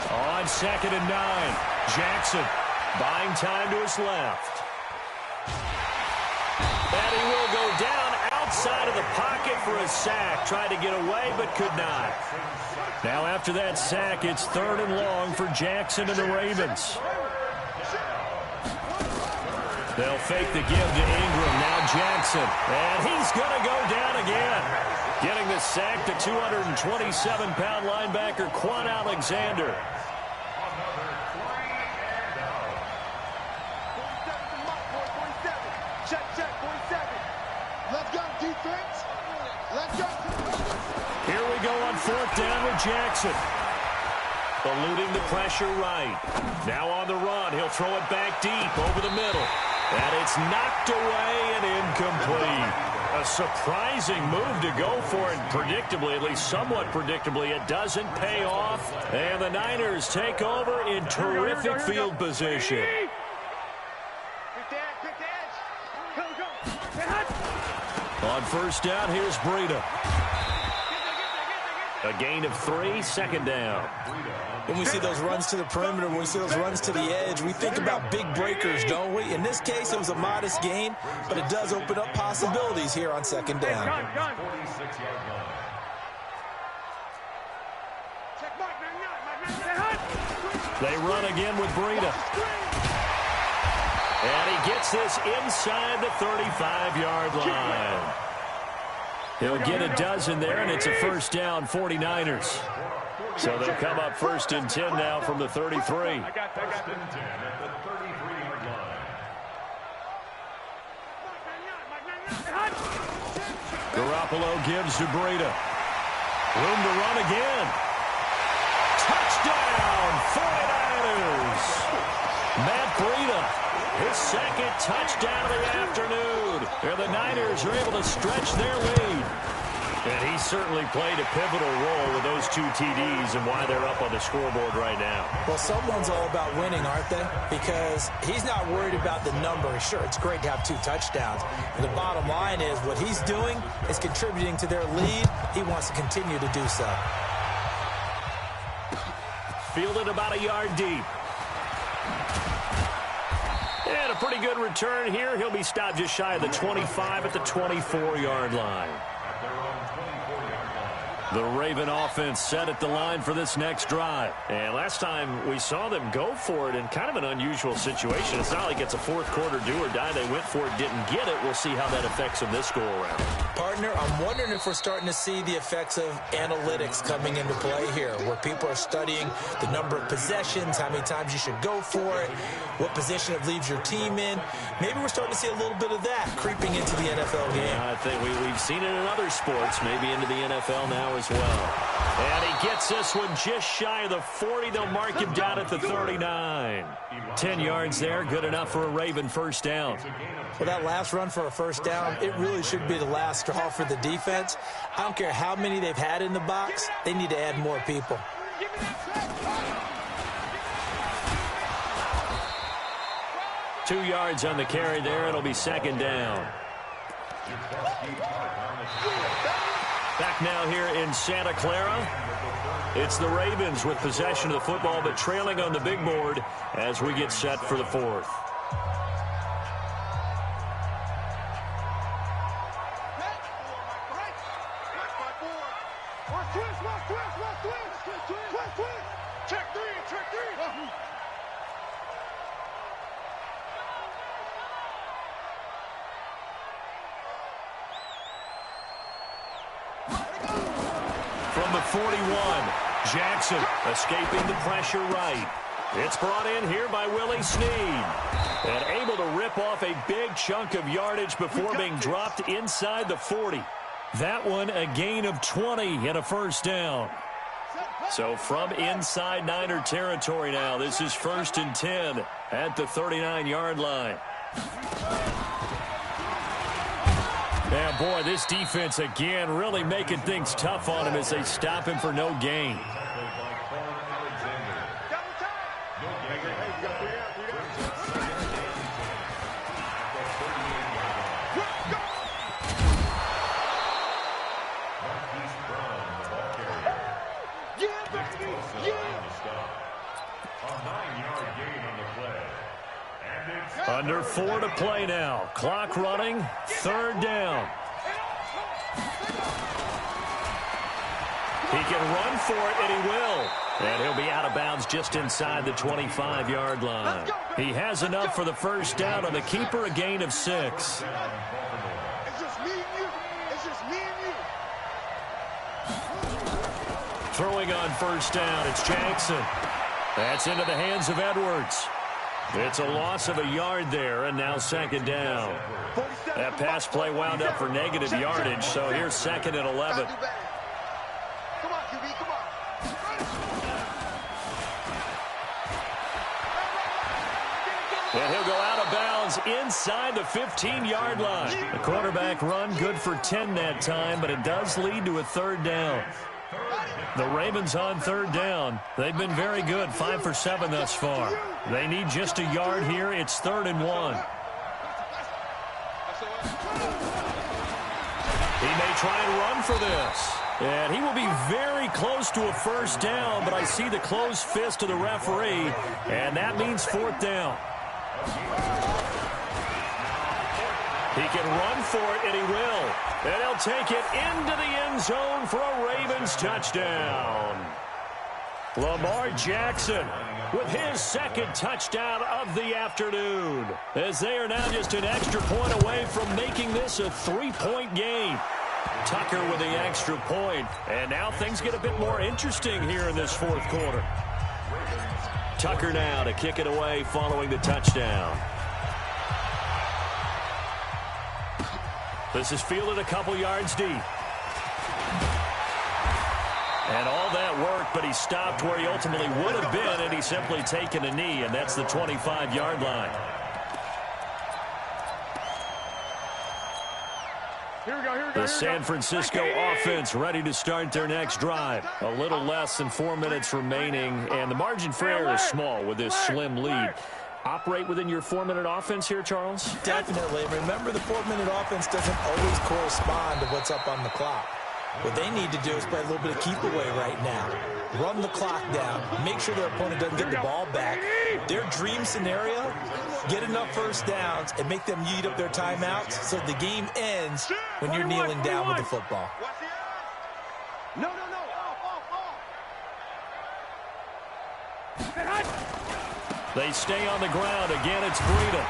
On 2nd and 9, Jackson buying time to his left. And he will go down inside of the pocket for a sack. Tried to get away, but could not. Now after that sack, it's 3rd and long for Jackson and the Ravens. They'll fake the give to Ingram. Now Jackson. And he's going to go down again. Getting the sack to 227-pound linebacker Quan Alexander. Let's go, defense. Let's go. Here we go on 4th down with Jackson. Eluding the pressure right. Now on the run. He'll throw it back deep over the middle. And it's knocked away and incomplete. A surprising move to go for it. Predictably, at least somewhat predictably, it doesn't pay off. And the Niners take over in terrific field position. On 1st down, here's Breida. A gain of 3, 2nd down. When we see those runs to the perimeter, when we see those runs to the edge, we think about big breakers, don't we? In this case, it was a modest gain, but it does open up possibilities here on 2nd down. They run again with Breida. And he gets this inside the 35-yard line. He'll get a dozen there, and it's a 1st down, 49ers. So they'll come up 1st and 10 now from the 33. 1st and 10 at the 33-yard line. Garoppolo gives to Breida. Room to run again. Touchdown, 49ers. Matt Breida, his 2nd touchdown of the afternoon. And the Niners are able to stretch their lead. And he certainly played a pivotal role with those 2 TDs and why they're up on the scoreboard right now. Well, someone's all about winning, aren't they? Because he's not worried about the number. Sure, it's great to have 2 touchdowns. But the bottom line is what he's doing is contributing to their lead. He wants to continue to do so. Fielded about a yard deep. And a pretty good return here. He'll be stopped just shy of the 25 at the 24-yard line. The Raven offense set at the line for this next drive. And last time we saw them go for it in kind of an unusual situation. It's not like it's a 4th quarter do or die. They went for it, didn't get it. We'll see how that affects them this go-around. Partner, I'm wondering if we're starting to see the effects of analytics coming into play here, where people are studying the number of possessions, how many times you should go for it, what position it leaves your team in. Maybe we're starting to see a little bit of that creeping into the NFL game. Yeah, I think we've seen it in other sports, maybe into the NFL now as well. And he gets this one just shy of the 40. They'll mark him down at the 39. 10 yards there, good enough for a Raven 1st down. Well, that last run for a 1st down, it really should be the last straw for the defense. I don't care how many they've had in the box. They need to add more people. Two yards on the carry there. It'll be 2nd down. Back now here in Santa Clara. It's the Ravens with possession of the football, but trailing on the big board as we get set for the 4th. From the 41, Jackson escaping the pressure right. It's brought in here by Willie Snead. And able to rip off a big chunk of yardage before being dropped inside the 40. That one a gain of 20 and a 1st down. So from inside Niner territory now, this is 1st and 10 at the 39-yard line. Yeah, boy, this defense again really making things tough on him as they stop him for no gain. Under 4 to play now. Clock running. 3rd down. He can run for it, and he will. And he'll be out of bounds just inside the 25-yard line. He has enough for the first down on the keeper, a gain of 6. It's just me and you. It's just me and you. Throwing on first down, it's Jackson. That's into the hands of Edwards. It's a loss of a yard there, and now second down. That pass play wound up for negative yardage, so here's second and 11. Come on, QB, come on. And he'll go out of bounds inside the 15-yard line. The quarterback run good for 10 that time, but it does lead to a third down. The Ravens on third down. They've been very good, 5 for 7 thus far. They need just a yard here. It's 3rd and 1. He may try and run for this. And he will be very close to a first down, but I see the closed fist of the referee, and that means 4th down. He can run for it, and he will. And he'll take it into the end zone for a Ravens touchdown. Lamar Jackson with his second touchdown of the afternoon, as they are now just an extra point away from making this a 3-point game. Tucker with the extra point, and now things get a bit more interesting here in this 4th quarter. Tucker now to kick it away following the touchdown. This is fielded a couple yards deep. And all that work, but he stopped where he ultimately would have been, and he's simply taken a knee, and that's the 25-yard line. The San Francisco offense ready to start their next drive. A little less than 4 minutes remaining, and the margin for error is small with this slim lead. Operate within your 4-minute offense here, Charles? Definitely. Remember, the 4-minute offense doesn't always correspond to what's up on the clock. What they need to do is play a little bit of keep away right now. Run the clock down. Make sure their opponent doesn't get the ball back. Their dream scenario, get enough first downs and make them eat up their timeouts so the game ends when you're kneeling down with the football. No, no, no. Off. They stay on the ground. Again, it's Breida.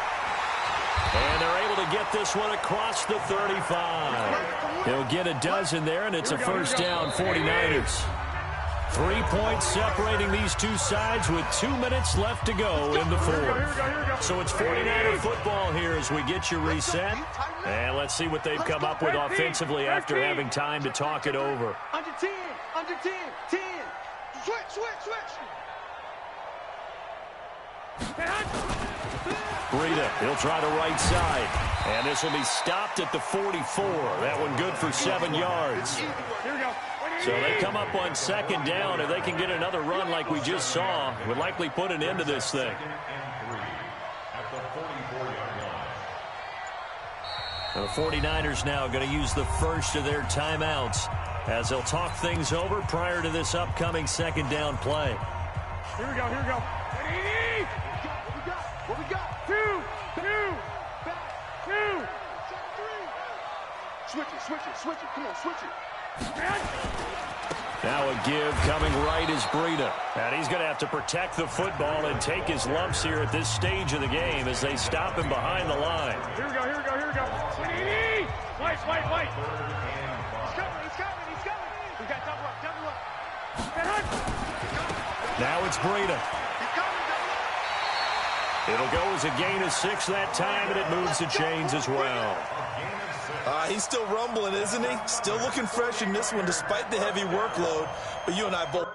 And they're able to get this one across the 35. He'll get a dozen there, and it's a first down, 49ers. 3 points separating these two sides with 2 minutes left to go in the 4th. So it's 49er football here as we get you reset. And let's see what they've come up with offensively after having time to talk it over. Under 10, 10. Switch. Breida, he'll try the right side. And this will be stopped at the 44. That one good for 7 yards. So they come up on second down. If they can get another run like we just saw, would likely put an end to this thing. The 49ers now going to use the first of their timeouts as they'll talk things over prior to this upcoming second down play. Here we go. What we got? Two. Back. Two. Switch it. Come on, switch it. Now a give coming right is Breida. And he's going to have to protect the football and take his lumps here at this stage of the game as they stop him behind the line. Here we go. White. He's coming. We got double up. Now it's Breida. It'll go as a gain of 6 that time, and it moves the chains as well. He's still rumbling, isn't he? Still looking fresh in this one despite the heavy workload. But you and I both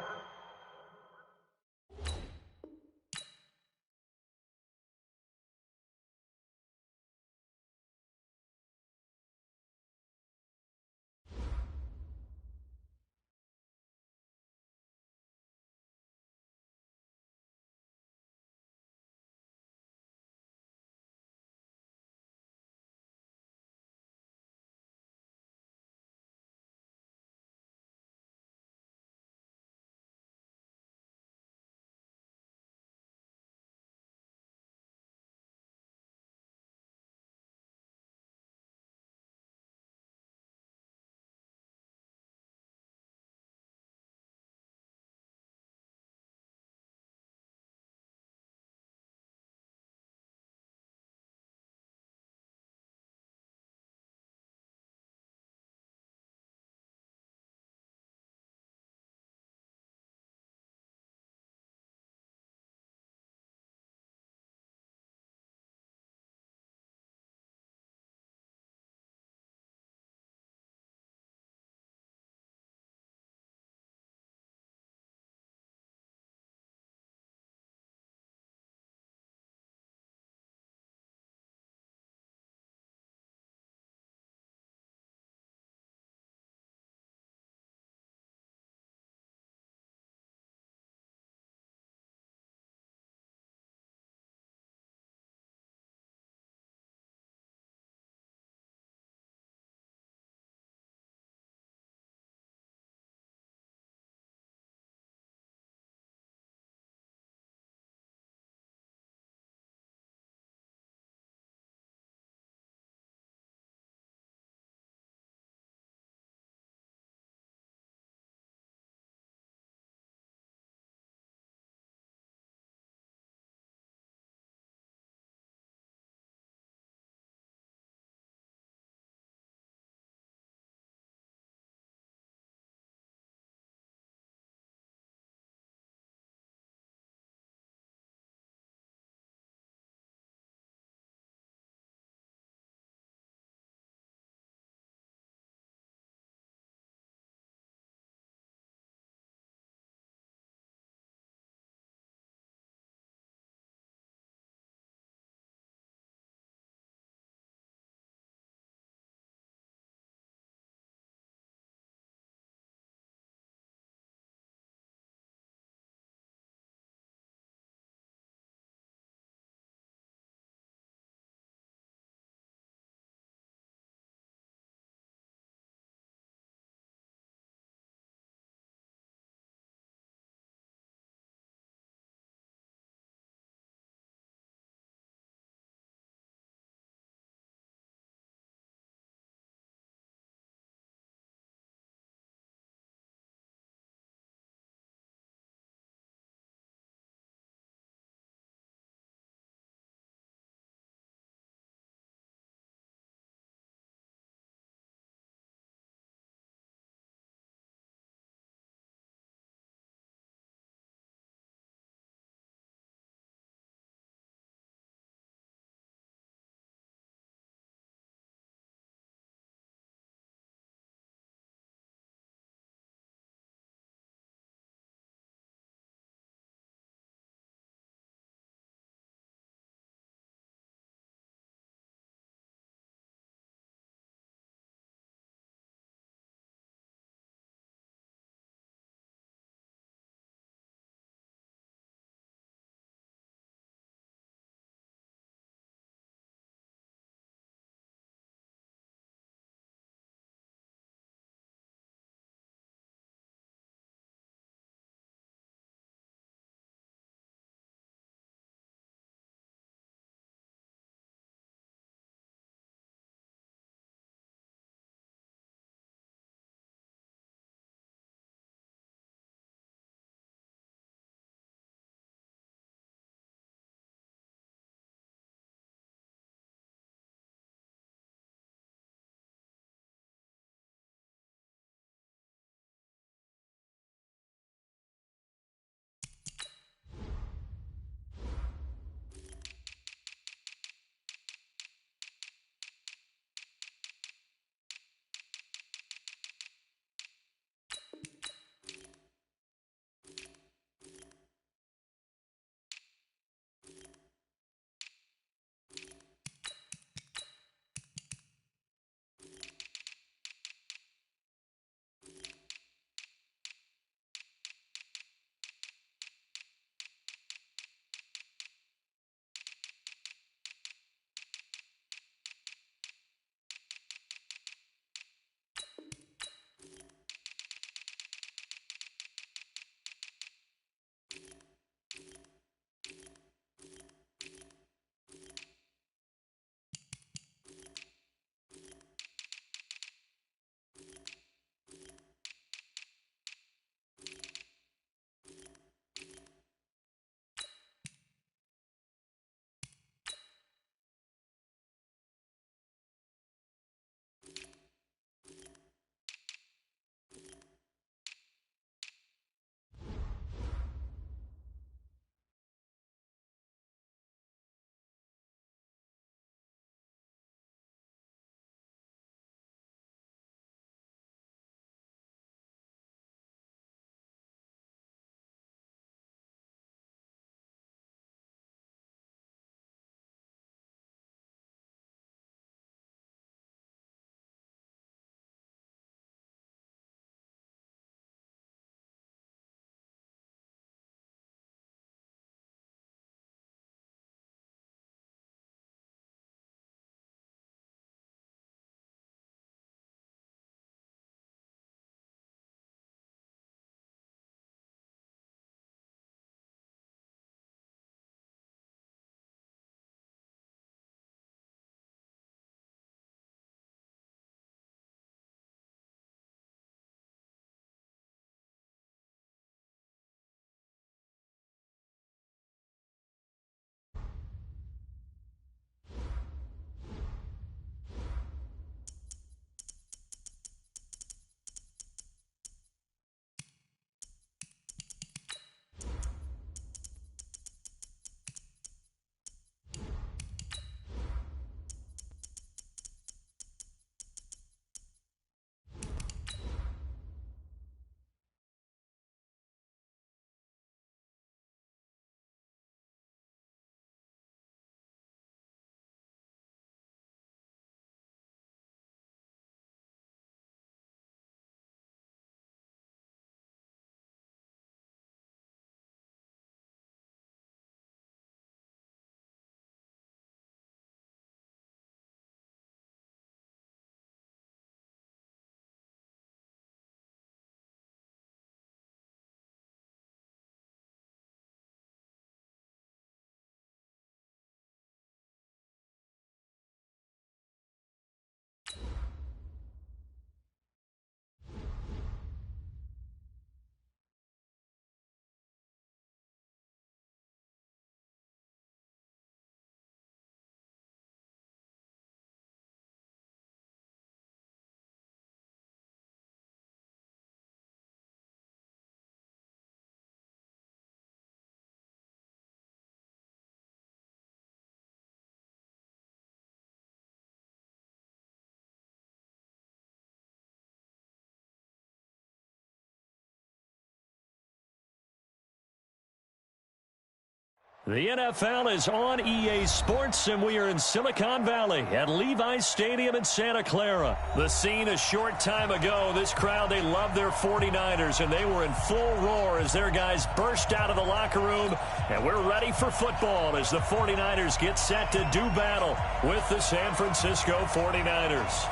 The NFL is on EA Sports, and we are in Silicon Valley at Levi's Stadium in Santa Clara. The scene a short time ago, this crowd, they love their 49ers, and they were in full roar as their guys burst out of the locker room, and we're ready for football as the 49ers get set to do battle with the San Francisco 49ers.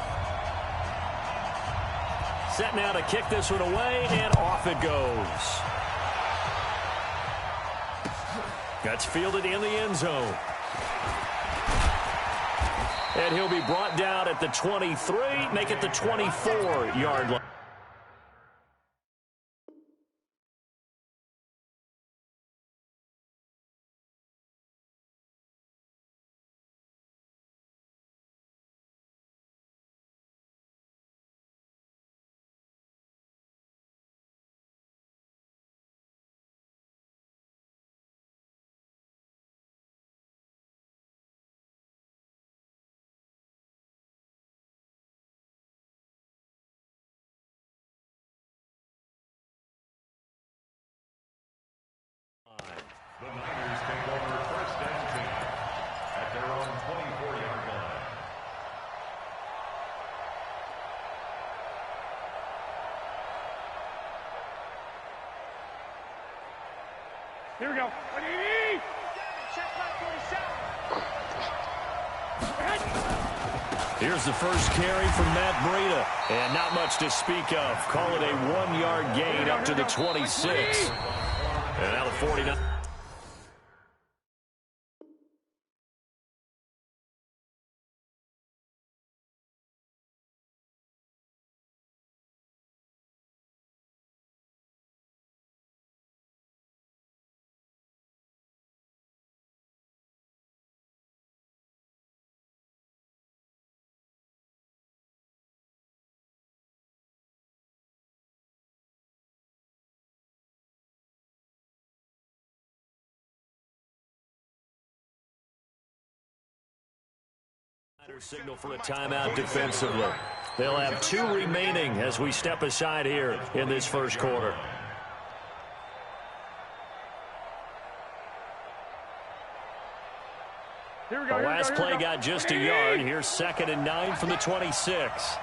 Set now to kick this one away, and off it goes. That's fielded in the end zone. And he'll be brought down at the 23, make it the 24-yard line. The Niners take over first and 10 at their own 24-yard line. Here we go. Here's the first carry from Matt Breida, and not much to speak of. Call it a 1-yard gain up to the 26. And now the 49. Signal for a timeout defensively. They'll have 2 remaining as we step aside here in this first quarter. The last play got just a yard. Here's 2nd and 9 from the 26.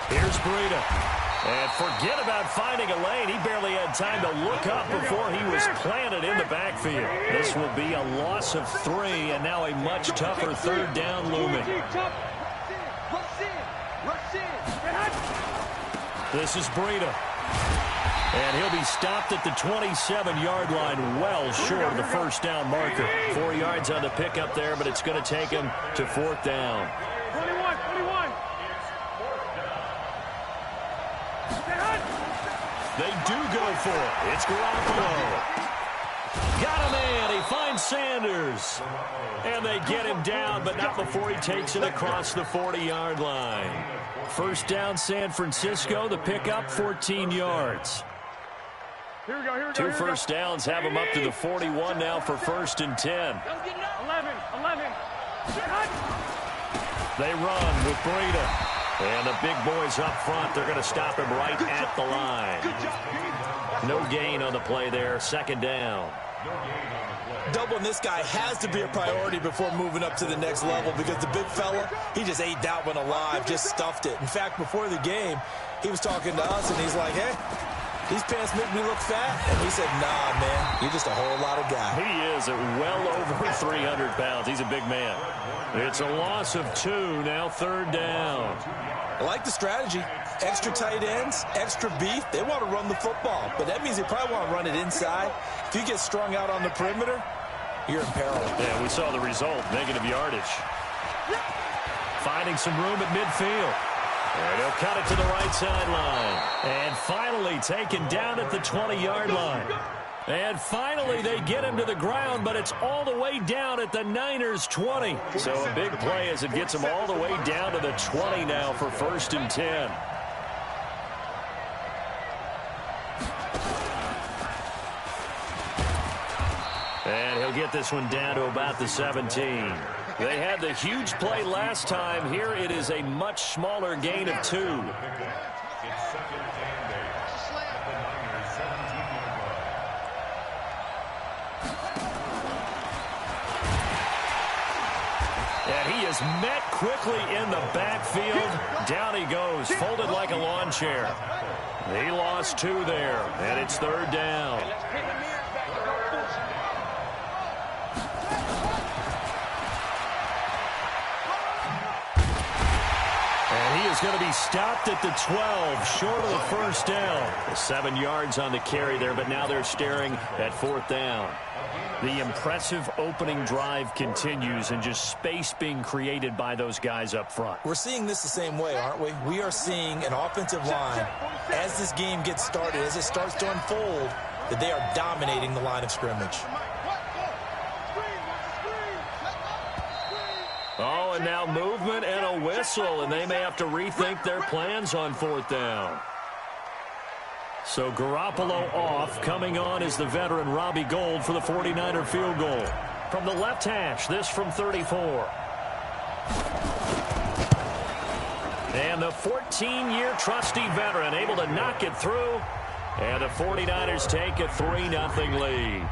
Here's Breida. And forget about finding a lane. He barely had time to look up before he was planted in the backfield. This will be a loss of 3, and now a much tougher 3rd down looming. This is Breida. And he'll be stopped at the 27-yard line, well short of the first down marker. 4 yards on the pickup there, but it's going to take him to 4th down. 21. They do go for it. It's Garoppolo. Got a man. He finds Sanders. And they get him down, but not before he takes it across the 40-yard line. First down, San Francisco. The pickup, 14 yards. Here we go. 2 first downs have him up to the 41 now for 1st and 10. 11. They run with Breida. And the big boys up front, they're going to stop him right at the line. No gain on the play there. 2nd down. Doubling this guy has to be a priority before moving up to the next level because the big fella, he just ate that one alive, just stuffed it. In fact, before the game, he was talking to us, and he's like, hey, these pants make me look fat. And we said, nah, man, you're just a whole lot of guy. He is at well over 300 pounds. He's a big man. It's a loss of 2, now 3rd down. I like the strategy. Extra tight ends, extra beef. They want to run the football, but that means they probably want to run it inside. If you get strung out on the perimeter, you're in peril. Yeah, we saw the result, negative yardage. Finding some room at midfield. And he'll cut it to the right sideline. And finally taken down at the 20-yard line. And finally they get him to the ground, but it's all the way down at the Niners' 20. So a big play as it gets him all the way down to the 20 now for 1st and 10. And he'll get this one down to about the 17. They had the huge play last time. Here it is a much smaller gain of 2. It's 2nd and 8 at the Niners' 17-yard line. And he is met quickly in the backfield. Down he goes, folded like a lawn chair. He lost 2 there, and it's 3rd down. And he is going to be stopped at the 12, short of the 1st down. 7 yards on the carry there, but now they're staring at 4th down. The impressive opening drive continues, and just space being created by those guys up front. We're seeing this the same way, aren't we? We are seeing an offensive line, as this game gets started, as it starts to unfold, that they are dominating the line of scrimmage. Oh, and now movement and a whistle, and they may have to rethink their plans on 4th down. So Garoppolo off. Coming on is the veteran Robbie Gould for the 49er field goal. From the left hash, this from 34. And the 14-year trusty veteran able to knock it through. And the 49ers take a 3-0 lead.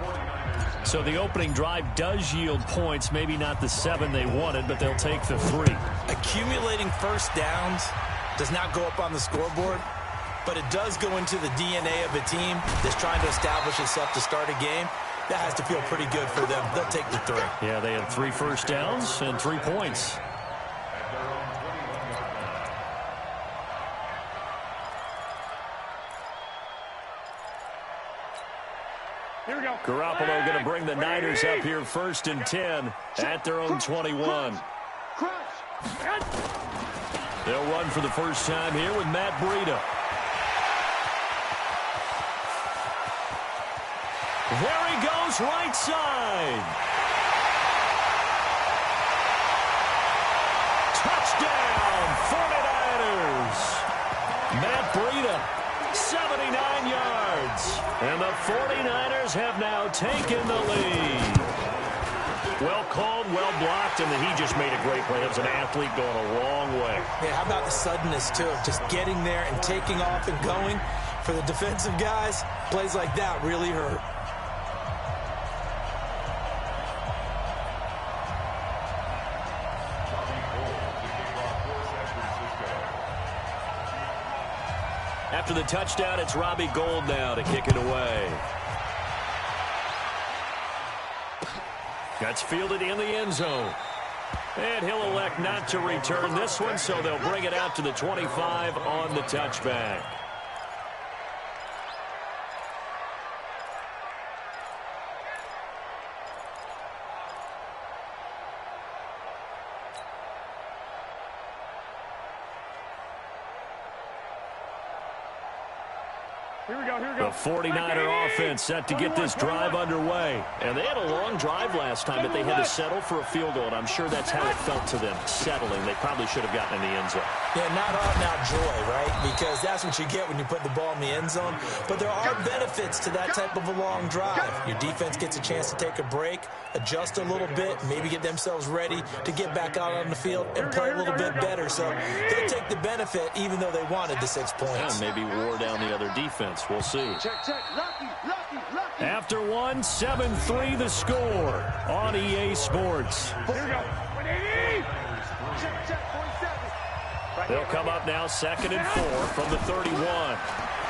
So the opening drive does yield points, maybe not the 7 they wanted, but they'll take the 3. Accumulating first downs does not go up on the scoreboard, but it does go into the DNA of a team that's trying to establish itself to start a game. That has to feel pretty good for them. They'll take the 3. Yeah, they had 3 first downs and 3 points. Here we go. Garoppolo going to bring the Niners up here 1st and 10 at their own 21. They'll run for the first time here with Matt Breida. There he goes, right side. Touchdown, 49ers. Matt Breida, 79 yards. And the 49ers have now taken the lead. Well called, well blocked, and he just made a great play. That was an athlete going a long way. Yeah, how about the suddenness, too, of just getting there and taking off and going? For the defensive guys, plays like that really hurt. After the touchdown, it's Robbie Gould now to kick it away. That's fielded in the end zone. And he'll elect not to return this one, so they'll bring it out to the 25 on the touchback. Here we go, here we go. The 49er offense set to get this drive underway. And they had a long drive last time, but they had to settle for a field goal, and I'm sure that's how it felt to them, settling. They probably should have gotten in the end zone. Yeah, not out-and-out joy, right? Because that's what you get when you put the ball in the end zone. But there are benefits to that type of a long drive. Your defense gets a chance to take a break, adjust a little bit, maybe get themselves ready to get back out on the field and play a little bit better. So they'll take the benefit even though they wanted the 6 points. Yeah, maybe wore down the other defense. We'll see. Check, lucky. After 7-3 the score on EA Sports. Here we go. 180. Check, 47. They'll come up now 2nd and 4 from the 31.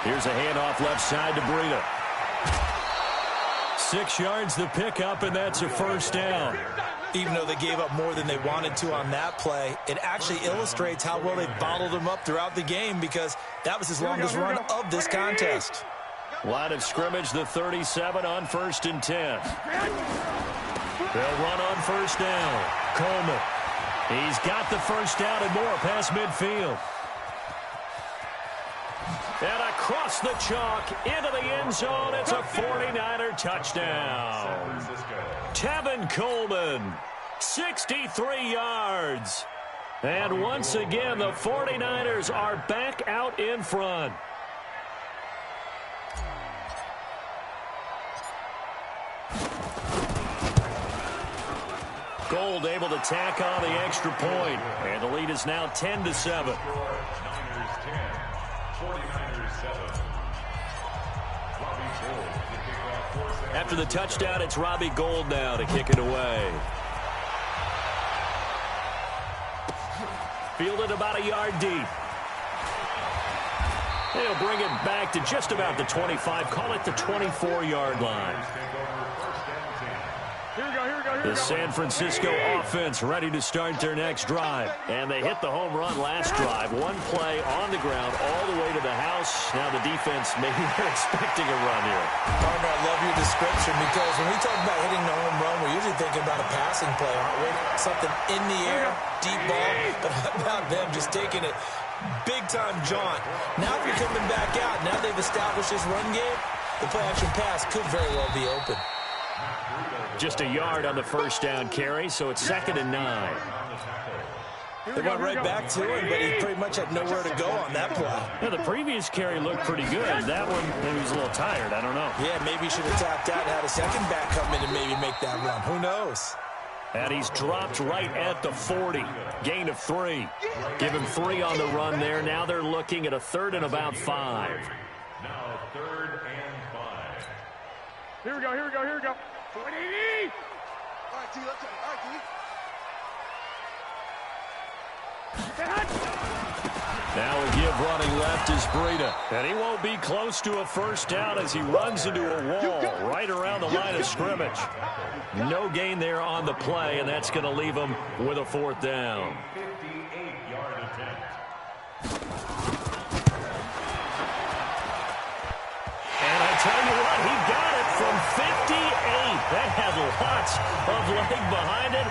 Here's a handoff left side to Breida. 6 yards the pickup, and that's a first down. Even though they gave up more than they wanted to on that play, it actually illustrates how well they bottled him up throughout the game because that was his longest run of this contest. Line of scrimmage, the 37 on 1st and 10. They'll run on first down. Coleman. He's got the first down and more past midfield. And across the chalk into the end zone. It's a 49er touchdown. Tevin Coleman, 63 yards. And once again, the 49ers are back out in front. Gould able to tack on the extra point. And the lead is now 10-7. Niners 10, 49ers 7. After the touchdown, it's Robbie Gould now to kick it away. fielded about a yard deep. They'll bring it back to just about the 25. Call it the 24-yard line. The San Francisco offense ready to start their next drive. And they hit the home run last drive. One play on the ground all the way to the house. Now the defense, maybe they're expecting a run here. Partner, I love your description because when we talk about hitting the home run, we're usually thinking about a passing play, aren't we? Something in the air, deep ball. But how about them just taking it big-time jaunt? Now if you're coming back out, now they've established this run game, the play-action pass could very well be open. Just a yard on the first down carry, so it's 2nd and 9. They went right back to him, but he pretty much had nowhere to go on that play. Yeah, the previous carry looked pretty good. That one, maybe he was a little tired. I don't know. Yeah, maybe he should have tapped out and had a second back come in and maybe make that run. Who knows? And he's dropped right at the 40. Gain of 3. Give him 3 on the run there. Now they're looking at a 3rd and about 5. Now 3rd and 5. Here we go. 180. All right, T, let's go. All right, T. Now a give running left is Breida. And he won't be close to a first down as he runs into a wall right around the line of scrimmage. No gain there on the play, and that's going to leave him with a 4th down. 58-yard attempt. And I tell you what, he got it from 58. That had lots of leg behind it.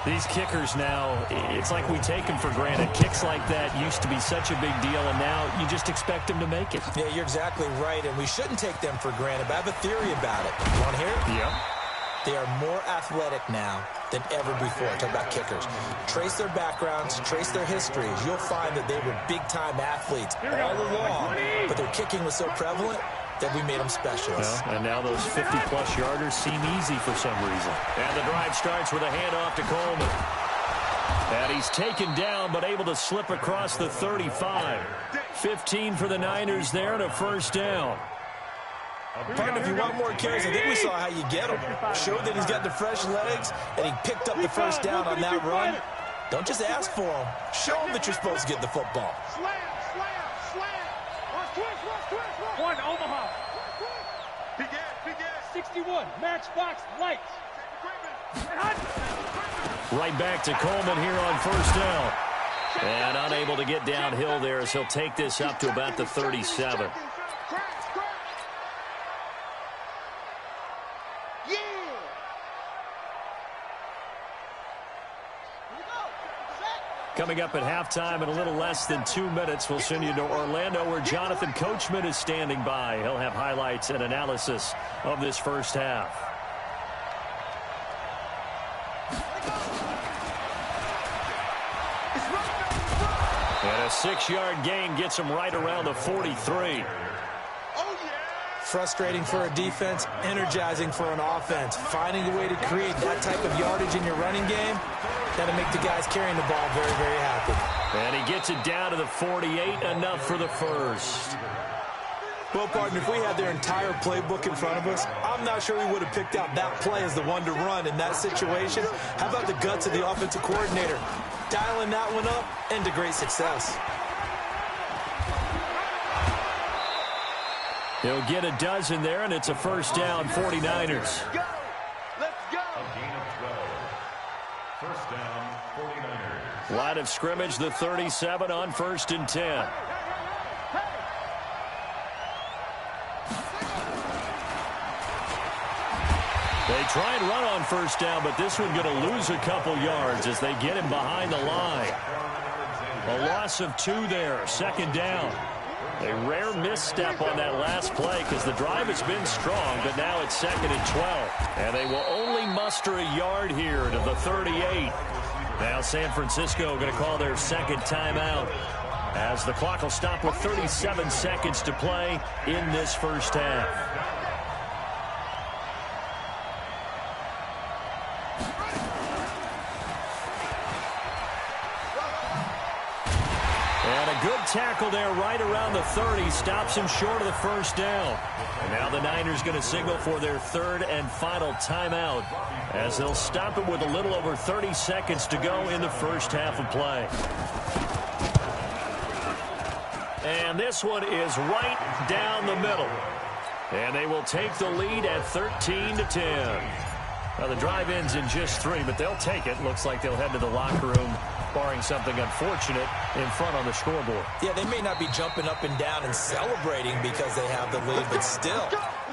These kickers now, it's like we take them for granted. Kicks like that used to be such a big deal, and now you just expect them to make it. Yeah, you're exactly right, and we shouldn't take them for granted, but I have a theory about it. You want to hear it? Yeah. They are more athletic now than ever before. Talk about kickers. Trace their backgrounds, trace their histories. You'll find that they were big-time athletes all along, but their kicking was so prevalent that we made them specialists. Well, and now those 50-plus yarders seem easy for some reason. And the drive starts with a handoff to Coleman. And he's taken down, but able to slip across the 35. 15 for the Niners there and a first down. Partner, if you want more carries, I think we saw how you get him. Showed that he's got the fresh legs, and he picked up the first down on that run. Don't just ask for him. Show him that you're supposed to get the football. Slam. Watch twist. One, Omaha. Big ass. 61, Matchbox Lights. Right back to Coleman here on first down. And unable to get downhill there as he'll take this up to about the 37. Coming up at halftime in a little less than 2 minutes, we'll send you to Orlando where Jonathan Coachman is standing by. He'll have highlights and analysis of this first half. And a 6-yard gain gets him right around the 43. Frustrating for a defense, energizing for an offense. Finding a way to create that type of yardage in your running game, that'll make the guys carrying the ball very, very happy. And he gets it down to the 48, enough for the first. Well, partner, if we had their entire playbook in front of us, I'm not sure we would have picked out that play as the one to run in that situation. How about the guts of the offensive coordinator? Dialing that one up into great success. He'll get a dozen there, and it's a first down, 49ers. Let's go. A gain of 12. First down, 49ers. Line of scrimmage, the 37 on 1st and 10. They try and run on first down, but this one going to lose a couple yards as they get him behind the line. A loss of 2 there, 2nd down. A rare misstep on that last play because the drive has been strong, but now it's 2nd and 12. And they will only muster a yard here to the 38. Now San Francisco going to call their second timeout as the clock will stop with 37 seconds to play in this first half. And a good tackle there right around the 30. Stops him short of the first down. And now the Niners going to signal for their third and final timeout as they'll stop it with a little over 30 seconds to go in the first half of play. And this one is right down the middle. And they will take the lead at 13-10. Well, the drive ends in just 3, but they'll take it. Looks like they'll head to the locker room, barring something unfortunate, in front on the scoreboard. Yeah, they may not be jumping up and down and celebrating because they have the lead, but still,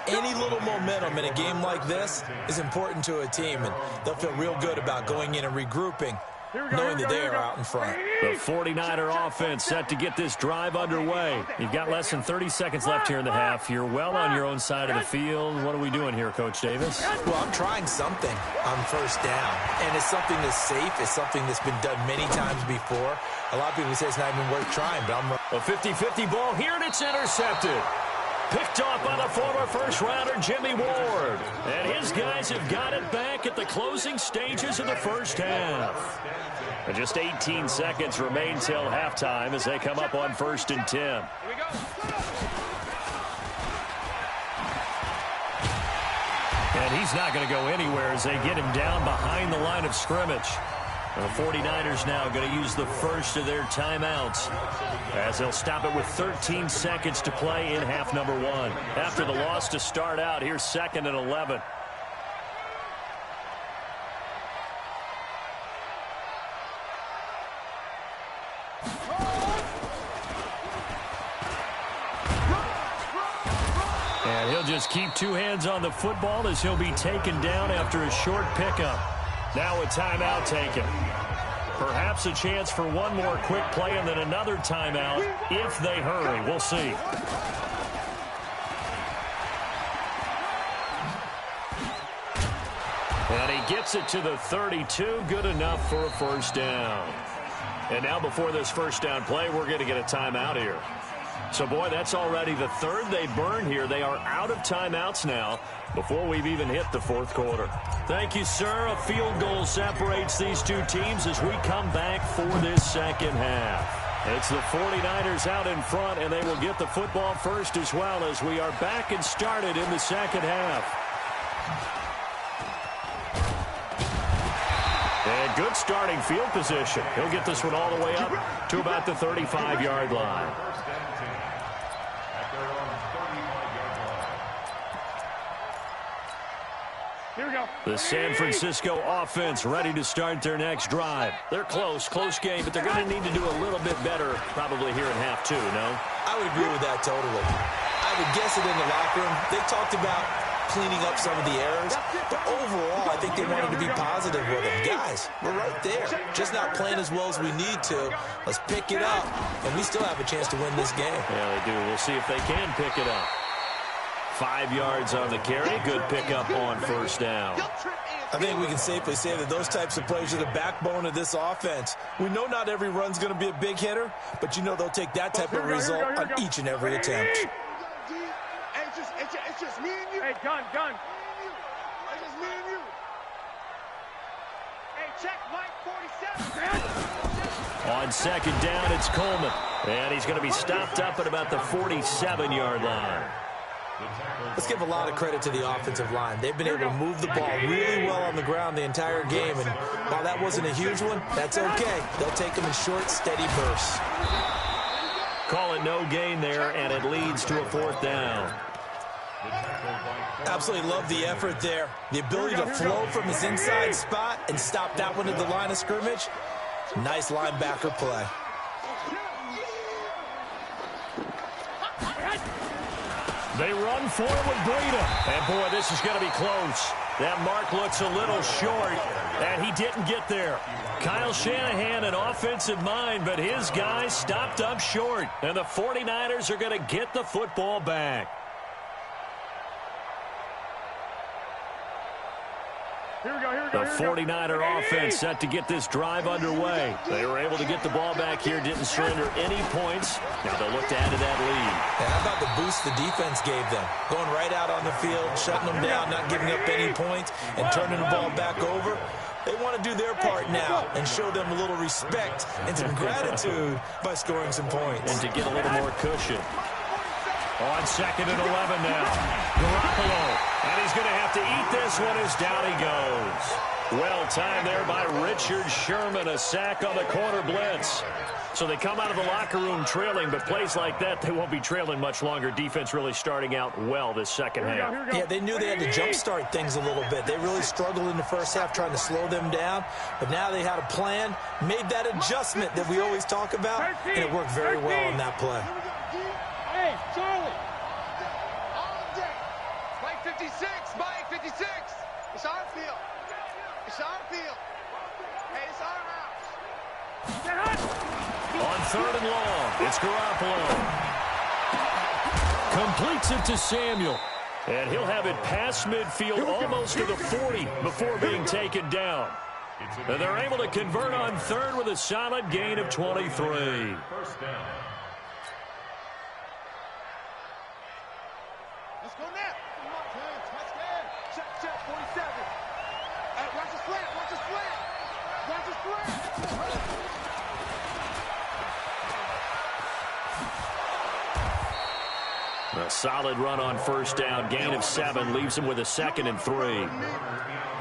any little momentum in a game like this is important to a team, and they'll feel real good about going in and regrouping, knowing that they are out in front. The 49er offense set to get this drive underway. You've got less than 30 seconds left here in the half. You're well on your own side of the field. What are we doing here, Coach Davis? Well, I'm trying something on first down, and it's something that's safe. It's something that's been done many times before. A lot of people say it's not even worth trying, but I'm... A 50-50 ball here, and it's intercepted. Picked off by the former first-rounder, Jimmy Ward. And his guys have got it back at the closing stages of the first half. And just 18 seconds remain till halftime as they come up on 1st and 10. Here we go. And he's not going to go anywhere as they get him down behind the line of scrimmage. The 49ers now going to use the first of their timeouts as they'll stop it with 13 seconds to play in half number 1. After the loss to start out, here's 2nd and 11. And he'll just keep 2 hands on the football as he'll be taken down after a short pickup. Now a timeout taken. Perhaps a chance for one more quick play and then another timeout if they hurry. We'll see. And he gets it to the 32. Good enough for a first down. And now before this first down play, we're going to get a timeout here. So, boy, that's already the 3rd they burn here. They are out of timeouts now before we've even hit the 4th quarter. Thank you, sir. A field goal separates these two teams as we come back for this second half. It's the 49ers out in front, and they will get the football first as well as we are back and started in the second half. And good starting field position. He'll get this one all the way up to about the 35-yard line. The San Francisco offense ready to start their next drive. They're close game, but they're going to need to do a little bit better probably here in half 2, no? I would agree with that totally. I would guess it in the locker room. They talked about cleaning up some of the errors, but overall, I think they wanted to be positive with them. Guys, we're right there. Just not playing as well as we need to. Let's pick it up, and we still have a chance to win this game. Yeah, they do. We'll see if they can pick it up. 5 yards on the carry. Good pickup on first down. I think we can safely say that those types of plays are the backbone of this offense. We know not every run's going to be a big hitter, but you know they'll take that type of result on each and every attempt. Hey, it's just me and you. Hey, gun. It's just me and you. Hey, check, Mike 47. On second down, it's Coleman. And he's going to be stopped up at about the 47-yard line. Let's give a lot of credit to the offensive line. They've been able to move the ball really well on the ground the entire game. And while that wasn't a huge one, that's okay. They'll take them in short, steady bursts. Call it no gain there, and it leads to a 4th down. Absolutely love the effort there. The ability to flow from his inside spot and stop that one at the line of scrimmage. Nice linebacker play. They run forward with Breida. And, boy, this is going to be close. That mark looks a little short, and he didn't get there. Kyle Shanahan, an offensive mind, but his guys stopped up short. And the 49ers are going to get the football back. The 49er offense set to get this drive underway. They were able to get the ball back here, didn't surrender any points. Now they'll look to add to that lead. And how about the boost the defense gave them? Going right out on the field, shutting them down, not giving up any points, and turning the ball back over. They want to do their part now and show them a little respect and some gratitude by scoring some points. And to get a little more cushion. On 2nd and 11 now. Garoppolo. And he's going to have to eat this one as down he goes. Well timed there by Richard Sherman. A sack on the corner blitz. So they come out of the locker room trailing, but plays like that, they won't be trailing much longer. Defense really starting out well this second half. Yeah, they knew they had to jumpstart things a little bit. They really struggled in the first half trying to slow them down, but now they had a plan, made that adjustment that we always talk about, and it worked very well on that play. Hey, Charlie. All day. Mike 56, Mike 56. It's our field. It's our field. Hey, it's our house. On 3rd and long, it's Garoppolo. Completes it to Samuel. And he'll have it past midfield almost to the 40 before being taken down. And they're able to convert on 3rd with a solid gain of 23. First down. Let's go now. Check, 47. Hey, watch the slant, watch the slant. Watch the slant. A solid run on 1st down. Gain of 7 leaves him with a 2nd and 3.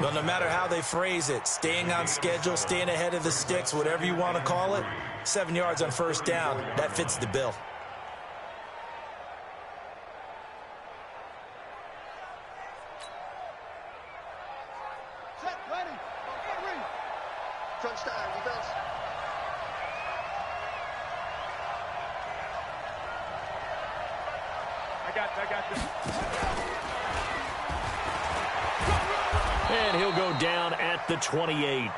Well, no matter how they phrase it, staying on schedule, staying ahead of the sticks, whatever you want to call it, 7 yards on 1st down, that fits the bill. Set, ready. Ready. Touchdown, defense. I got this. And he'll go down at the 28.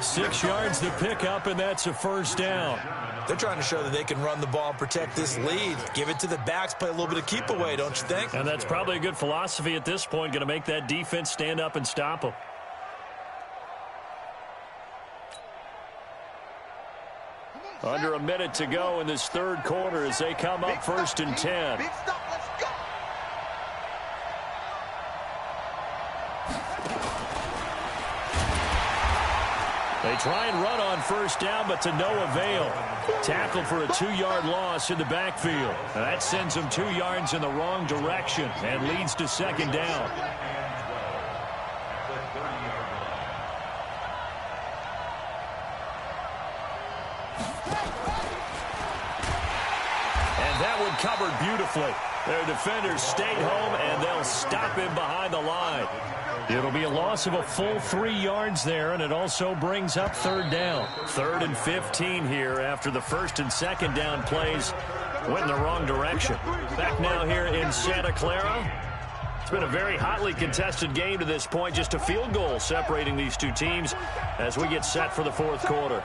6 yards to pick up, and that's a 1st down. They're trying to show that they can run the ball and protect this lead. Give it to the backs, play a little bit of keep away, don't you think? And that's probably a good philosophy at this point, going to make that defense stand up and stop them. Under a minute to go in this 3rd quarter as they come up 1st and 10. Big stop, let's go. They try and run on 1st down, but to no avail. Tackled for a 2-yard loss in the backfield. And that sends them 2 yards in the wrong direction and leads to 2nd down. And that one covered beautifully. Their defenders stayed home, and they'll stop him behind the line. It'll be a loss of a full 3 yards there, and it also brings up 3rd down. 3rd and 15 here after the 1st and 2nd down plays went in the wrong direction. Back now here in Santa Clara. It's been a very hotly contested game to this point. Just a field goal separating these two teams as we get set for the 4th quarter.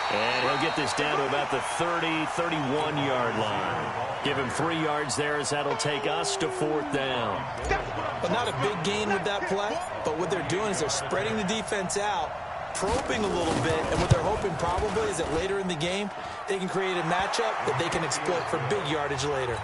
And he'll get this down to about the 30, 31-yard line. Give him 3 yards there as that'll take us to 4th down. But not a big gain with that play, but what they're doing is they're spreading the defense out, probing a little bit, and what they're hoping probably is that later in the game, they can create a matchup that they can exploit for big yardage later.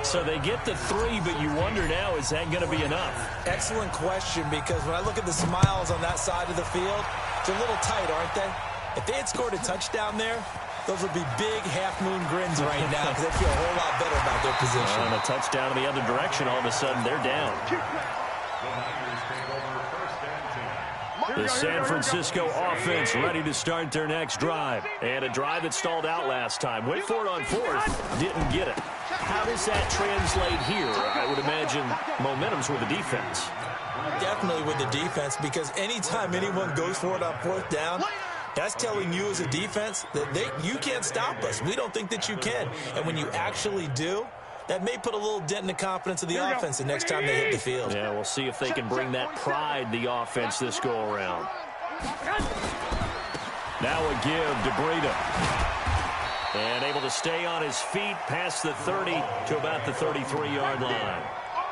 So they get the 3, but you wonder now, is that going to be enough? Excellent question, because when I look at the smiles on that side of the field, it's a little tight, aren't they? If they had scored a touchdown there, those would be big half-moon grins right now because they feel a whole lot better about their position. And a touchdown in the other direction, all of a sudden they're down. The San Francisco offense ready to start their next drive. And a drive that stalled out last time. Went for it on 4th, didn't get it. How does that translate here? I would imagine momentum's with the defense. Definitely with the defense, because anytime anyone goes for it on 4th down, that's telling you as a defense that you can't stop us. We don't think that you can. And when you actually do, that may put a little dent in the confidence of the offense the next time they hit the field. Yeah, we'll see if they can bring that pride, the offense, this go-around. Now a give to Breida. And able to stay on his feet past the 30 to about the 33-yard line.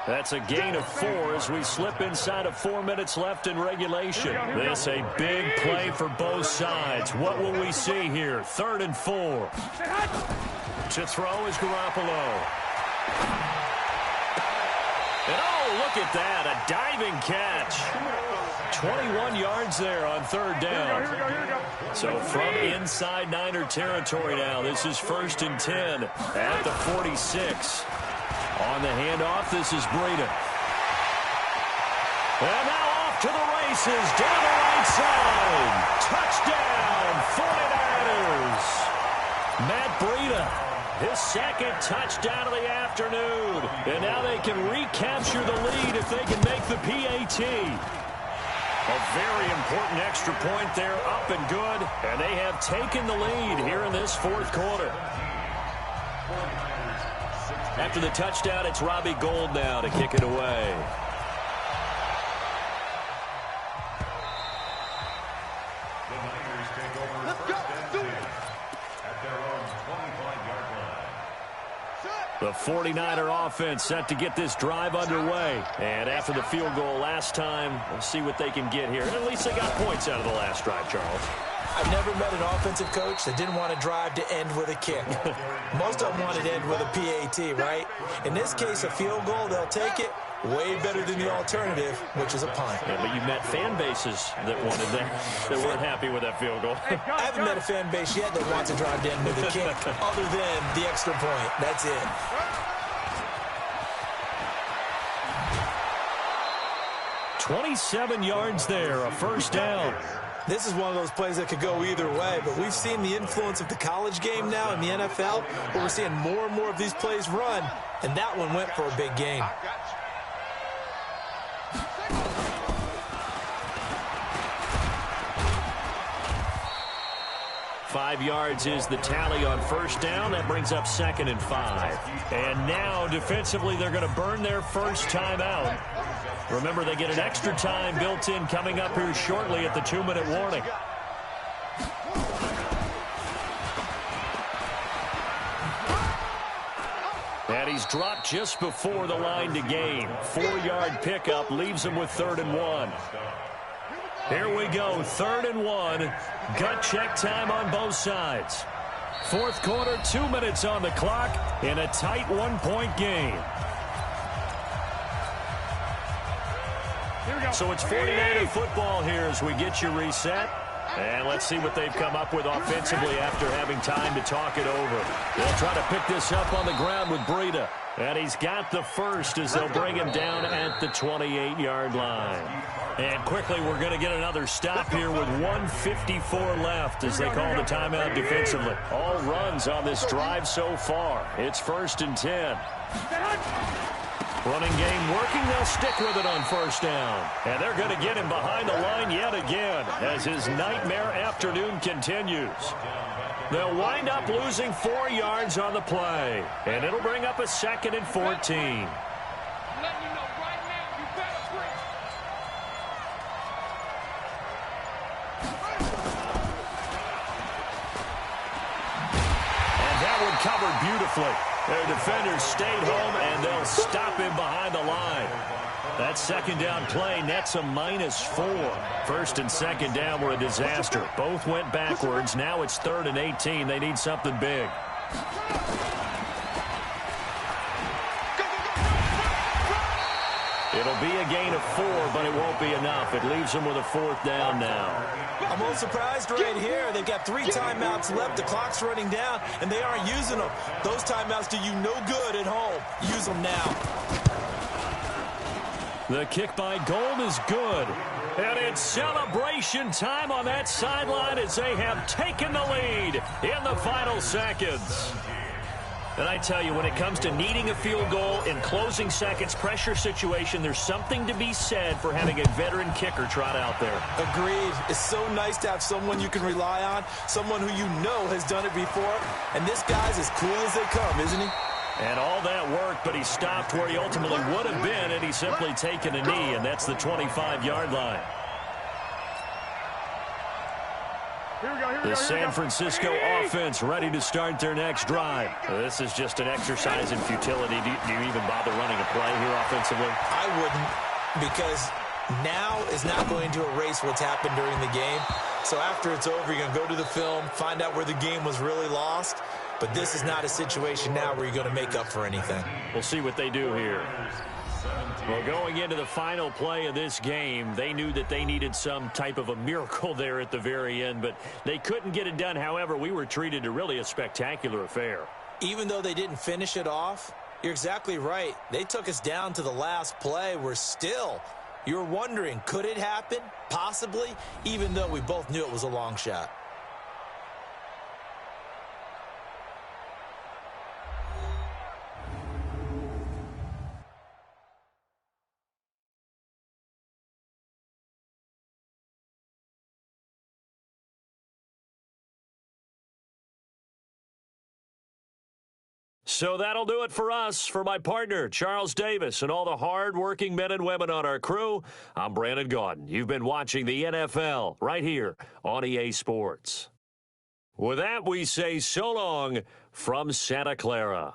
That's a gain of 4 as we slip inside of 4 minutes left in regulation. This a big play for both sides. What will we see here? 3rd and 4. To throw is Garoppolo. look at that, a diving catch. 21 yards there on third down. So from inside Niner territory now, this is 1st and 10 at the 46. On the handoff, this is Breida. And now off to the races, down the right side. Touchdown, 49ers. Matt Breida. His second touchdown of the afternoon. And now they can recapture the lead if they can make the PAT. A very important extra point there, up and good. And they have taken the lead here in this fourth quarter. After the touchdown, it's Robbie Gould now to kick it away. The 49er offense set to get this drive underway. And after the field goal last time, we'll see what they can get here. And at least they got points out of the last drive, Charles. I've never met an offensive coach that didn't want to drive to end with a kick. Most of them wanted to end with a PAT, right? In this case, a field goal, they'll take it. Way better than the alternative, which is a punt. Yeah, but you met fan bases that wanted that, that weren't happy with that field goal. I haven't met a fan base yet that wants to drive to end with a kick other than the extra point. That's it. "27 yards there, a first down." This is one of those plays that could go either way, but we've seen the influence of the college game now in the NFL, where we're seeing more and more of these plays run, and that one went for a big gain. 5 yards is the tally on first down. That brings up 2nd and 5. And now, defensively, they're going to burn their first time out. Remember, they get an extra time built in coming up here shortly at the 2-minute warning. And he's dropped just before the line to gain. 4-yard pickup leaves him with 3rd and 1. Here we go, 3rd and 1. Gut check time on both sides. Fourth quarter, 2 minutes on the clock in a tight 1-point game. So it's 49er football here as we get you reset. And let's see what they've come up with offensively after having time to talk it over. They'll try to pick this up on the ground with Breida. And he's got the first as they'll bring him down at the 28-yard line. And quickly, we're going to get another stop here with 1:54 left as they call the timeout defensively. All runs on this drive so far. It's 1st and 10. Running game working. They'll stick with it on first down. And they're going to get him behind the line yet again as his nightmare afternoon continues. They'll wind up losing 4 yards on the play. And it'll bring up a 2nd and 14. Covered beautifully. Their defenders stayed home, and they'll stop him behind the line. That 2nd down play nets a -4. 1st and 2nd down were a disaster. Both went backwards. Now it's 3rd and 18. They need something big. It'll be a gain of 4, but it won't be enough. It leaves them with a 4th down now. I'm a little surprised right here. They've got 3 timeouts left. The clock's running down, and they aren't using them. Those timeouts do you no good at home. Use them now. The kick by Gould is good. And it's celebration time on that sideline as they have taken the lead in the final seconds. And I tell you, when it comes to needing a field goal in closing seconds, pressure situation, there's something to be said for having a veteran kicker trot out there. Agreed. It's so nice to have someone you can rely on, someone who you know has done it before. And this guy's as cool as they come, isn't he? And all that work, but he stopped where he ultimately would have been, and he's simply taken a knee, and that's the 25-yard line. The San Francisco offense ready to start their next drive. This is just an exercise in futility. Do you even bother running a play here offensively? I wouldn't, because now is not going to erase what's happened during the game. So after it's over, you're going to go to the film, find out where the game was really lost. But this is not a situation now where you're going to make up for anything. We'll see what they do here. Well, going into the final play of this game, they knew that they needed some type of a miracle there at the very end, but they couldn't get it done. However, we were treated to really a spectacular affair. Even though they didn't finish it off, you're exactly right. They took us down to the last play. You're wondering, could it happen? Possibly, even though we both knew it was a long shot. So that'll do it for us. For my partner, Charles Davis, and all the hard-working men and women on our crew, I'm Brandon Gaudin. You've been watching the NFL right here on EA Sports. With that, we say so long from Santa Clara.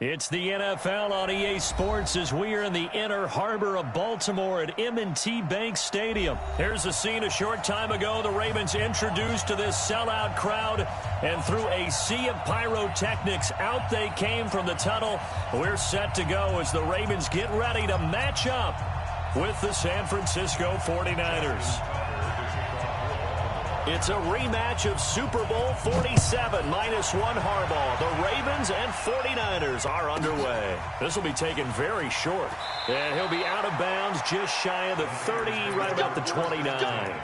It's the NFL on EA Sports as we are in the inner harbor of Baltimore at M&T Bank Stadium. Here's a scene a short time ago. The Ravens introduced to this sellout crowd, and through a sea of pyrotechnics, out they came from the tunnel. We're set to go as the Ravens get ready to match up with the San Francisco 49ers. It's a rematch of Super Bowl 47 minus one Harbaugh. The Ravens and 49ers are underway. This will be taken very short. And he'll be out of bounds just shy of the 30, right about the 29.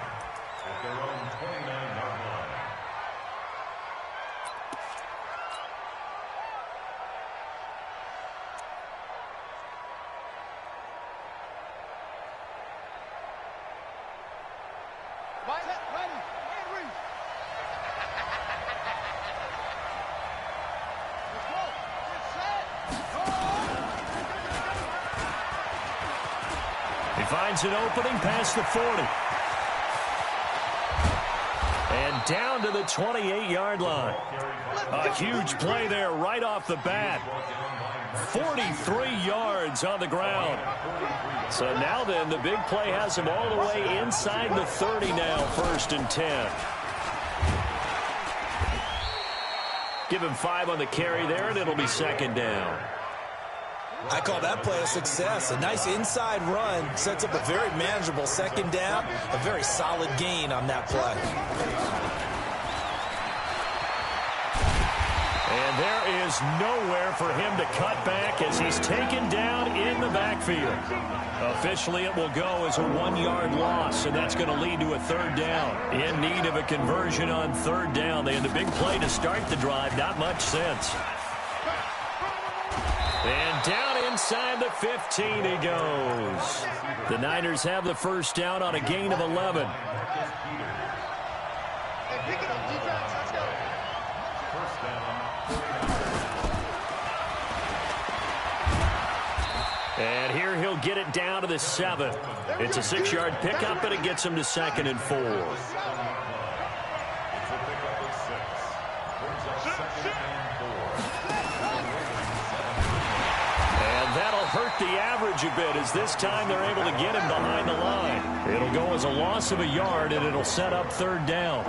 Finds an opening past the 40. And down to the 28-yard line. A huge play there right off the bat. 43 yards on the ground. So now then, the big play has him all the way inside the 30 now, 1st and 10. Give him 5 on the carry there, and it'll be 2nd down. I call that play a success. A nice inside run sets up a very manageable 2nd down. A very solid gain on that play. And there is nowhere for him to cut back as he's taken down in the backfield. Officially, it will go as a 1-yard loss, and that's going to lead to a 3rd down. In need of a conversion on 3rd down. They had a big play to start the drive. Not much sense. And down inside the 15 he goes. The Niners have the 1st down on a gain of 11. And here he'll get it down to the 7. It's a 6-yard pickup, and it gets him to 2nd and 4. Hurt the average a bit as this time they're able to get him behind the line. It'll go as a loss of a yard, and it'll set up 3rd down.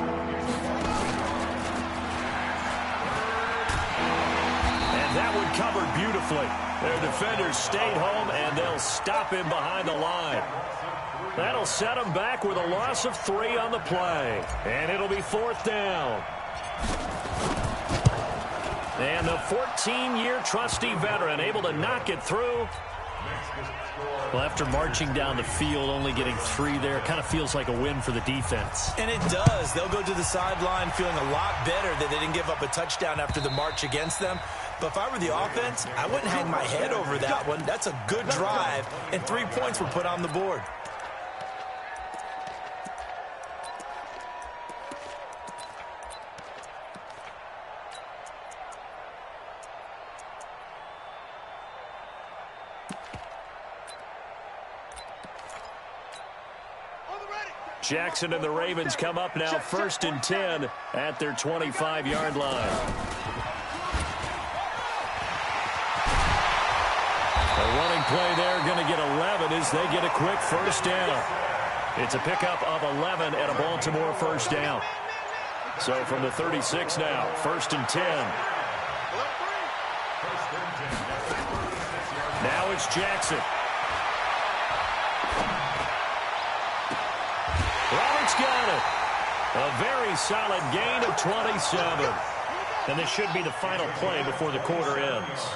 And that one covered beautifully. Their defenders stayed home, and they'll stop him behind the line. That'll set him back with a loss of 3 on the play. And it'll be 4th down. And the 14-year trusty veteran able to knock it through. Well, after marching down the field, only getting 3 there, kind of feels like a win for the defense. And it does. They'll go to the sideline feeling a lot better that they didn't give up a touchdown after the march against them. But if I were the offense, I wouldn't hang my head over that one. That's a good drive, and 3 points were put on the board. Jackson and the Ravens come up now 1st and 10 at their 25-yard line. A running play there, going to get 11 as they get a quick 1st down. It's a pickup of 11 and a Baltimore 1st down. So from the 36 now, 1st and 10. Now it's Jackson. Roberts got it. A very solid gain of 27. And this should be the final play before the quarter ends.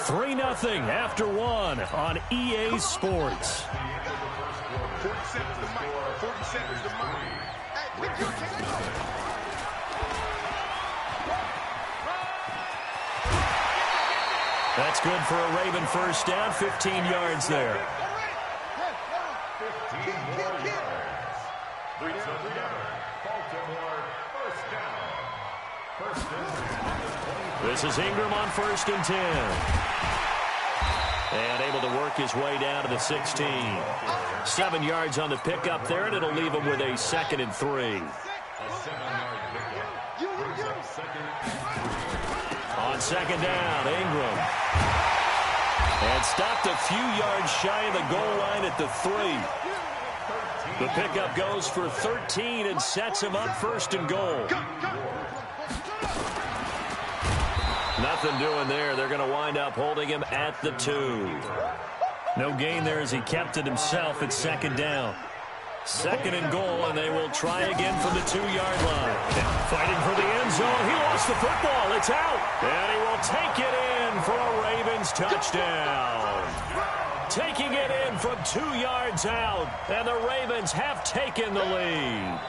3-0 after 1 on EA Sports. 40 seconds to Mike. 40 seconds to Mike. That's good for a Raven 1st down, 15 yards there. 15 more yards. Brings up together. Baltimore 1st down. 1st and 10. This is Ingram on 1st and 10. And able to work his way down to the 16. 7 yards on the pickup there, and it'll leave him with a 2nd and 3. A 7-yard pickup. Brings up 2nd and 3. on second down. Ingram. And stopped a few yards shy of the goal line at the 3. The pickup goes for 13 and sets him up first and goal. Nothing doing there. They're going to wind up holding him at the 2. No gain there as he kept it himself at second down. Second and goal, and they will try again from the 2-yard line. Fighting for the end zone. He lost the football. It's out. And he will take it in for a Ravens touchdown. Taking it in from 2 yards out, and the Ravens have taken the lead.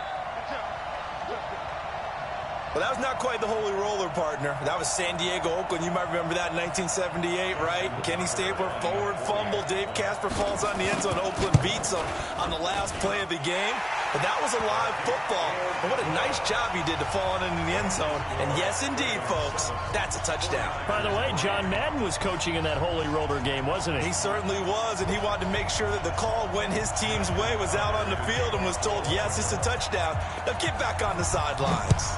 Well, that was not quite the holy roller, partner. That was San Diego, Oakland. You might remember that in 1978, right? Kenny Stabler, forward fumble. Dave Casper falls on the end zone. Oakland beats him on the last play of the game. But that was a live football. And what a nice job he did to fall into the end zone. And yes, indeed, folks, that's a touchdown. By the way, John Madden was coaching in that holy roller game, wasn't he? He certainly was, and he wanted to make sure that the call went his team's way, was out on the field and was told, yes, it's a touchdown. Now get back on the sidelines.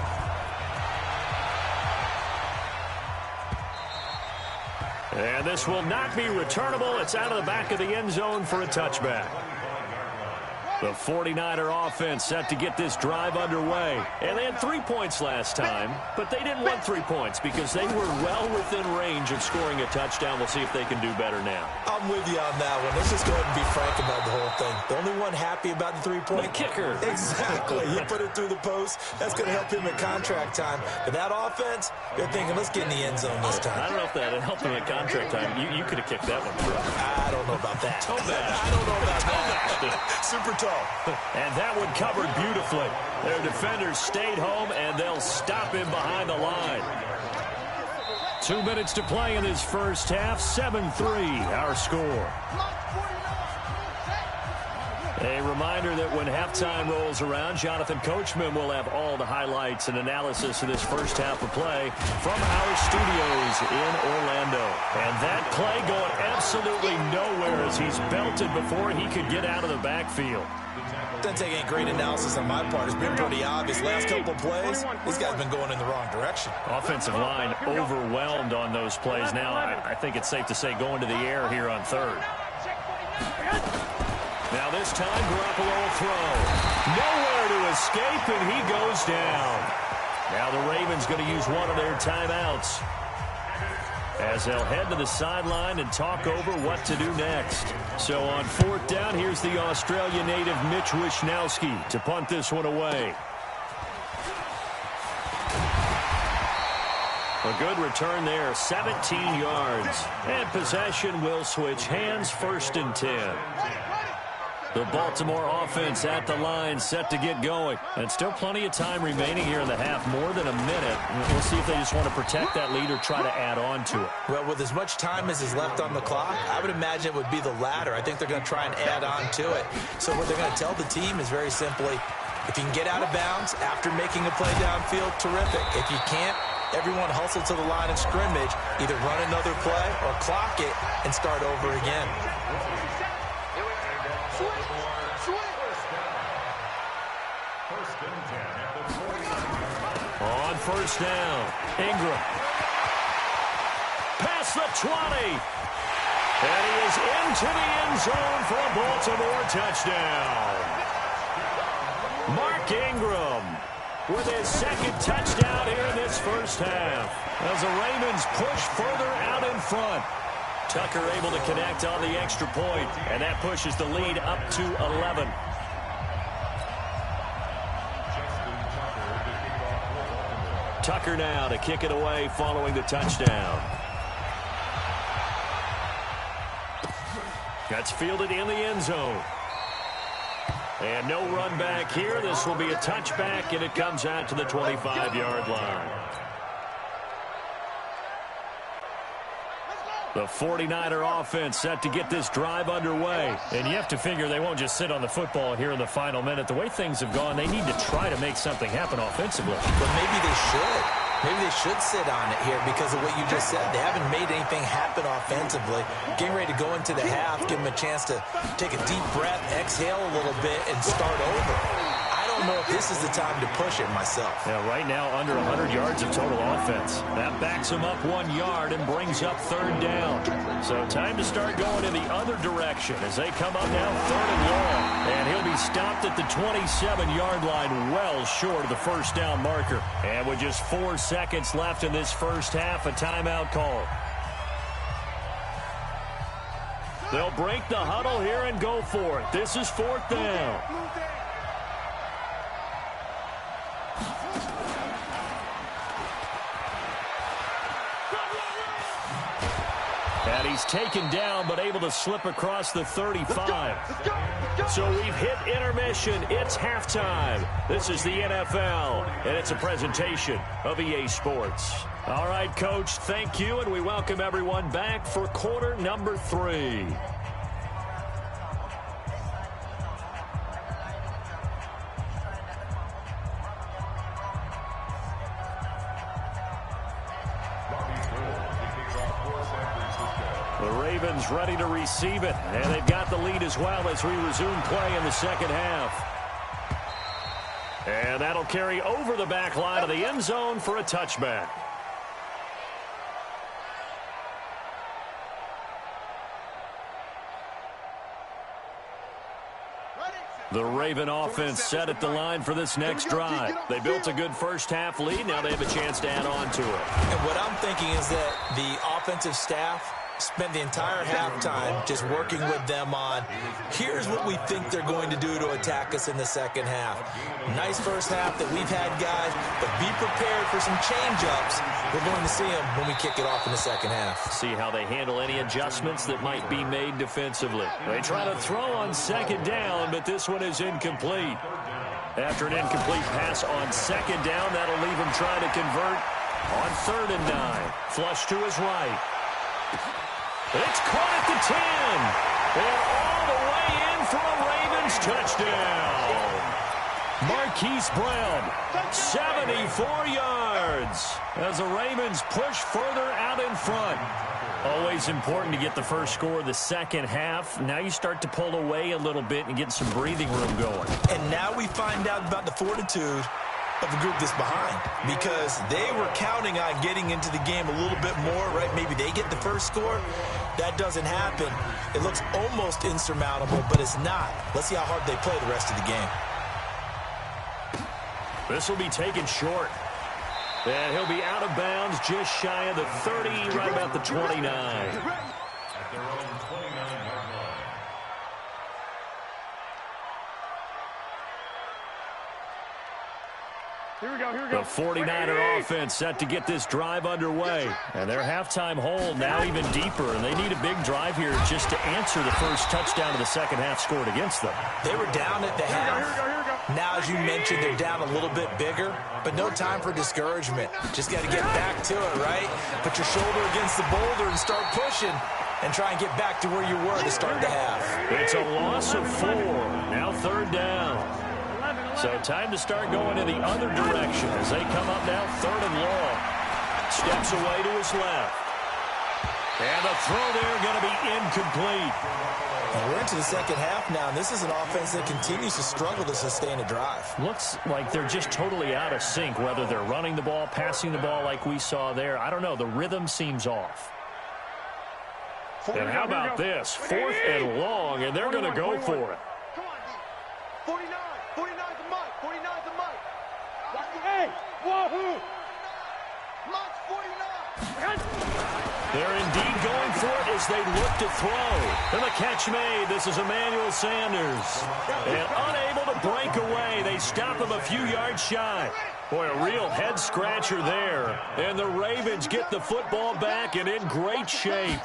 And this will not be returnable. It's out of the back of the end zone for a touchback. The 49er offense set to get this drive underway. And they had 3 points last time, but they didn't want 3 points because they were well within range of scoring a touchdown. We'll see if they can do better now. I'm with you on that one. Let's just go ahead and be frank about the whole thing. The only one happy about the 3-point? The kicker. Exactly. He put it through the post. That's going to help him at contract time. But that offense, they're thinking, let's get in the end zone this time. I don't know if that helped him at contract time. You could have kicked that one through. I don't know about that. Toe bash. I don't know about that. Super tall. And that one covered beautifully. Their defenders stayed home, and they'll stop him behind the line. 2 minutes to play in this first half. 7-3, our score. A reminder that when halftime rolls around, Jonathan Coachman will have all the highlights and analysis of this first half of play from our studios in Orlando. And that play going absolutely nowhere as he's belted before he could get out of the backfield. Doesn't take any great analysis on my part. It's been pretty obvious. Last couple of plays, these guys have been going in the wrong direction. Offensive line overwhelmed on those plays. Now, I think it's safe to say going to the air here on third. Now this time, Garoppolo will throw. Nowhere to escape, and he goes down. Now the Ravens going to use one of their timeouts as they'll head to the sideline and talk over what to do next. So on fourth down, here's the Australia native Mitch Wishnowsky to punt this one away. A good return there, 17 yards. And possession will switch hands, 1st and 10. The Baltimore offense at the line, set to get going. And still plenty of time remaining here in the half, more than a minute. We'll see if they just want to protect that lead or try to add on to it. Well, with as much time as is left on the clock, I would imagine it would be the latter. I think they're going to try and add on to it. So what they're going to tell the team is very simply, if you can get out of bounds after making a play downfield, terrific. If you can't, everyone hustle to the line of scrimmage, either run another play or clock it and start over again. On first down, Ingram. Past the 20. And he is into the end zone for a Baltimore touchdown. Mark Ingram with his second touchdown here in this first half, as the Ravens push further out in front. Tucker able to connect on the extra point, and that pushes the lead up to 11. Tucker now to kick it away following the touchdown. That's fielded in the end zone. And no run back here. This will be a touchback, and it comes out to the 25-yard line. The 49er offense set to get this drive underway. And you have to figure they won't just sit on the football here in the final minute. The way things have gone, they need to try to make something happen offensively. But maybe they should. Maybe they should sit on it here because of what you just said. They haven't made anything happen offensively. Getting ready to go into the half, give them a chance to take a deep breath, exhale a little bit, and start over. I don't know if this is the time to push it myself. Yeah, right now under 100 yards of total offense. That backs him up 1 yard and brings up third down. So time to start going in the other direction as they come up now third and long. And he'll be stopped at the 27-yard line, well short of the first down marker. And with just 4 seconds left in this first half, a timeout call. They'll break the huddle here and go for it. This is fourth down. And he's taken down, but able to slip across the 35. So we've hit intermission. It's halftime. This is the NFL, and it's a presentation of EA Sports. All right, Coach, thank you, and we welcome everyone back for quarter number 3. The Ravens ready to receive it, and they've got the lead as well as we resume play in the second half. And that'll carry over the back line of the end zone for a touchback. The Raven offense set at the line for this next drive. They built a good first half lead. Now they have a chance to add on to it. And what I'm thinking is that the offensive staff spent the entire halftime just working with them on, here's what we think they're going to do to attack us in the second half. Nice first half that we've had, guys, but be prepared for some change-ups. We're going to see them when we kick it off in the second half. See how they handle any adjustments that might be made defensively. They try to throw on second down, but this one is incomplete. After an incomplete pass on second down, that'll leave him trying to convert on 3rd and 9. Flush to his right. It's caught at the 10. And all the way in for a Ravens touchdown. Marquise Brown, 74 yards. As the Ravens push further out in front. Always important to get the first score of the second half. Now you start to pull away a little bit and get some breathing room going. And now we find out about the fortitude of the group that's behind, because they were counting on getting into the game a little bit more, right? Maybe they get the first score. That doesn't happen. It looks almost insurmountable, but it's not. Let's see how hard they play the rest of the game. This will be taken short. And he'll be out of bounds just shy of the 30, right about the 29. At their own 29-yard line. Here we go. The 49er offense set to get this drive underway. And their halftime hold now even deeper. And they need a big drive here just to answer the first touchdown of the second half scored against them. They were down at the half. Now, as you mentioned, they're down a little bit bigger, but no time for discouragement. Just got to get back to it, right? Put your shoulder against the boulder and start pushing and try and get back to where you were to start the half. It's a loss of 4. Now 3rd down. So time to start going in the other direction as they come up now 3rd and long. Steps away to his left. And the throw there going to be incomplete. And we're into the second half now, and this is an offense that continues to struggle to sustain a drive. Looks like they're just totally out of sync, whether they're running the ball, passing the ball like we saw there. I don't know. The rhythm seems off. And how about this? 4th and long, and they're going to go for it. Come on, D. 49. 49's a Mike. 49's a Mike. Hey, wahoo! Mike's 49. They're indeed going for it as they look to throw. And the catch made. This is Emmanuel Sanders. And unable to break away. They stop him a few yards shy. Boy, a real head-scratcher there. And the Ravens get the football back and in great shape.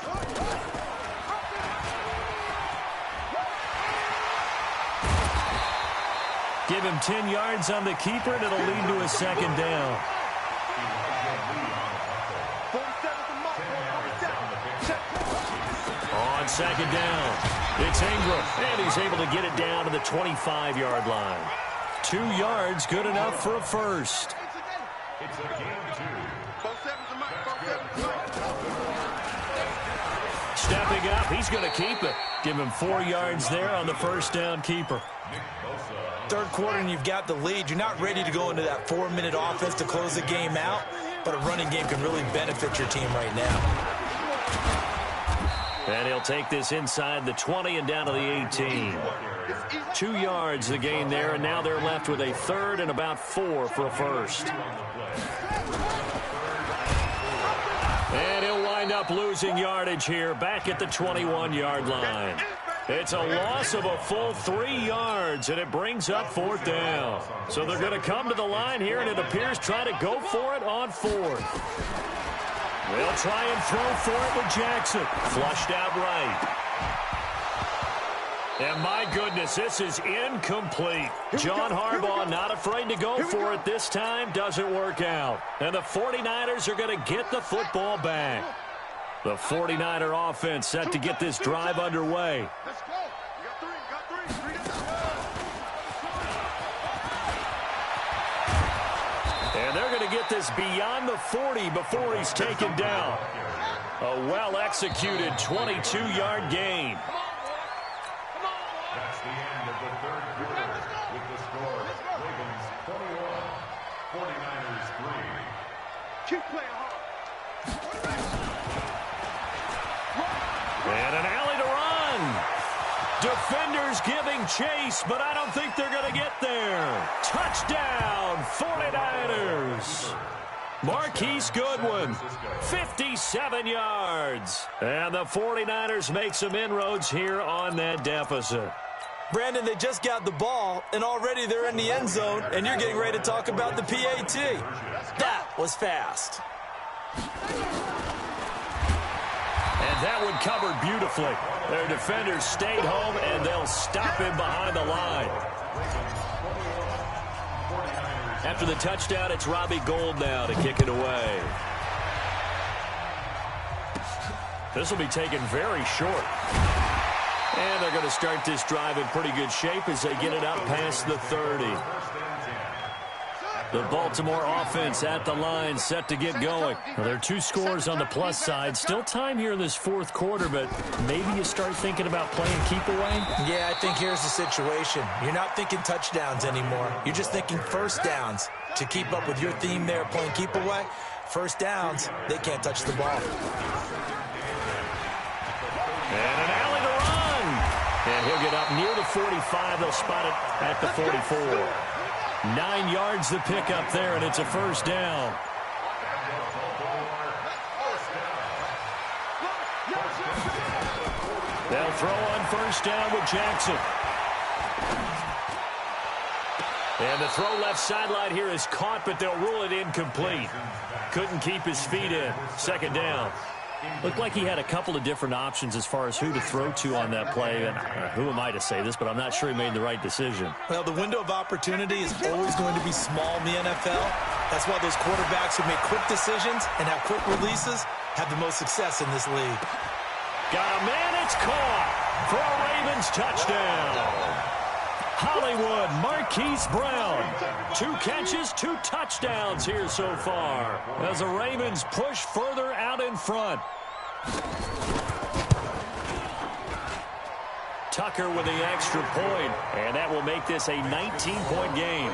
Give him 10 yards on the keeper, and it'll lead to a second down. On second down, it's Ingram, and he's able to get it down to the 25-yard line. 2 yards, good enough for a first. It's a game 2. Stepping up, he's going to keep it. Give him 4 yards there on the first down keeper. Third quarter and you've got the lead. You're not ready to go into that 4-minute offense to close the game out, but a running game can really benefit your team right now. And he'll take this inside the 20 and down to the 18. 2 yards the gain there, and now they're left with a third and about 4 for a first. And he'll wind up losing yardage here back at the 21-yard line. It's a loss of a full 3 yards, and it brings up 4th down. So they're going to come to the line here, and it appears try to go for it on 4th. They'll try and throw for it with Jackson. Flushed out right. And my goodness, this is incomplete. John Harbaugh not afraid to go for it this time. Doesn't work out. And the 49ers are going to get the football back. The 49er offense set to get this drive underway. Let's go. You got three. And they're going to get this beyond the 40 before he's taken down. A well-executed 22-yard gain. That's the end of the third quarter with the score Ravens 21, 49ers 3. Keep playing hard. And an alley to run. Defenders giving chase, but I don't think they're going to get there. Touchdown, 49ers. Marquise Goodwin, 57 yards. And the 49ers make some inroads here on that deficit. Brandon, they just got the ball, and already they're in the end zone, and you're getting ready to talk about the PAT. That was fast. And that one covered beautifully. Their defenders stayed home, and they'll stop him behind the line. After the touchdown, it's Robbie Gould now to kick it away. This will be taken very short. And they're going to start this drive in pretty good shape as they get it up past the 30. The Baltimore offense at the line, set to get going. Well, there are 2 scores on the plus side. Still time here in this 4th quarter, but maybe you start thinking about playing keep away? Yeah, I think here's the situation. You're not thinking touchdowns anymore. You're just thinking first downs. To keep up with your theme there, playing keep away, first downs, they can't touch the ball. And an alley to run. And he'll get up near the 45. They'll spot it at the 44. 9 yards the pick up there, and it's a first down. They'll throw on first down with Jackson. And the throw left sideline here is caught, but they'll rule it incomplete. Couldn't keep his feet in. Second down. Looked like he had a couple of different options as far as who to throw to on that play. And who am I to say this, but I'm not sure he made the right decision. Well, the window of opportunity is always going to be small in the NFL. That's why those quarterbacks who make quick decisions and have quick releases have the most success in this league. Got a man, it's caught for a Ravens touchdown. Hollywood, Marquise Brown. 2 catches, 2 touchdowns here so far as the Ravens push further out in front. Tucker with the extra point, and that will make this a 19-point game.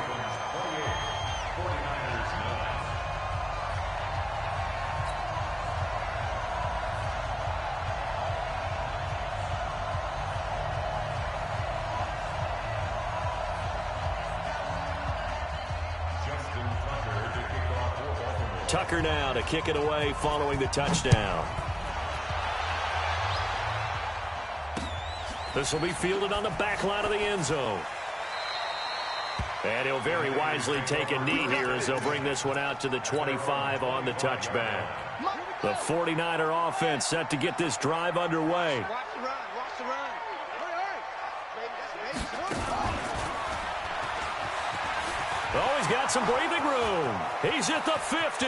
Tucker now to kick it away following the touchdown. This will be fielded on the back line of the end zone. And he'll very wisely take a knee here as they'll bring this one out to the 25 on the touchback. The 49er offense set to get this drive underway. Watch the run. Watch the run. Oh, he's got some breathing room. He's at the 50.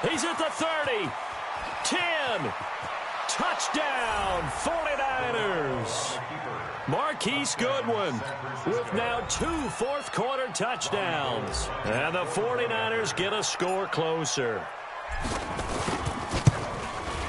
He's at the 30. 10. Touchdown, 49ers. Marquise Goodwin with now 2 fourth-quarter touchdowns. And the 49ers get a score closer.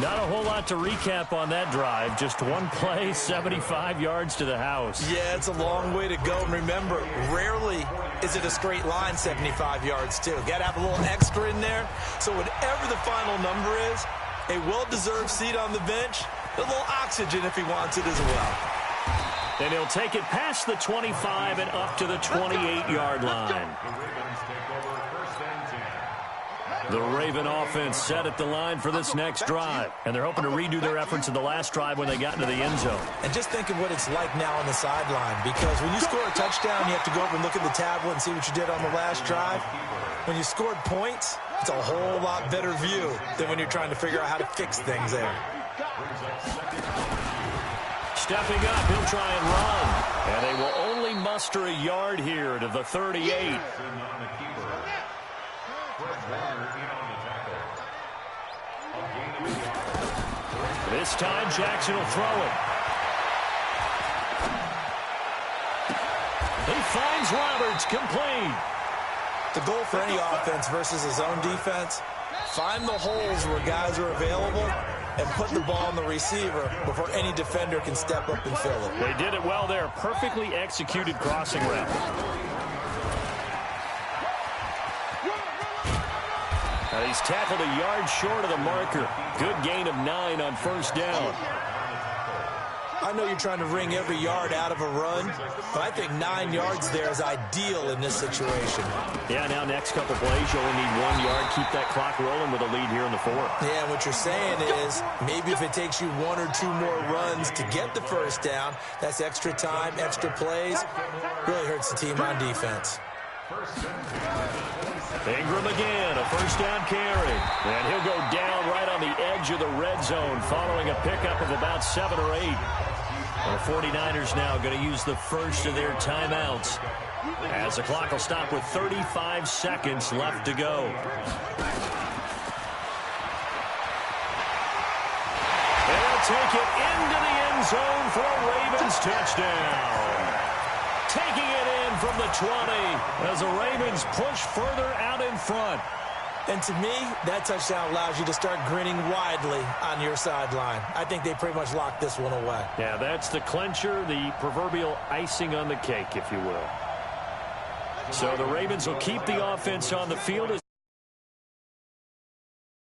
Not a whole lot to recap on that drive. Just one play, 75 yards to the house. Yeah, it's a long way to go. And remember, rarely is it a straight line 75 yards, too. Got to have a little extra in there. So whatever the final number is, a well-deserved seat on the bench, a little oxygen if he wants it as well. And he'll take it past the 25 and up to the 28-yard line. The Raven offense set at the line for this next drive. And they're hoping to redo their efforts in the last drive when they got into the end zone. And just think of what it's like now on the sideline. Because when you score a touchdown, you have to go up and look at the tablet and see what you did on the last drive. When you scored points, it's a whole lot better view than when you're trying to figure out how to fix things there. Stepping up, he'll try and run. And they will only muster a yard here to the 38. This time, Jackson will throw it. He finds Roberts, complete. The goal for any offense versus a zone defense, find the holes where guys are available and put the ball on the receiver before any defender can step up and fill it. They did it well there. Perfectly executed crossing route. Now he's tackled a yard short of the marker. Good gain of 9 on first down. I know you're trying to wring every yard out of a run, but I think 9 yards there is ideal in this situation. Yeah, now next couple plays, you only need 1 yard. Keep that clock rolling with a lead here in the 4th. Yeah, what you're saying is maybe if it takes you 1 or 2 more runs to get the first down, that's extra time, extra plays. Really hurts the team on defense. Ingram again, a first down carry. And he'll go down right on the edge of the red zone following a pickup of about 7 or 8. The 49ers now going to use the first of their timeouts as the clock will stop with 35 seconds left to go. They'll take it into the end zone for a Ravens touchdown. Taking it in from the 20 as the Ravens push further out in front. And to me, that touchdown allows you to start grinning widely on your sideline. I think they pretty much locked this one away. Yeah, that's the clincher, the proverbial icing on the cake, if you will. So the Ravens will keep the offense on the field.